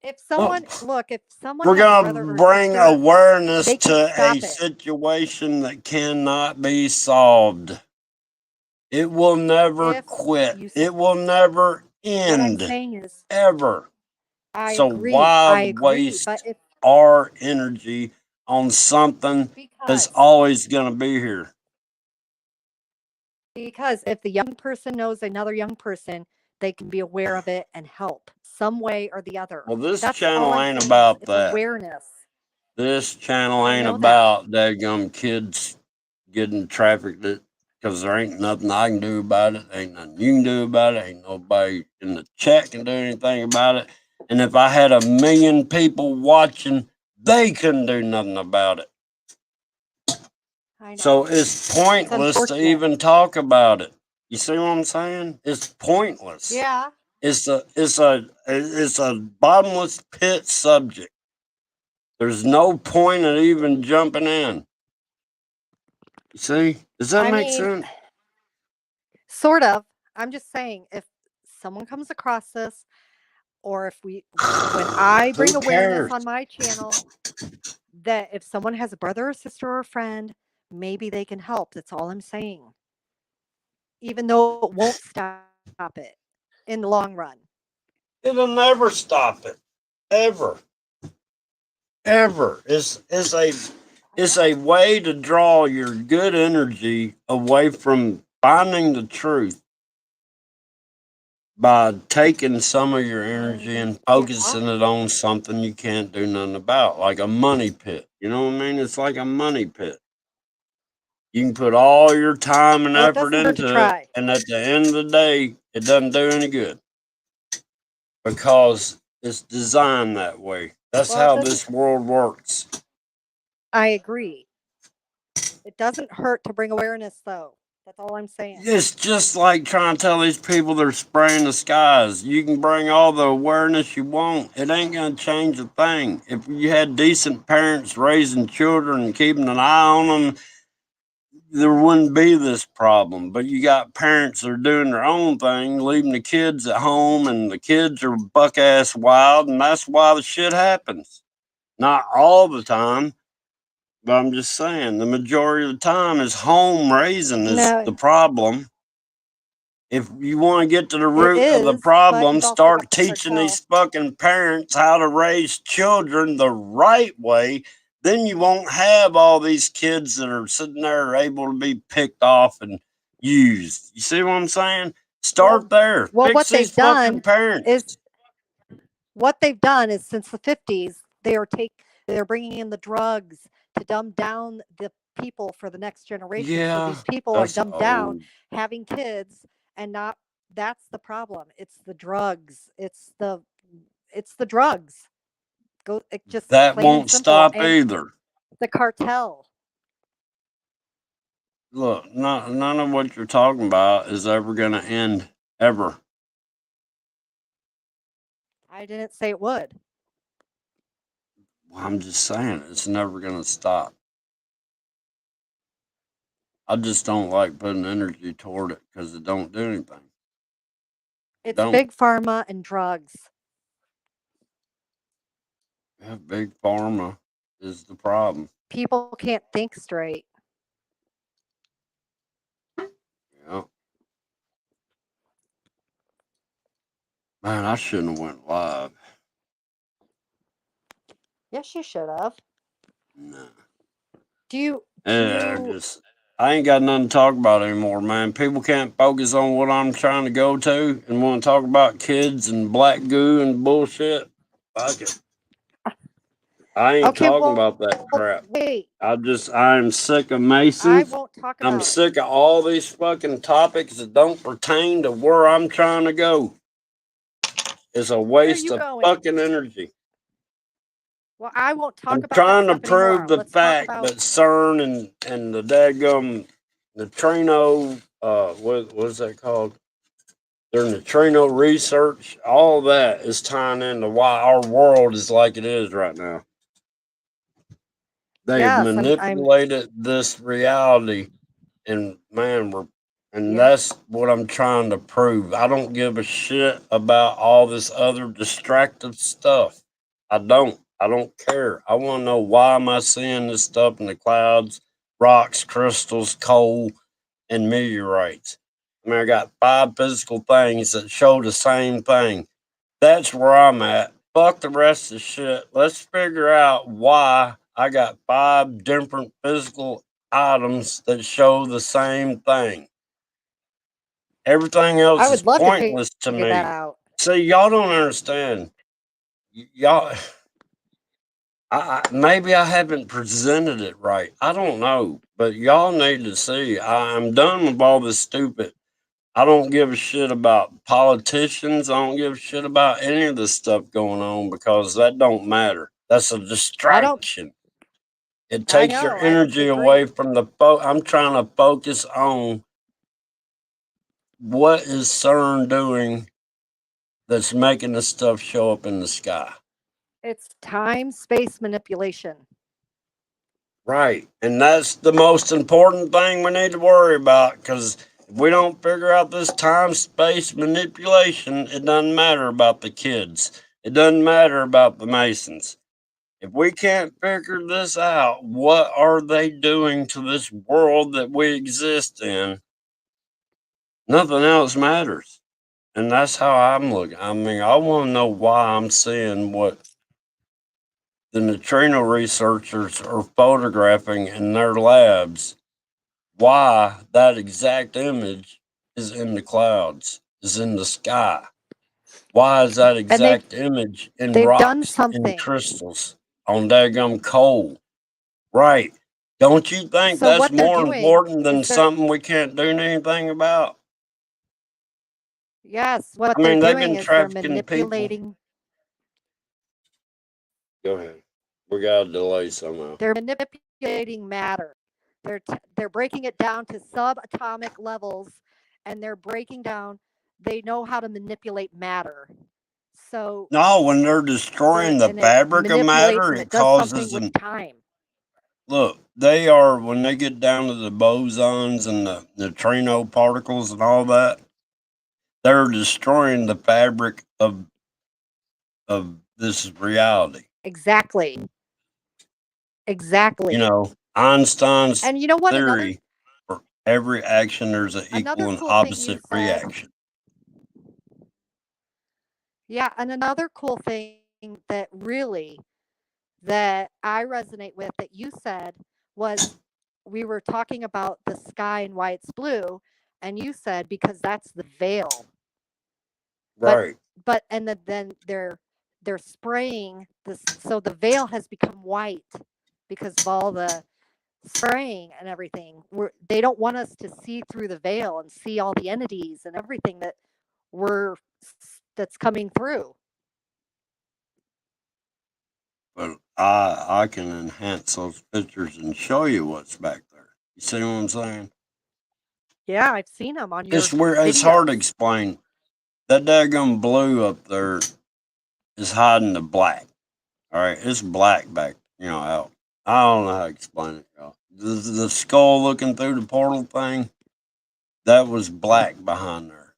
If well, someone if someone we're has a gonna brother or bring sister, awareness they can to a stop it. situation that cannot be solved. It will never If quit. you, It will never what I'm end, saying is, ever. I So agree. why I agree. But waste if our energy on something that's because always going to be here? because if the young person knows another young person, they can be aware of it and help some way or the other. Well, this That's all channel I'm ain't saying. about It's that. awareness. This channel I ain't know that. about daggum kids getting trafficked, because there ain't nothing I can do about it. Ain't nothing you can do about it. Ain't nobody in the chat can do anything about it. And if I had 1 million people watching, they couldn't do nothing about it. I know. So it's pointless to unfortunate. even talk about it. You see what I'm saying? It's pointless. Yeah. It's a bottomless pit subject. There's no point in even jumping in. You see? Does that I make mean, sense? sort of. I'm just saying, if someone comes across this, or if when I bring Who awareness cares? on my channel, that if someone has a brother or sister or a friend, maybe they can help. That's all I'm saying. Even though it won't stop it in the long run. It'll never stop it. Ever. Ever. It's a way to draw your good energy away from finding the truth by taking some of your energy and focusing it on something you can't do nothing about, like a money pit. You know what I mean? It's like a money pit. You can put all your time and Well, it effort doesn't hurt to into it, try. and at the end of the day, it doesn't do any good because it's designed that way. That's Well, it how doesn't. this world works. I agree. It doesn't hurt to bring awareness, though. That's all I'm saying. It's just like trying to tell these people they're spraying the skies. You can bring all the awareness you want. It ain't going to change a thing. If you had decent parents raising children and keeping an eye on them, there wouldn't be this problem. But you got parents that are doing their own thing, leaving the kids at home, and the kids are buck ass wild, and that's why the shit happens. Not all the time, but I'm just saying the majority of the time is home raising is No, the problem. If you want to get to the it root of the is, but problem, you've also got start to teaching tell. these fucking parents how to raise children the right way. Then you won't have all these kids that are sitting there able to be picked off and used. You see what I'm saying? Start there. well, Fix what they've these fucking done parents. is what they've done is since the 50s, they're bringing in the drugs to dumb down the people for the next generation. So Yeah, these people are that's dumbed down, old. having kids, and not. That's the problem. It's the drugs. It's the drugs. Go it just That plain and won't simple. stop And either. the cartel. Look, none of what you're talking about is ever going to end, ever. I didn't say it would. Well, I'm just saying, it's never going to stop. I just don't like putting energy toward it because it don't do anything. It It's don't. big pharma and drugs. Yeah, big pharma is the problem. People can't think straight. Yeah. Man, I shouldn't have went live. Yes, you should have. No. Do you? Yeah, I ain't got nothing to talk about anymore, man. People can't focus on what I'm trying to go to and want to talk about kids and black goo and bullshit. Fuck it. I ain't Okay, talking well, about that crap. wait. I'm sick of I Masons. won't talk I'm about it. sick of all these fucking topics that don't pertain to where I'm trying to go. It's a waste you of going? fucking energy. Well, I won't talk I'm about that trying to stuff anymore. prove the Let's talk fact about that CERN and the daggum neutrino, what's that called? Their neutrino research, all that is tying into why our world is like it is right now. They've yes. I'm manipulated this reality, and man, that's what I'm trying to prove. I don't give a shit about all this other distractive stuff. I don't care. I want to know, why am I seeing this stuff in the clouds, rocks, crystals, coal, and meteorites? I mean, I got 5 physical things that show the same thing. That's where I'm at. Fuck the rest of the shit. Let's figure out why I got 5 different physical items that show the same thing. Everything else I is would love pointless to to figure that me. out. See, y'all don't understand. Y'all, maybe I haven't presented it right. I don't know, but y'all need to see. I'm done with all this stupid. I don't give a shit about politicians. I don't give a shit about any of this stuff going on because that don't matter. That's a distraction. It I takes your know. I energy agree. away from I'm trying to focus on what is CERN doing that's making this stuff show up in the sky. It's time space manipulation. Right. And that's the most important thing we need to worry about, because if we don't figure out this time space manipulation, it doesn't matter about the kids. It doesn't matter about the Masons. If we can't figure this out, what are they doing to this world that we exist in? Nothing else matters. And that's how I'm looking. I mean, I want to know why I'm seeing what the neutrino researchers are photographing in their labs, why that exact image is in the clouds, is in the sky. Why is that exact image in they've done rocks, in something. crystals, on daggum coal? Right. Don't you think So that's what they're more doing important than is something we can't do anything about? Yes, what I mean, they're they've doing been is they're trafficking people. manipulating. Go ahead. We got a delay somehow. They're manipulating matter. They're breaking it down to subatomic levels, and they're breaking down. They know how to manipulate matter. So No, when they're destroying the and it fabric of manipulates matter, and it it does causes something them. with time. Look, they are, when they get down to the bosons and the neutrino particles and all that, they're destroying the fabric of this reality. Exactly. You know, Einstein's And you know what? theory: for every action, there's an equal and cool thing you opposite said. reaction. Yeah, and another cool thing that I resonate with that you said was we were talking about the sky and why it's blue, And you said because that's the veil. But Right. but and then they're spraying this, so the veil has become white because of all the spraying and everything. They don't want us to see through the veil and see all the entities and everything that's coming through. But I can enhance those pictures and show you what's back there. You see what I'm saying? Yeah, I've seen them on your It's hard to videos. explain. That daggone blue up there is hiding the black. All right, it's black back, out. I don't know how to explain it, y'all. The skull looking through the portal thing, that was black behind there.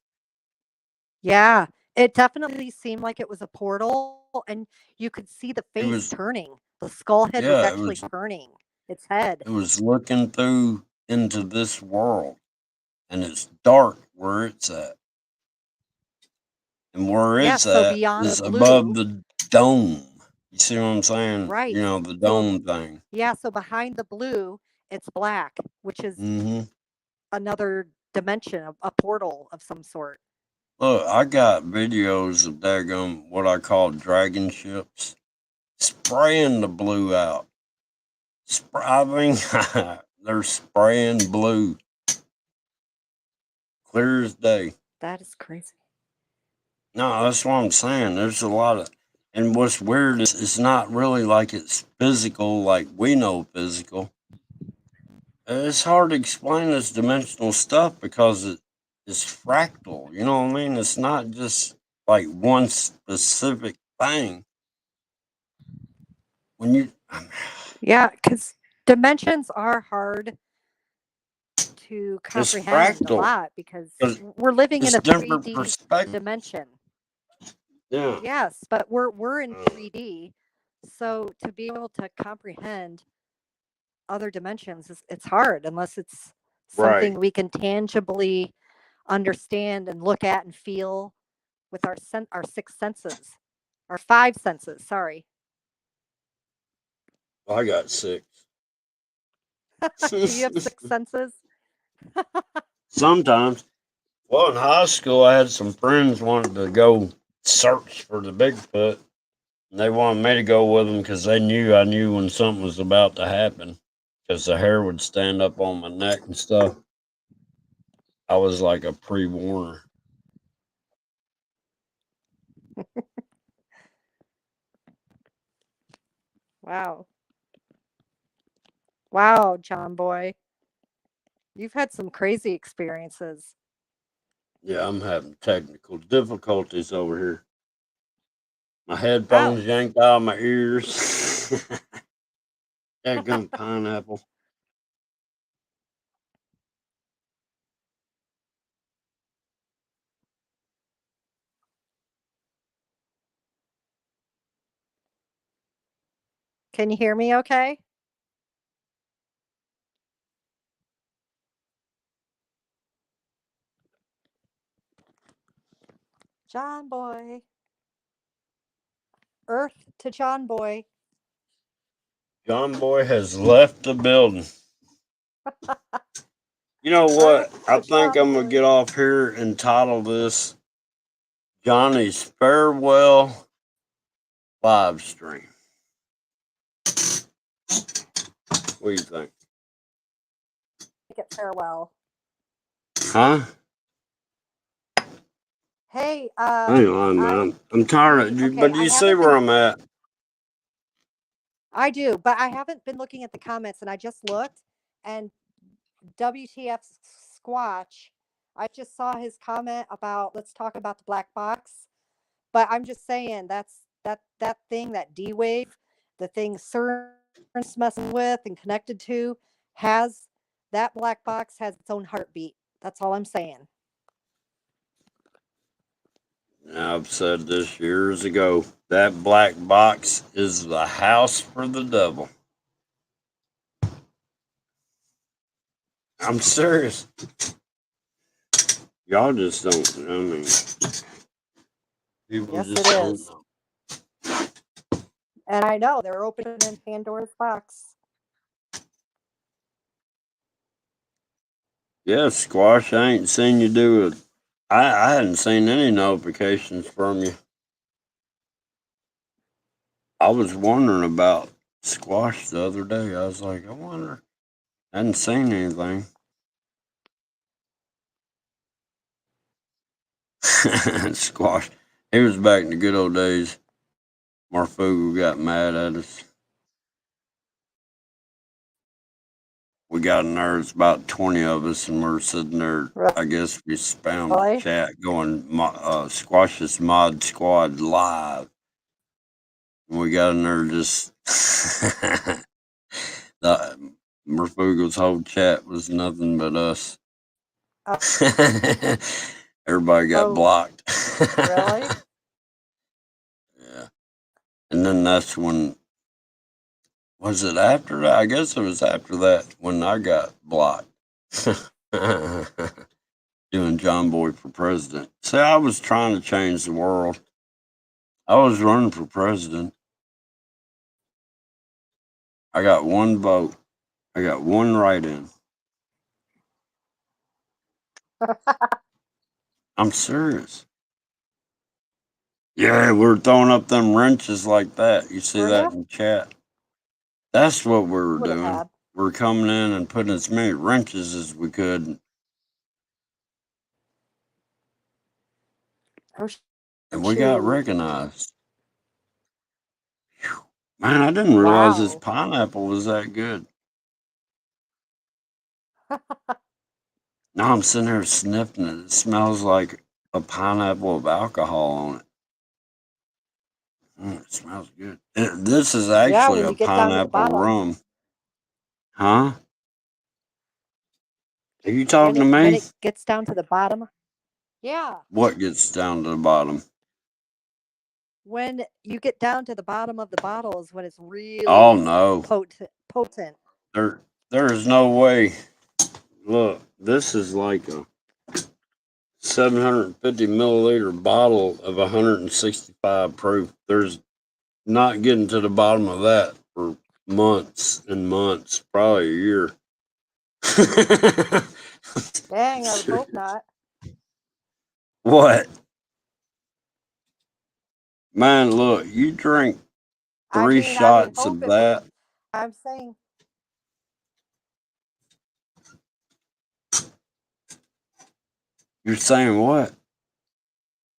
Yeah, it definitely seemed like it was a portal, and you could see the It face was, turning. The skull head was yeah, actually turning its head. it was looking through into this world, and it's dark where it's at. And where Yeah, it's so at beyond the is above blue, the dome. You see what I'm saying? right. The So dome thing. yeah, so behind the blue, it's black, which is Hmm. another dimension, a portal of some sort. Look, I got videos of daggum what I call dragon ships spraying the blue out. I mean, they're spraying blue, clear as day. That is crazy. No, that's what I'm saying. There's a lot of, and what's weird is it's not really like it's physical, like we know physical. It's hard to explain this dimensional stuff because it's fractal. You know what I mean? It's not just like one specific thing. When you, Yeah, because dimensions are hard to it's comprehend a fractal. lot because 'Cause we're living in it's a different 3D perspective. dimension. Yeah. Yes, but we're in Uh, 3D, so to be able to comprehend other dimensions it's hard unless it's something right. we can tangibly understand and look at and feel with our six senses, our five senses. Sorry. I got 6. Do you have six senses? Sometimes. Well, in high school, I had some friends wanted to go search for the Bigfoot. And they wanted me to go with them because they knew I knew when something was about to happen because the hair would stand up on my neck and stuff. I was like a pre-warner. Wow. Wow, John Boy. You've had some crazy experiences. Yeah, I'm having technical difficulties over here. My Oh, headphones yanked out of my ears. That gum pineapple. can you hear me okay? John Boy. Earth to John Boy. John Boy has left the building. You know what? Earth I to think John I'm gonna Boy. get off here and title this Johnny's farewell live stream. What do you think? Make it farewell. Huh? Hey, Hang on, man. I'm tired of you, okay, but you see where I'm at. I do, but I haven't been looking at the comments and I just looked and WTF Squatch, I just saw his comment about let's talk about the black box. But I'm just saying that thing, that D wave, the thing CERN's messing with and connected to, has that black box has its own heartbeat. That's all I'm saying. I've said this years ago. That black box is the house for the devil. I'm serious. Y'all just don't. I mean, people Yes, just it don't is. know. And I know they're opening Pandora's box. Yeah, Squash, I ain't seen you do it. I hadn't seen any notifications from you. I was wondering about Squash the other day. I was like, I wonder. I hadn't seen anything. Squash. He was back in the good old days. Marfugu got mad at us. We got in there, it's about 20 of us, and we're sitting there. I guess we spammed the Really? chat going, Squash's Mod Squad live. And we got in there just. Marfugu's whole chat was nothing but us. Everybody got Oh, blocked. really? Yeah. And then that's when, was it after that? I guess it was after that when I got blocked. Doing John Boy for president. See, I was trying to change the world. I was running for president. I got one vote. I got one write-in. I'm serious. Yeah, we're throwing up them wrenches like that. You see Were that ya? in chat? That's what we were Would have doing. had. We're coming in and putting as many wrenches as we could, Oh, and we got shoot. recognized. Whew. Man, I didn't realize this Wow. pineapple was that good. Now I'm sitting here sniffing it. It smells like a pineapple with alcohol on it. It smells good. This is Yeah, actually when a you get down to the pineapple bottom. rum. Huh? Are you When talking to me? it gets down to the bottom. Yeah. What gets down to the bottom? When you get down to the bottom of the bottle is when it's really Oh no. potent. There is no way. Look, this is like a 750 milliliter bottle of 165 proof. There's not getting to the bottom of that for months and months, probably a year. Dang, I would hope not. What? Man, look, you drink I 3 mean, I would shots hope of it that. would. I'm saying, You're saying what?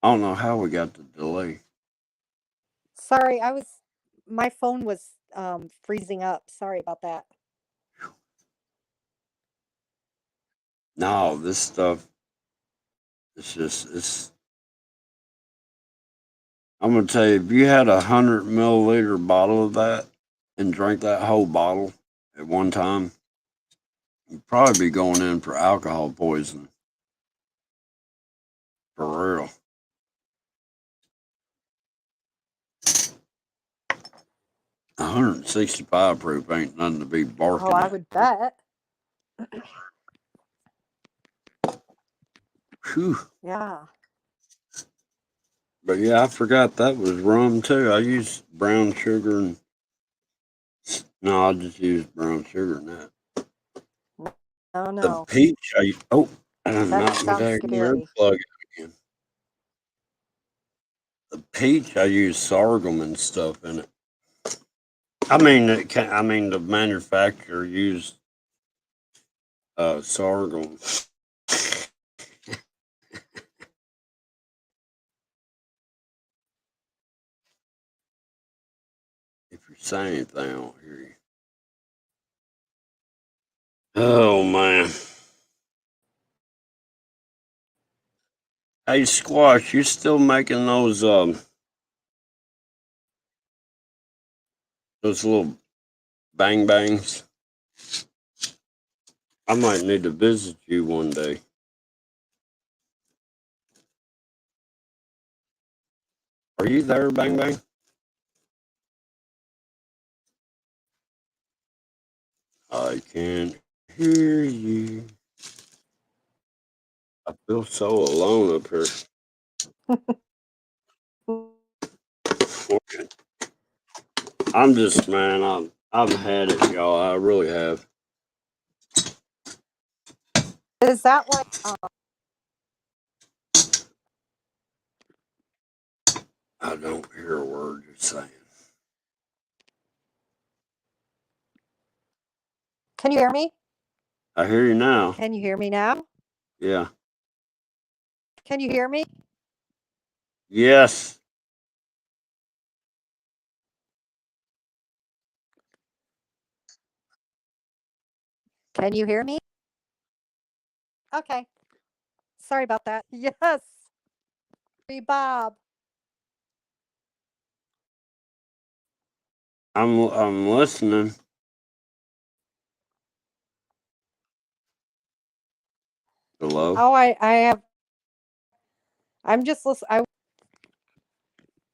I don't know how we got the delay. sorry, my phone was freezing up. Sorry about that. No, this stuff, it's. I'm gonna tell you, if you had 100 milliliter bottle of that and drank that whole bottle at one time, you'd probably be going in for alcohol poisoning. For real. A 165 proof ain't nothing to be barking Oh, I at. would bet. Whew. Yeah. But yeah, I forgot that was rum too. I used brown sugar and no, I just used brown sugar in that. Oh The no. peach, I That knocked my sounds dang scary. earplug out again. The peach, I used sorghum and stuff in it. I mean, the manufacturer used sorghum. If you're saying anything, I don't hear you. Oh man. Hey Squash, you still making those little bang bangs? I might need to visit you one day. Are you there, Bang Bang? I can't hear you. I feel so alone up here. Okay. I'm just, man, I've had it, y'all. I really have. Is that like I don't hear a word you're saying. can you hear me? I hear you now. Can you hear me now? Yeah. Can you hear me? Yes. Can you hear me? Okay. Sorry about that. Yes. Hey, Bob. I'm listening. Hello. Oh, I have. I'm just listening.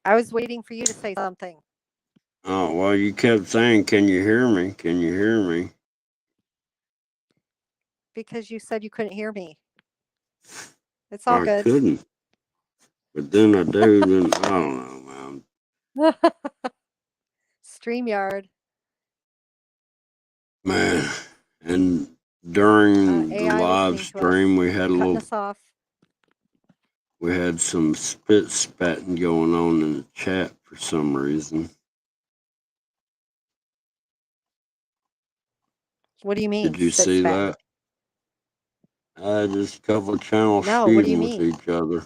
I was waiting for you to say something Oh well, you kept saying, "Can you hear me? Can you hear me?" because you said you couldn't hear me. It's all I good. couldn't, but then I do. Then I don't know, man. StreamYard. Man, and during the AI live listening to us, stream, we had a cutting little. us off. We had some spit spatting going on in the chat for some reason. What do you mean? Did you spit see spatting? that? Just a couple of channels No, what do you feuding with mean? each other.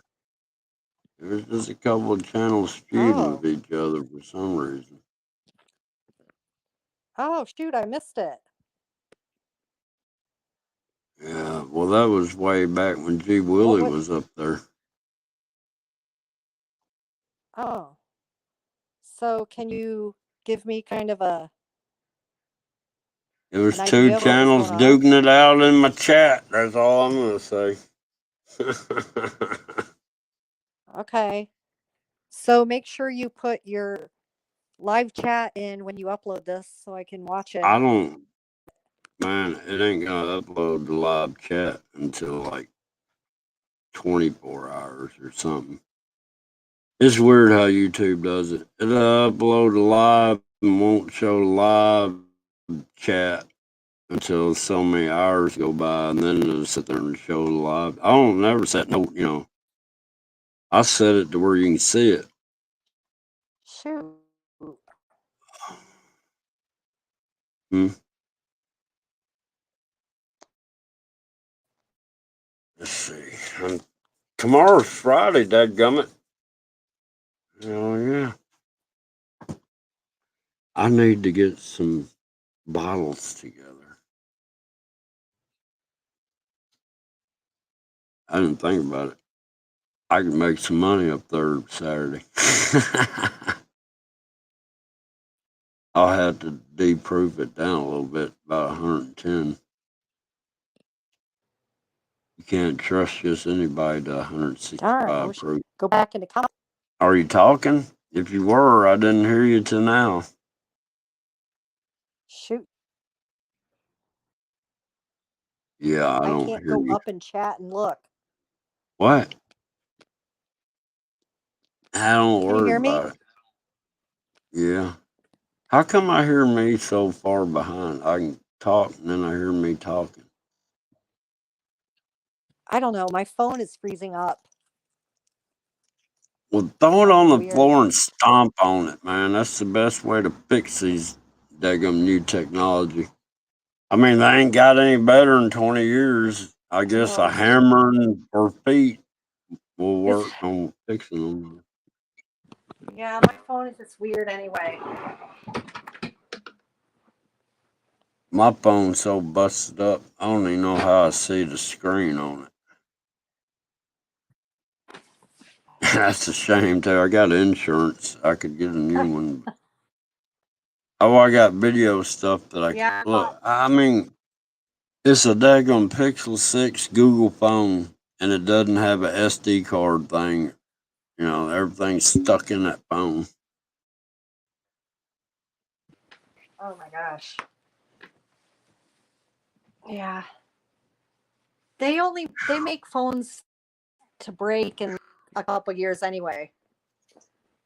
There's just a couple of channels feuding Oh. with each other for some reason. Oh, shoot, I missed it. Yeah, well, that was way back when G. Willie was up there. Oh. So can you give me kind of a There was an two idea of what was channels going on? duking it out in my chat. That's all I'm gonna say. Okay. So make sure you put your live chat in when you upload this so I can watch it. I don't, man. It ain't gonna upload the live chat until like 24 hours or something. It's weird how YouTube does it. It'll upload the live and won't show the live chat until so many hours go by, and then it'll sit there and show the live. I don't never set no, I set it to where you can see it. Shoot. Hmm. Let's see. Tomorrow's Friday, dadgummit. Oh yeah. I need to get some bottles together. I didn't think about it. I could make some money up there Saturday. I'll have to de-proof it down a little bit, about 110. You can't trust just anybody to Darn, I 165 wish I proof. could go back into comments. Are you talking? If you were, I didn't hear you till now. Shoot. Yeah, I I don't can't hear go you. up and chat and look. What? I don't Can you worry hear me? about it. Yeah. How come I hear me so far behind? I can talk and then I hear me talking. I don't know. My phone is freezing up. Well, throw it That's on the weird. floor and stomp on it, man. That's the best way to fix these daggum new technology. I mean, they ain't got any better in 20 years. I guess a Oh, hammer or feet will it's, work on fixing them. yeah, my phone is just weird anyway. My phone's so busted up, I don't even know how I see the screen on it. That's a shame, too. I got insurance. I could get a new one. Oh, I got video stuff that I Yeah. can look. I mean, it's a daggone Pixel 6 Google phone, and it doesn't have a SD card thing. Everything's stuck in that phone. Oh my gosh. Yeah. They make phones to break in a couple years anyway.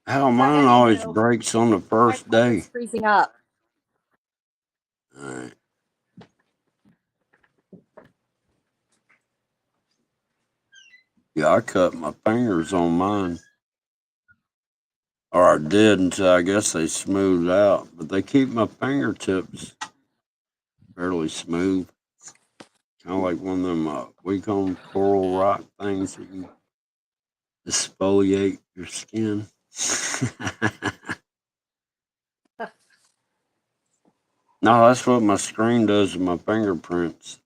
Hell, mine always breaks on the My first phone day. is freezing up. All right. Yeah, I cut my fingers on mine. Or I did until I guess they smoothed out. But they keep my fingertips fairly smooth. Kind of like one of them, we call them coral rock things that can exfoliate your skin. No, that's what my screen does with my fingerprints.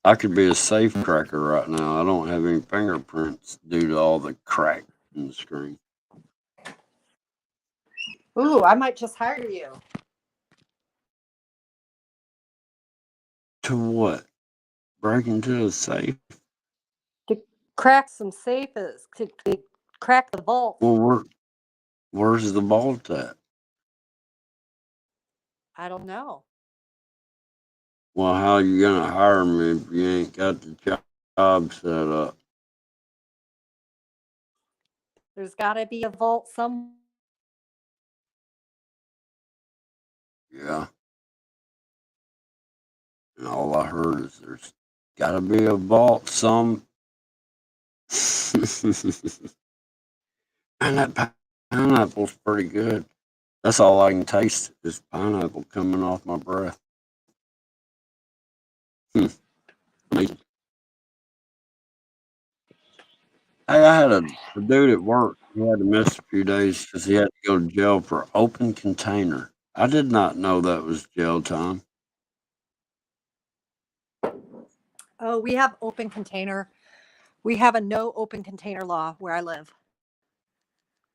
I could be a safe cracker right now. I don't have any fingerprints due to all the crack in the screen. Ooh, I might just hire you. To what? Break into a safe? To crack some safes, to crack the vault. Well, where's the vault at? I don't know. Well, how you gonna hire me if you ain't got the job set up? There's got to be a vault some. Yeah. And all I heard is there's gotta be a vault some. And that pineapple's pretty good. That's all I can taste is pineapple coming off my breath. Amazing. Hey, I had a dude at work. He had to miss a few days because he had to go to jail for open container. I did not know that was jail time. Oh, we have open container. We have a no open container law where I live.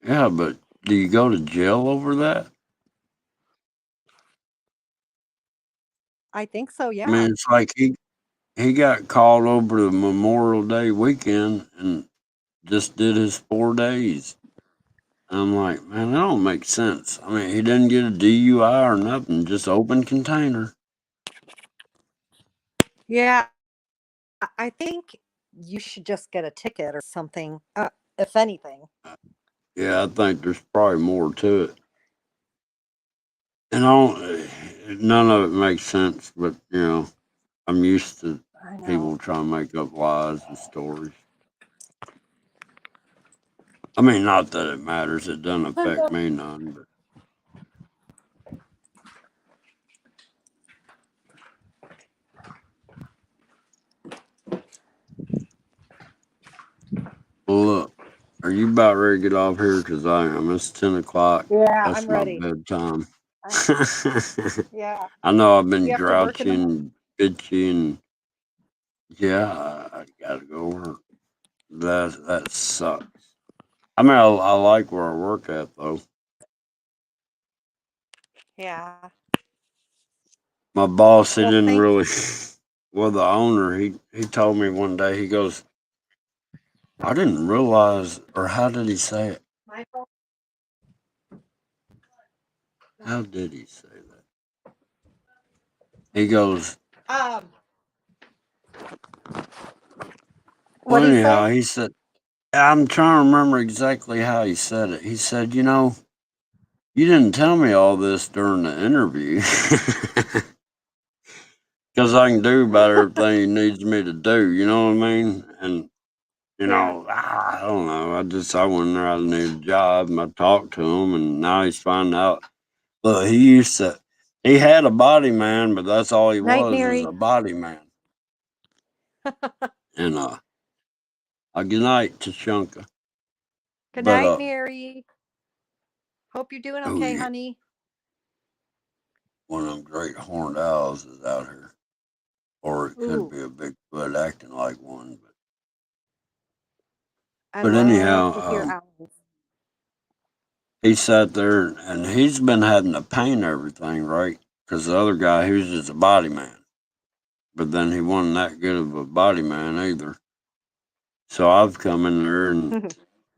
Yeah, but do you go to jail over that? I think so, I yeah. mean, it's like he got called over the Memorial Day weekend and just did his 4 days. I'm like, man, that don't make sense. I mean, he didn't get a DUI or nothing, just open container. Yeah, I think you should just get a ticket or something, if anything. Yeah, I think there's probably more to it. And I don't, none of it makes sense, but I'm used to I know. people trying to make up lies and stories. I mean, not that it matters; it doesn't affect me none. But well, look, are you about ready to get off here? Because I am. It's 10 o'clock. Yeah, That's I'm my ready. bedtime. Yeah. I know I've been You have to work in grouchy the morning. and bitchy, and yeah, I gotta go work. That sucks. I mean, I like where I work at though. Yeah. My boss, he Well, didn't thank really. Well, the owner, he told me one day. He goes, "I didn't realize," or how did he say it? Michael. How did he say that? He goes, Um, well, what do you anyhow, say? he said, I'm trying to remember exactly how he said it. He said, you didn't tell me all this during the interview. Because I can do about everything he needs me to do, you know what I mean? And, Yeah. I don't know. I went there, I needed a job, and I talked to him, and now he's finding out. Look, he had a body man, but that's all he Night, was Mary. a body man. And, good night, Tashunka. Good But, night, Mary. Hope you're doing oh, okay, yeah, honey. one of them great horned owls is out here. Or it could Ooh, be a Bigfoot acting like one. I But love anyhow, to hear owls. he sat there and he's been having to paint everything, right? Because the other guy, he was just a body man. But then he wasn't that good of a body man either. So I've come in there and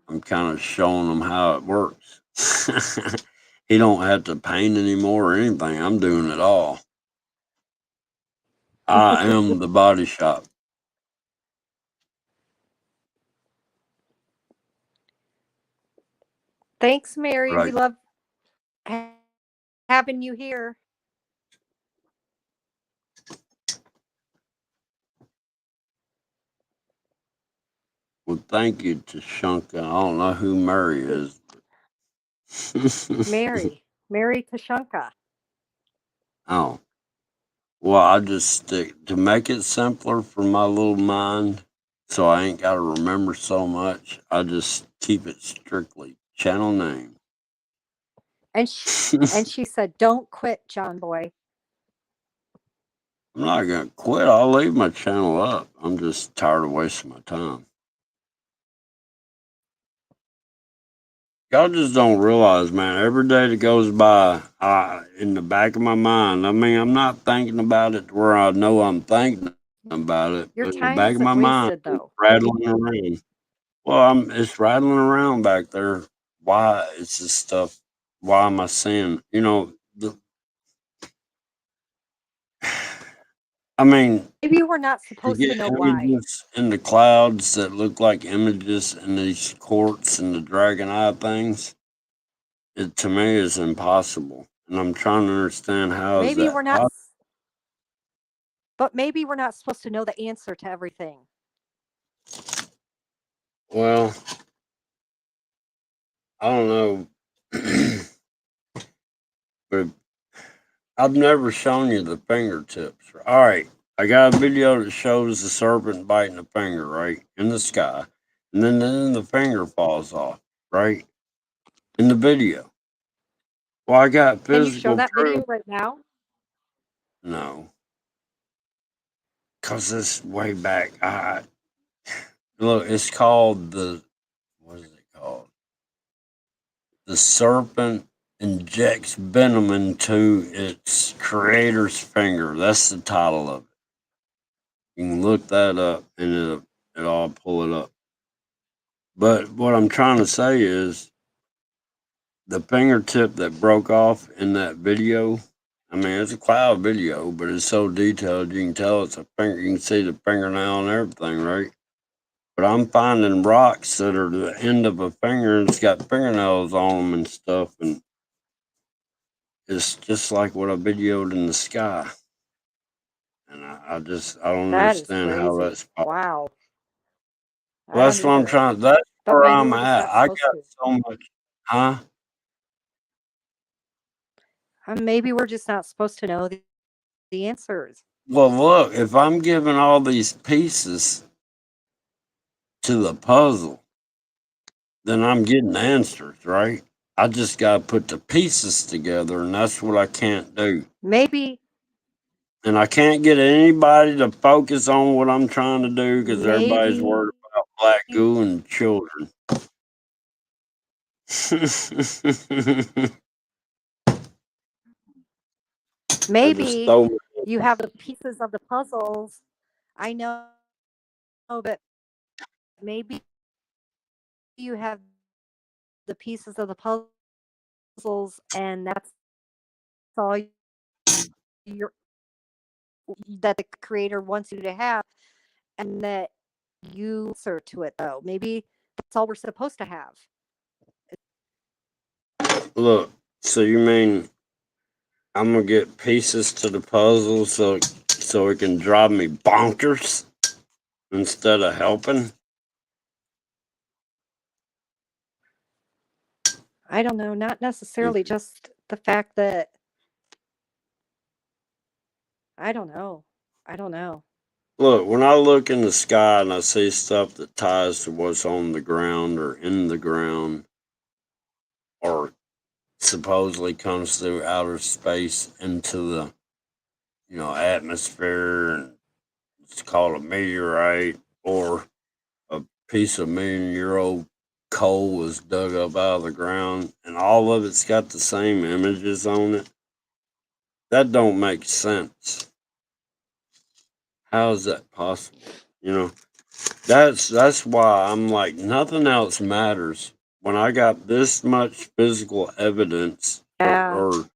I'm kind of showing him how it works. He don't have to paint anymore or anything. I'm doing it all. I am the body shop. Thanks, Mary. We Right. love having you here. Well, Well, thank you, Tashunka. I don't know who Murray is. Mary Tashanka. Oh. Well, I just stick to make it simpler for my little mind, so I ain't got to remember so much. I just keep it strictly channel name. And she said, "Don't quit, John Boy." I'm not gonna quit. I'll leave my channel up. I'm just tired of wasting my time. Y'all just don't realize, man. Every day that goes by, in the back of my mind, I mean, I'm not thinking about it to where I know I'm thinking about it, Your but in the time back of my isn't mind, wasted, it's though. rattling around. Well, it's rattling around back there. Why it's this stuff? Why am I saying? I mean, Maybe we're not you supposed to get know why. images in the clouds that look like images in these courts and the dragon eye things. It to me is impossible, and I'm trying to understand how is Maybe that we're not, possible. but maybe we're not supposed to know the answer to everything. Well, I don't know, but I've never shown you the fingertips. All right, I got a video that shows the serpent biting the finger, right, in the sky, and then the finger falls off, right, in the video. Well, I got Can you show physical that proof. video right now? No, because this way back. Look, it's called what is it called? The serpent injects venom into its creator's finger. That's the title of it. You can look that up and it'll pull it up. But what I'm trying to say is the fingertip that broke off in that video. I mean, it's a cloud video, but it's so detailed you can tell it's a finger. You can see the fingernail and everything, right? But I'm finding rocks that are the end of a finger and it's got fingernails on them and stuff, and it's just like what I videoed in the sky. And I don't That is understand how crazy. that's possible. Wow. I Well, don't that's what I'm either. trying. That's But where maybe I'm we're just at. not I supposed got to. so much, huh? Maybe we're just not supposed to know the answers. Well, look, if I'm giving all these pieces to the puzzle, then I'm getting answers, right? I just got to put the pieces together, and that's what I can't do. Maybe, And I can't get anybody to focus on what I'm trying to do because everybody's worried maybe, about black goo and children. I just maybe throw you have the pieces of the puzzles. I know, but maybe you have the pieces of the puzzles, and that's all you're that the creator wants you to have, and that you answer to it though. Maybe that's all we're supposed to have. look. So you mean I'm gonna get pieces to the puzzle so it can drive me bonkers instead of helping? I don't know, not necessarily just the fact that I don't know. I don't know. Look, when I look in the sky and I see stuff that ties to what's on the ground or in the ground or supposedly comes through outer space into the atmosphere, and it's called a meteorite, or a piece of million-year-old coal was dug up out of the ground, and all of it's got the same images on it. That don't make sense. How is that possible? That's why I'm like, nothing else matters when I got this much physical evidence, Yeah. or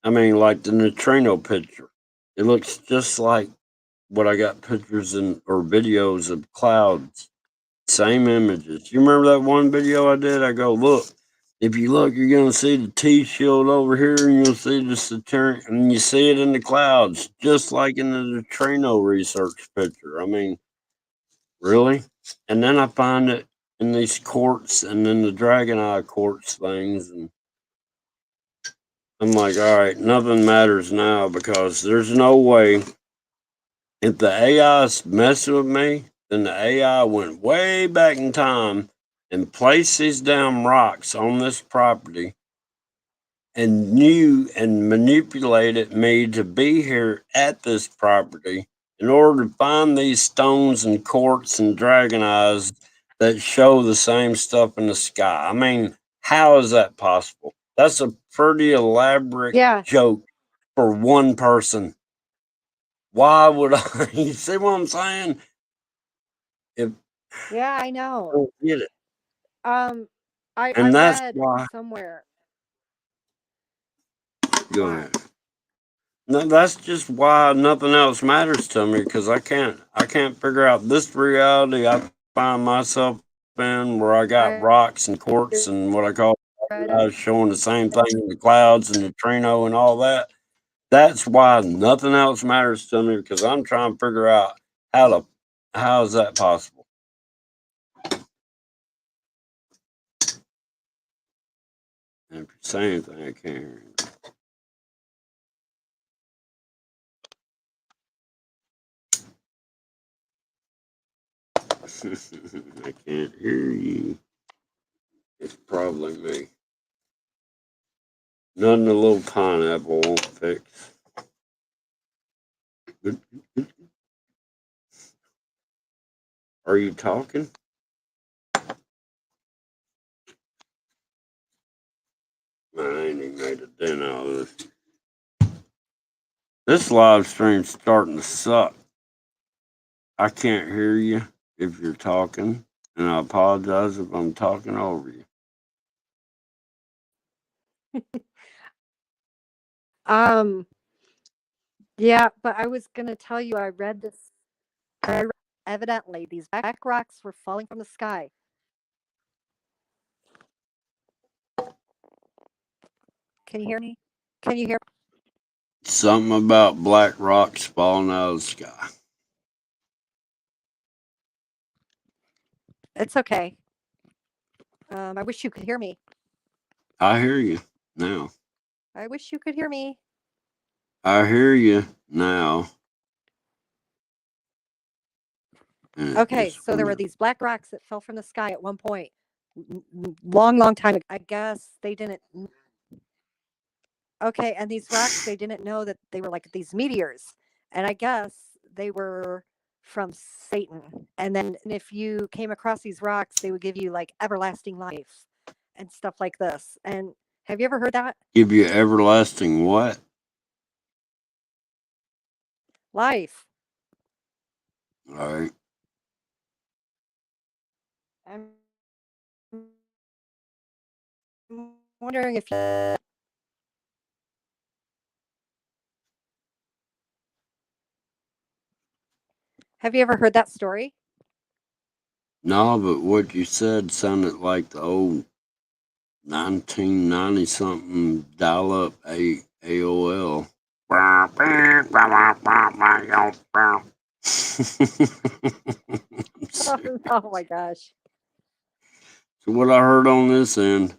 I mean, like the neutrino picture. It looks just like what I got pictures or videos of clouds. Same images. You remember that one video I did? I go, look, if you look, you're going to see the T shield over here, and you'll see the Saturn, and you see it in the clouds, just like in the neutrino research picture. I mean, really? And then I find it in these quartz and then the dragon eye quartz things, and I'm like, all right, nothing matters now because there's no way. If the AI's messing with me, then the AI went way back in time and placed these damn rocks on this property and knew and manipulated me to be here at this property in order to find these stones and quartz and dragon eyes that show the same stuff in the sky. I mean, how is that possible? That's a pretty elaborate Yeah. joke for one person. Why would I? You see what I'm saying? If Yeah, I I know. don't get it, I and that's read why. somewhere. Go Why? ahead. No, that's just why nothing else matters to me because I can't figure out this reality I find myself in where I got I rocks and quartz and what I call read showing the same thing in the clouds and the Trino and all that. That's why nothing else matters to me because I'm trying to figure out how is that possible? And if you say anything, I can't hear you. I can't hear you. It's probably me. Nothing a little pineapple won't fix. Are you talking? Man, I ain't even made a dent out of this. This live stream's starting to suck. I can't hear you if you're talking, and I apologize if I'm talking over you. Yeah, but I was gonna tell you I read this. Evidently, these black rocks were falling from the sky. Can you hear me? Can you hear? Something about black rocks falling out of the sky. It's okay. I wish you could hear me. I hear you now. I wish you could hear me. I hear you now. Okay, so there were these black rocks that fell from the sky at one point, long time ago. I guess they didn't. Okay, and these rocks, they didn't know that they were like these meteors, and I guess they were from Satan. And then if you came across these rocks, they would give you like everlasting life and stuff like this. And have you ever heard that? Give you everlasting what? Life. All right. I'm wondering if you. Have you ever heard that story? No, but what you said sounded like the old 1990 something dial up AOL. Oh my gosh. So what I heard on this end,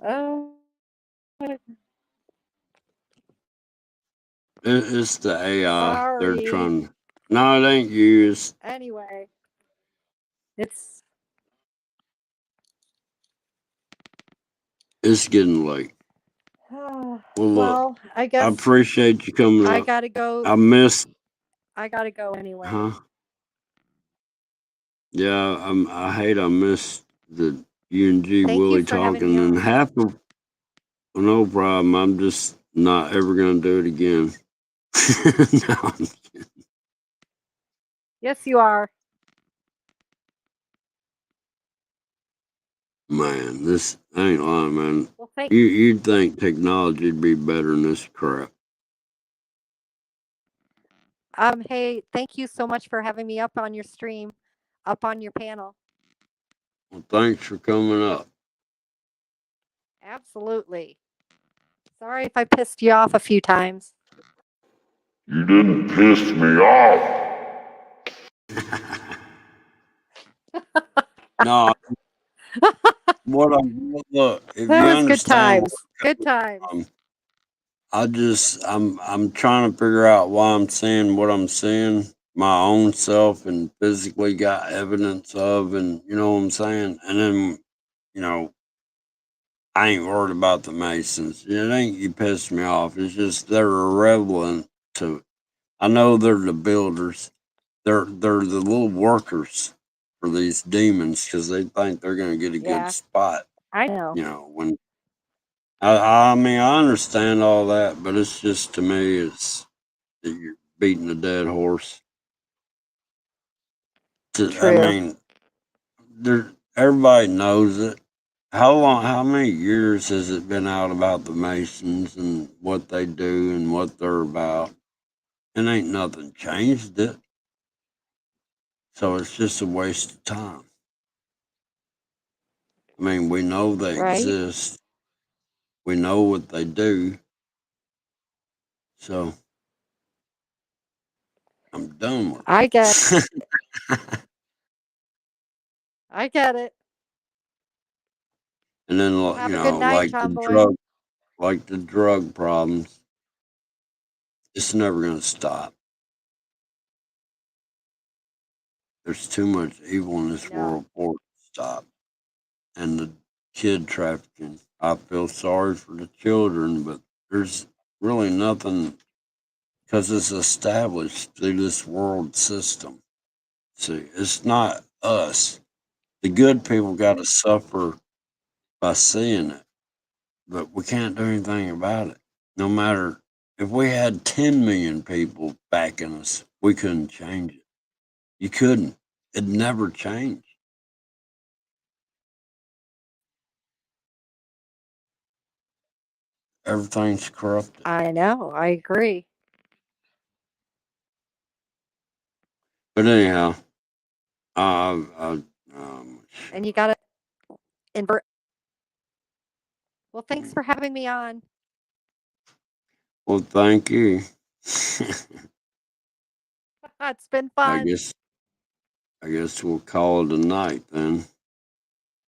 it's the AI. They're Sorry. trying. No, it ain't you. Anyway, it's getting late. well, Look, I I guess appreciate you coming I up. gotta go. I missed. I gotta go anyway. Huh? Yeah, I hate I missed the you and G Thank Willie you for having talking, me and on. half of. Well, no problem. I'm just not ever gonna do it again. No, I'm kidding. Yes, you are. Man, this I ain't lying, man. Well, thank You'd think technology'd be better than this crap. Hey, thank you so much for having me up on your stream, up on your panel. Well, thanks for coming up. Absolutely. Sorry if I pissed you off a few times. You didn't piss me off. No, look, if you That was good understand times. Good times. I'm trying to figure out why I'm seeing what I'm seeing my own self and physically got evidence of, and you know what I'm saying? And then, you know, I ain't worried about the Masons. It ain't you piss me off. It's just they're irrelevant to, I know they're the builders. They're the little workers for these demons because they think they're gonna get a Yeah. good spot. I know. You know, when I mean I understand all that, but it's just to me it's that you're beating a dead horse. I True. mean, everybody knows it. How many years has it been out about the Masons and what they do and what they're about? And ain't nothing changed it. So it's just a waste of time. I mean, we know they Right. exist. We know what they do. So I'm done with I get it. I get it. And then, Have you a good know, night, John Boy. like the drug problems, it's never going to stop. There's too much evil in this No. world for it to stop. And the kid trafficking, I feel sorry for the children, but there's really nothing because it's established through this world system. See, it's not us. The good people got to suffer by seeing it, but we can't do anything about it. No matter if we had 10 million people backing us, we couldn't change it. You couldn't. It'd never change. Everything's corrupted. I know. I agree. But anyhow, And you got to invert. Well, thanks for having me on. well, thank you. It's been I fun. guess we'll call it a night then.